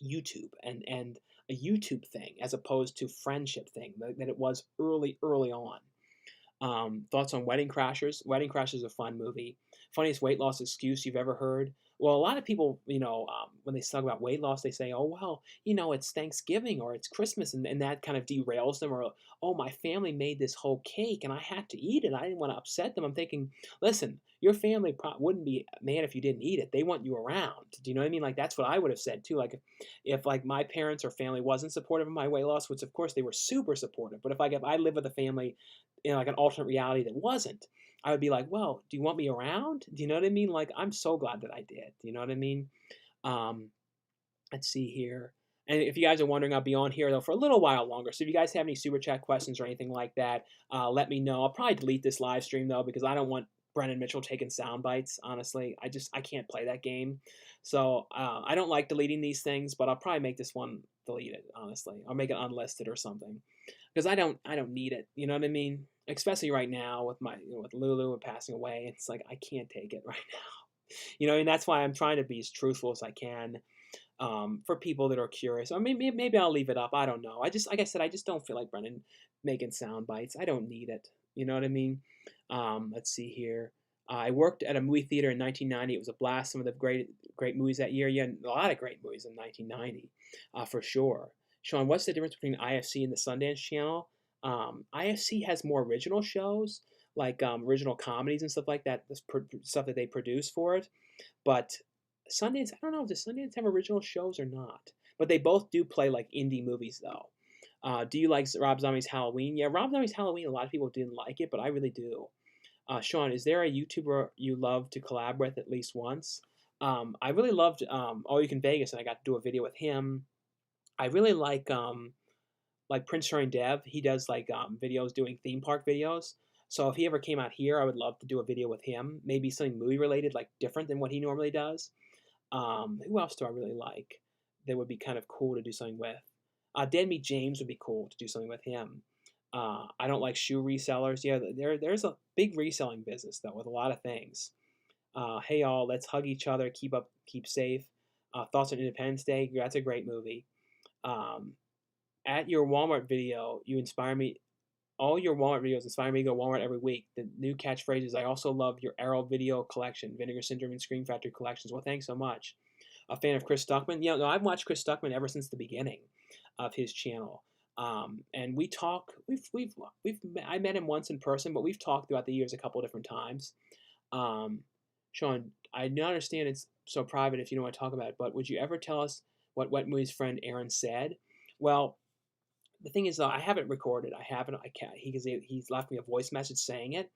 YouTube and a YouTube thing as opposed to friendship thing that it was early on. Thoughts on Wedding Crashers? Wedding Crashers is a fun movie. Funniest weight loss excuse you've ever heard? Well, a lot of people, when they talk about weight loss, they say, "Oh, well, it's Thanksgiving or it's Christmas," and that kind of derails them. Or, "Oh, my family made this whole cake and I had to eat it. I didn't want to upset them." I'm thinking, listen, your family wouldn't be mad if you didn't eat it. They want you around. Do you know what I mean? Like that's what I would have said too. Like if like my parents or family wasn't supportive of my weight loss, which of course they were super supportive, but if I live with a family in like an alternate reality that wasn't, I would be like, well, do you want me around? Do you know what I mean? Like, I'm so glad that I did. Do you know what I mean? Um, let's see here. And if you guys are wondering, I'll be on here though for a little while longer. So if you guys have any super chat questions or anything like that, let me know. I'll probably delete this live stream though because I don't want Brennan Mitchell taking sound bites. Honestly, I can't play that game. So I don't like deleting these things, but I'll probably make this one deleted. Honestly, I'll make it unlisted or something because I don't need it. You know what I mean? Especially right now with my with Lulu passing away, it's like I can't take it right now. And that's why I'm trying to be as truthful as I can for people that are curious. Or maybe I'll leave it up. I don't know. Like I said, I just don't feel like Brennan making sound bites. I don't need it. You know what I mean? Let's see here. I worked at a movie theater in 1990. It was a blast. Some of the great movies that year. Yeah, a lot of great movies in 1990, for sure. Sean, what's the difference between IFC and the Sundance Channel? IFC has more original shows, like original comedies and stuff like that. This stuff that they produce for it. But Sundance, I don't know if the Sundance have original shows or not. But they both do play like indie movies though. Do you like Rob Zombie's Halloween? Yeah, Rob Zombie's Halloween. A lot of people didn't like it, but I really do. Sean, is there a YouTuber you love to collab with at least once? I really loved All You Can Vegas, and I got to do a video with him. I really like Prince Shine Dev. He does like videos doing theme park videos. So if he ever came out here, I would love to do a video with him. Maybe something movie related, like different than what he normally does. Who else do I really like that would be kind of cool to do something with? Dead Meat James would be cool to do something with him. I don't like shoe resellers. Yeah, there's a big reselling business though with a lot of things. Hey y'all, let's hug each other, keep safe. Thoughts on Independence Day? That's a great movie. At your Walmart video, you inspire me. All your Walmart videos inspire me to go Walmart every week. The new catchphrases. I also love your Arrow video collection, Vinegar Syndrome and Scream Factory collections. Well, thanks so much. A fan of Chris Stuckman? Yeah, no, I've watched Chris Stuckman ever since the beginning of his channel. And we talk. I met him once in person, but we've talked throughout the years a couple of different times. Sean, I don't understand it's so private if you don't want to talk about it, but would you ever tell us what Wet Movie's friend Aaron said? Well, the thing is, though, I haven't recorded. I haven't. I can't. He's left me a voice message saying it,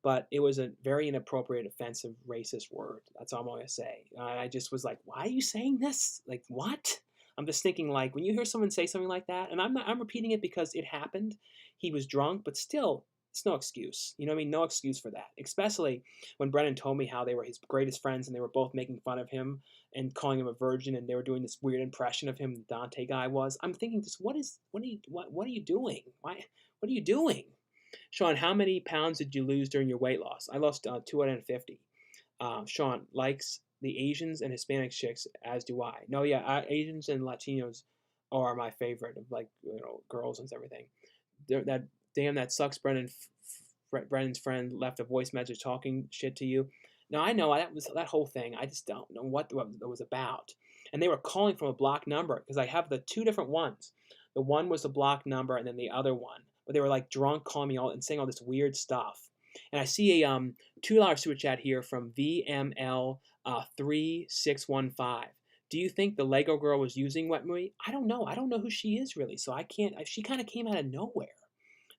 but it was a very inappropriate, offensive, racist word. That's all I'm gonna say. I just was like, "Why are you saying this? Like, what?" I'm just thinking, like, when you hear someone say something like that, and I'm repeating it because it happened. He was drunk, but still, it's no excuse. You know what I mean? No excuse for that. Especially when Brennan told me how they were his greatest friends and they were both making fun of him and calling him a virgin, and they were doing this weird impression of him, the Dante guy was. I'm thinking, just what are you doing? What are you doing? Sean, how many pounds did you lose during your weight loss? I lost 250. Sean likes the Asians and Hispanic chicks, as do I. No, yeah, Asians and Latinos are my favorite of like girls and everything. That sucks. Brennan's friend left a voice message talking shit to you. Now I know that whole thing. I just don't know what it was about. And they were calling from a block number because I have the two different ones. The one was the block number, and then the other one. But they were like drunk, calling me all and saying all this weird stuff. And I see a $2 super chat here from VML 3615. Do you think the Lego girl was using Wet Movie? I don't know. I don't know who she is really, so I can't. She kind of came out of nowhere.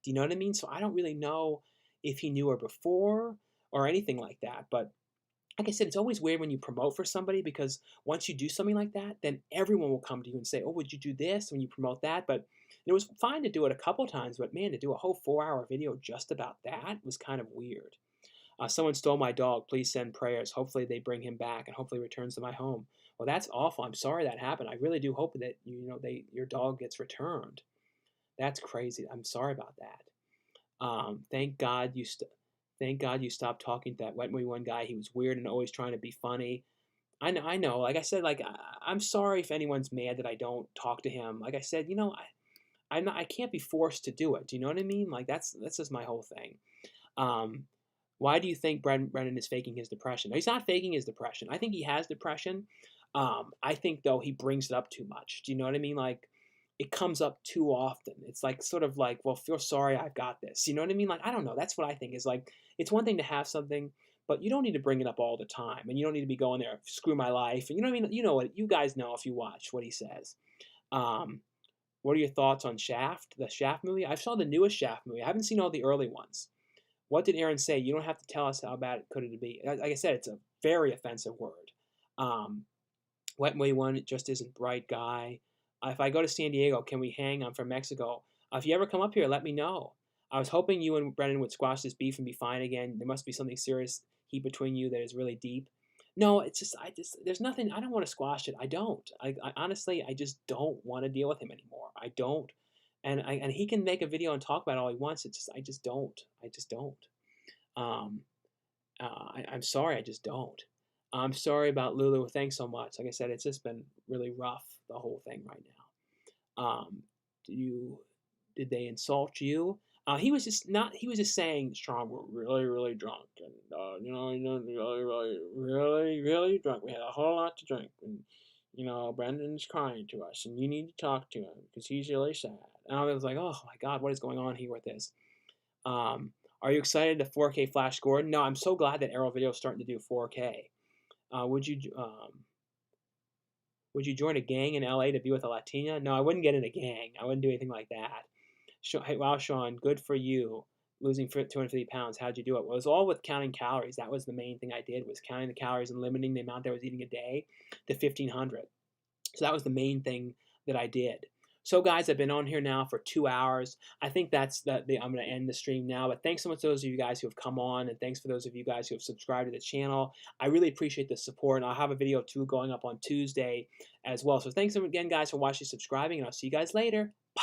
Do you know what I mean? So I don't really know if he knew her before or anything like that. But like I said, it's always weird when you promote for somebody because once you do something like that, then everyone will come to you and say, "Oh, would you do this when you promote that?" But it was fine to do it a couple times, but man, to do a whole 4-hour video just about that was kind of weird. Someone stole my dog. Please send prayers. Hopefully they bring him back and hopefully returns to my home. Well, that's awful. I'm sorry that happened. I really do hope that your dog gets returned. That's crazy. I'm sorry about that. Thank God thank God you stopped talking to that wet movie one guy. He was weird and always trying to be funny. I know. I know. Like I said, like I'm sorry if anyone's mad that I don't talk to him. Like I said, I can't be forced to do it. Do you know what I mean? Like that's just my whole thing. Um, why do you think Brendan is faking his depression? No, he's not faking his depression. I think he has depression. I think though he brings it up too much. Do you know what I mean? Like it comes up too often. It's like sort of like, well, feel sorry, I've got this. You know what I mean? Like I don't know. That's what I think is like. It's one thing to have something, but you don't need to bring it up all the time, and you don't need to be going there, screw my life, and you know what I mean. You know what? You guys know if you watch what he says. Um, what are your thoughts on Shaft, the Shaft movie? I saw the newest Shaft movie. I haven't seen all the early ones. What did Aaron say? You don't have to tell us how bad it could it be. Like I said, it's a very offensive word. Um, Wet Way One just isn't bright guy. If I go to San Diego, can we hang? I'm from Mexico. If you ever come up here, let me know. I was hoping you and Brendan would squash this beef and be fine again. There must be something serious heat between you that is really deep. No, it's just there's nothing. I don't want to squash it. I don't. I honestly I just don't want to deal with him anymore. I don't. And he can make a video and talk about it all he wants. It's just I just don't. I just don't. Um, I'm sorry, I just don't. I'm sorry about Lulu. Thanks so much. Like I said, it's just been really rough, the whole thing right now. Do you did they insult you? He was just not. He was just saying, "Strong, we're really, really drunk, and really drunk. We had a whole lot to drink, and Brendan's crying to us, and you need to talk to him because he's really sad." And I was like, "Oh my God, what is going on here with this?" Um, are you excited to 4K Flash Gordon? No, I'm so glad that Arrow Video is starting to do 4K. Uh, would you would you join a gang in LA to be with a Latina? No, I wouldn't get in a gang. I wouldn't do anything like that. Hey, wow, Sean, good for you. Losing 250 pounds. How'd you do it? Well, it was all with counting calories. That was the main thing I did was counting the calories and limiting the amount that I was eating a day to 1,500. So that was the main thing that I did. So guys, I've been on here now for 2 hours. I think that's I'm going to end the stream now. But thanks so much to those of you guys who have come on, and thanks for those of you guys who have subscribed to the channel. I really appreciate the support, and I'll have a video too going up on Tuesday as well. So thanks again, guys, for watching, subscribing, and I'll see you guys later. Bye.